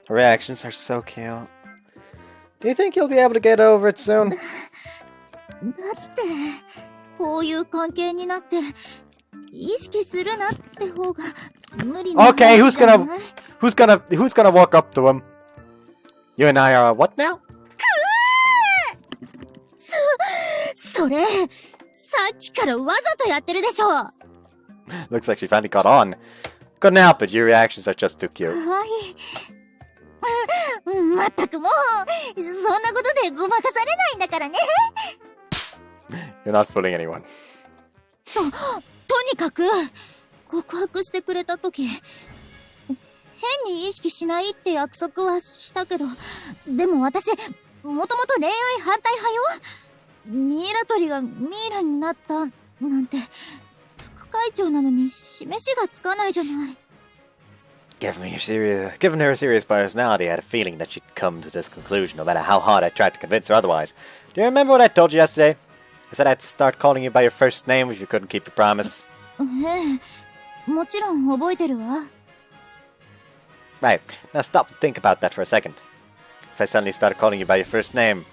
Her reactions are so cute. Do you think you'll be able to get over it soon? だってこういう関係になって意識するなって方が無理な Okay, 話じゃない who's gonna walk up to him? You and I are what now? それさっきからわざとやってるでしょ Looks like she finally caught on. Couldn't help it, your reactions are just too cute. かわいいまったくもうそんなことでごまかされないんだからね You're not fooling anyone. とにかく告白してくれた時変に意識しないって約束はしたけどでも私もともと恋愛反対派よミイラ取りがミイラになったなんて副会長なのに示しがつかないじゃない Given her a serious personality, I had a feeling that she'd come to this conclusion, no matter how hard I tried to convince her otherwise. Do you remember what I told you yesterday? I said I'd start calling you by your first name if you couldn't keep your promise. ええもちろん覚えてるわ Right, now stop and think about that for a second. If I suddenly started calling you by your first name,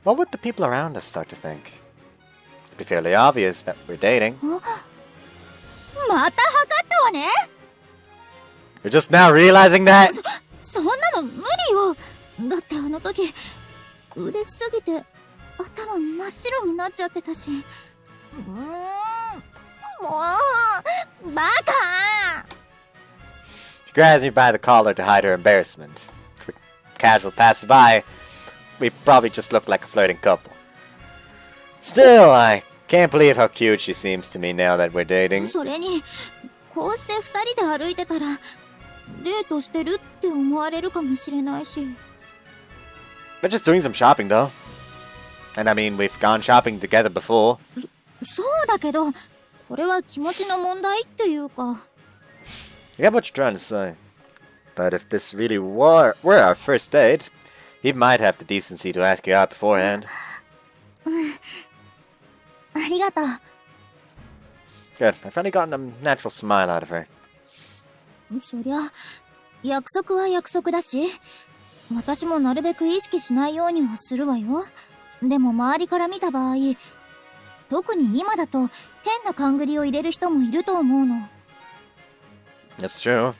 what would the people around us start to think? It'd be fairly obvious that we're dating. また測ったわね You're just now realizing that? そんなの無理よだってあの時嬉しすぎて頭真っ白になっちゃってたしもうバカ She grabs me by the collar to hide her embarrassment. For the casual passerby, we probably just look like a flirting couple. Still, I can't believe how cute she seems to me now that we're dating. それにこうして二人で歩いてたらデートしてるって思われるかもしれないし We're just doing some shopping though. And I mean, we've gone shopping together before. そうだけどこれは気持ちの問題っていうか I get what you're trying to say. But if this really were our first date, he might have the decency to ask you out beforehand. ありがとう Good. I've finally gotten a natural smile out of her. そりゃ約束は約束だし私もなるべく意識しないようにはするわよでも周りから見た場合特に今だと変な勘繰りを入れる人もいると思うの That's true.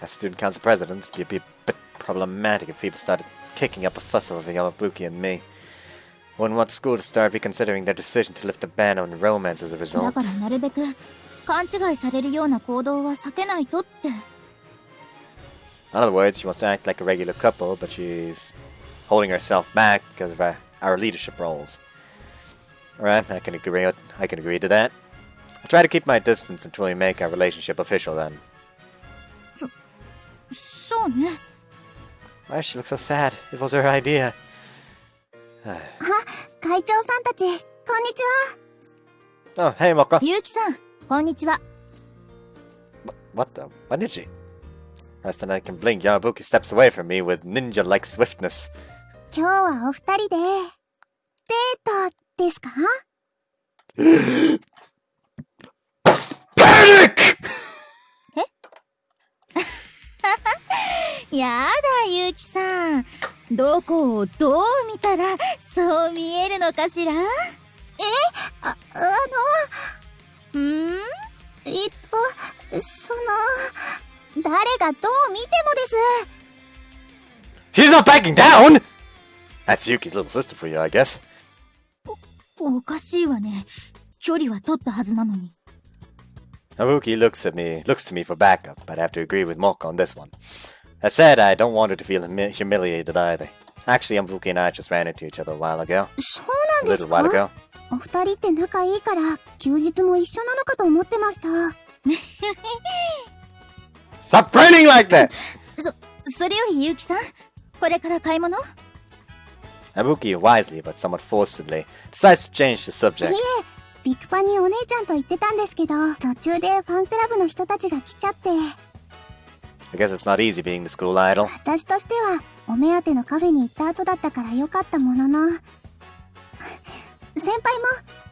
As student council president, it'd be a bit problematic if people started kicking up a fuss over Yamabuki and me. Wouldn't want school to start reconsidering their decision to lift the ban on romance as a だ result. からなるべく勘違いされるような行動は避けないとって In other words, she wants to act like a regular couple, but she's holding herself back because of our leadership roles. Alright, I can agree to that. I'll try to keep my distance until we make our relationship official then. そうね。 Why does she look so sad? It was her idea. 会長さんたち、こんにちは。 Oh, hey, Moko. ゆうきさん、こんにちは。What the? What did she? Less than I can blink, Yabuki steps away from me with ninja-like swiftness. 今日はお二人で、デートですか？ Panic! やだ、ゆうきさん。どこをどう見たら、そう見えるのかしら？んー誰がどう見てもです。 She's not backing down! That's Yuki's little sister for you, I guess. おかしいわね。距離は取ったはずなのに。Nabuki looks to me for backup, but I have to agree with Moko on this one. That said, I don't want her to feel humiliated either. Actually, Nabuki and I just ran into each other a while ago. そうな A んです little while か？ ago. お二人って仲いいから、休日も一緒なのかと思ってました。 Stop grinning like that! それよりゆうきさん、これから買い物？ Nabuki wisely, but somewhat forcedly, decides to change the subject. いえ、ビッグパにお姉ちゃんと言ってたんですけど、途中でファンクラブの人たちが来ちゃって、 I guess it's not easy being the school idol. 私としては、お目当てのカフェに行った後だったから良かったものの、先輩も、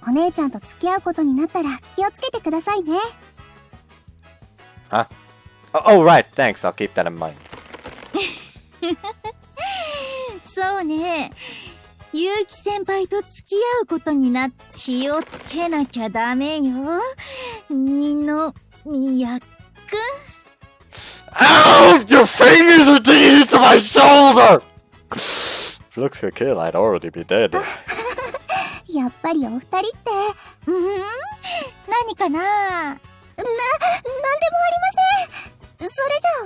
お姉ちゃんと付き合うことになったら気をつけてくださいね。 Huh? Oh, right, thanks, I'll keep that in mind. そうね。ゆうき先輩と付き合うことになっ気をつけなきゃダメよ。二宮くん。 Ow! Your fingers are digging into my shoulder! If it looks like a kill, I'd already be dead. やっぱりお二人って、何かな？なんでもありません。それじ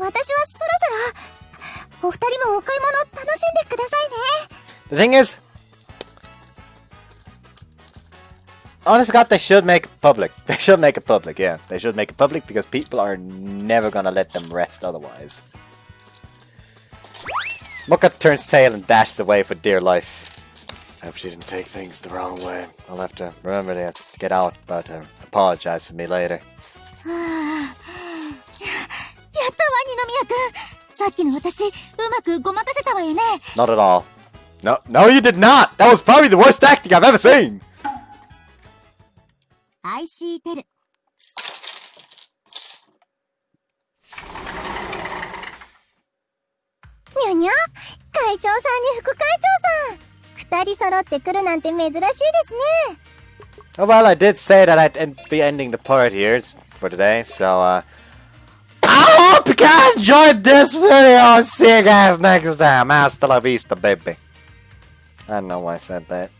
ゃあ私はそろそろ、お二人もお買い物楽しんでくださいね。 The thing is, honest to God, they should make it public. They should make it public, yeah. They should make it public because people are never gonna let them rest otherwise. Mocha turns tail and dashes away for dear life. I hope she didn't take things the wrong way. I'll have to remember to get out, but apologize for me later. やったわ、二宮くん。さっきの私、うまくごまかせたわよね。 Not at all. No, you did not! That was probably the worst acting I've ever seen! IC テル。にゃにゃ、会長さんに副会長さん。二人揃ってくるなんて珍しいですね。 Oh, well, I did say that I'd be ending the part here for today, so, I hope you guys enjoyed this video! See you guys next time! Hasta la vista, baby! I don't know why I said that.